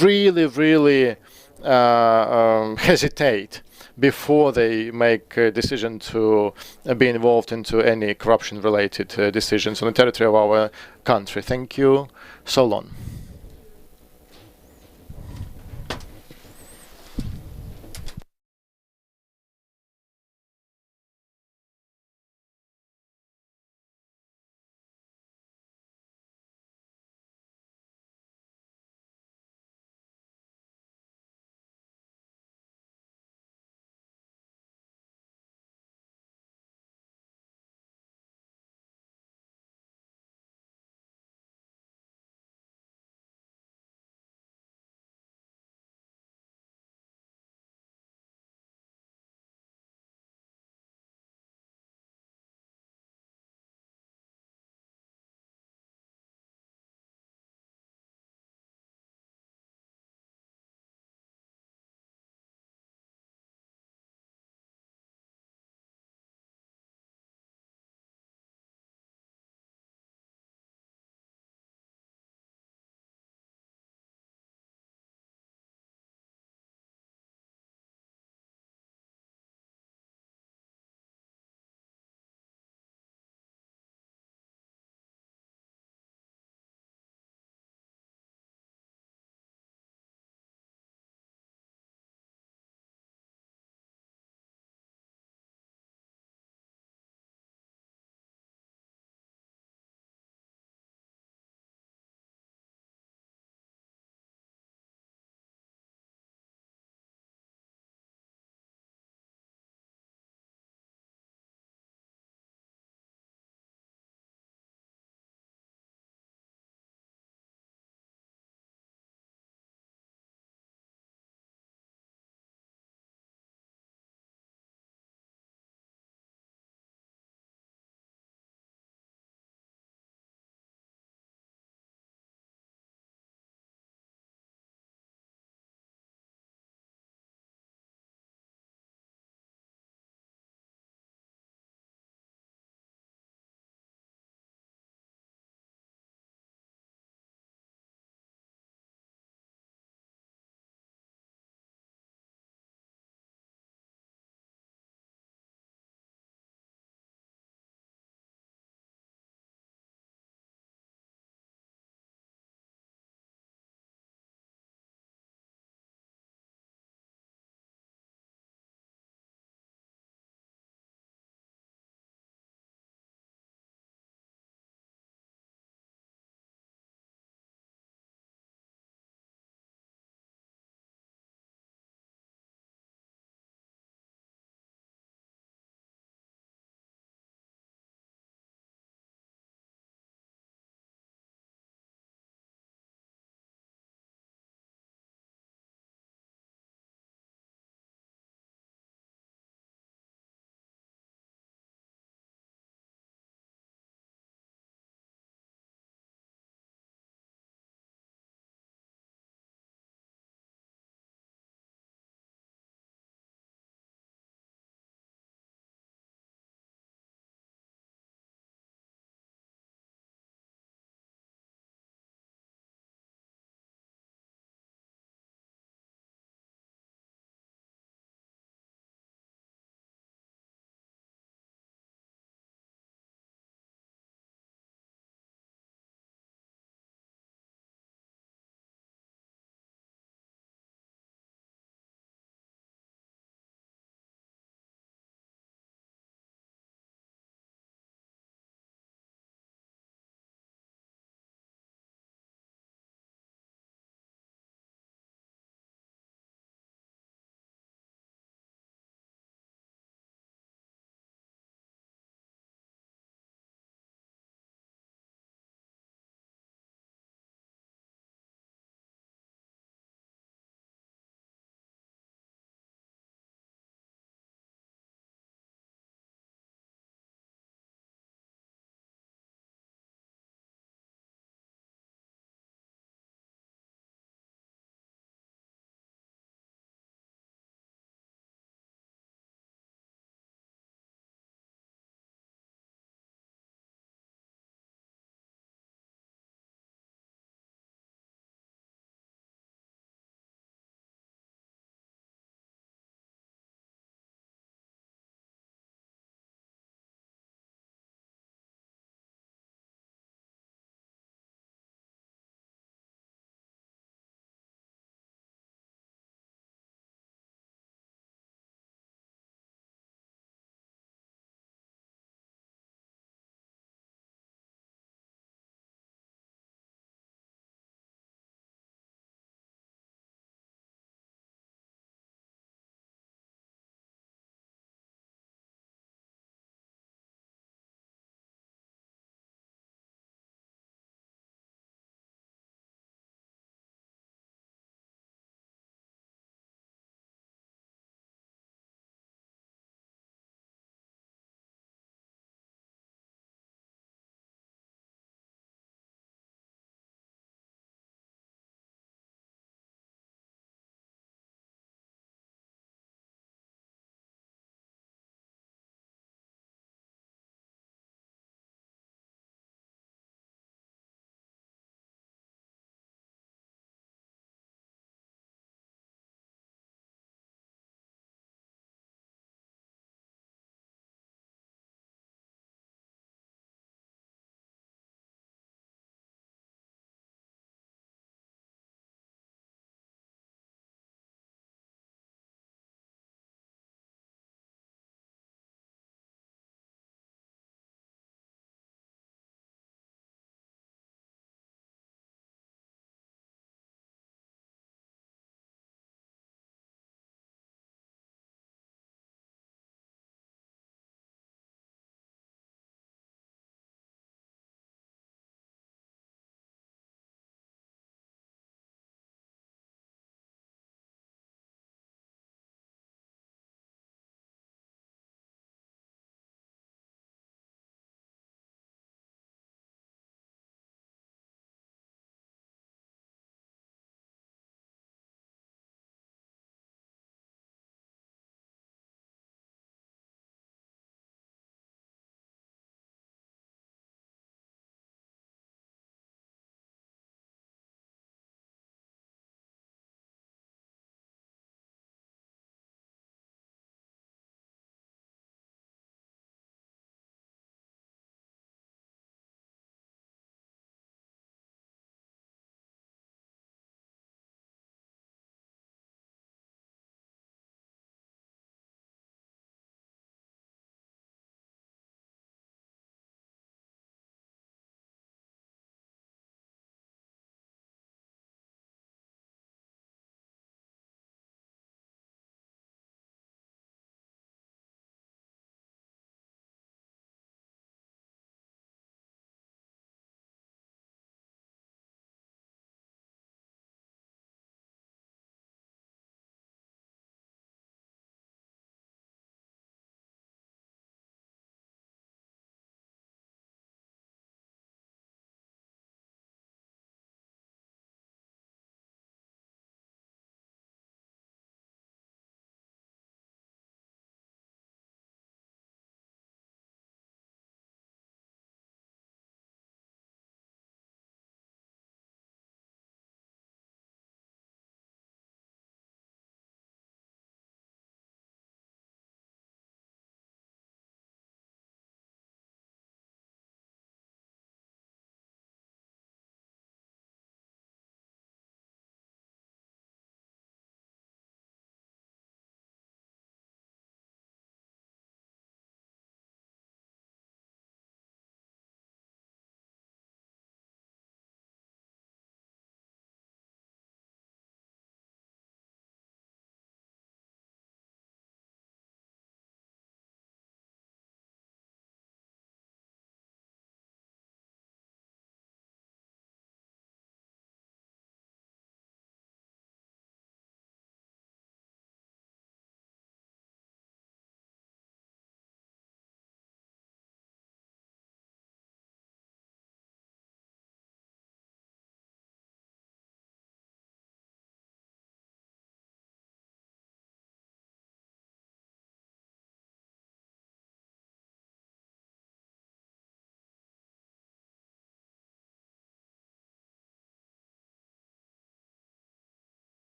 really hesitate before they make a decision to be involved into any corruption-related decisions on the territory of our country. Thank you. So long.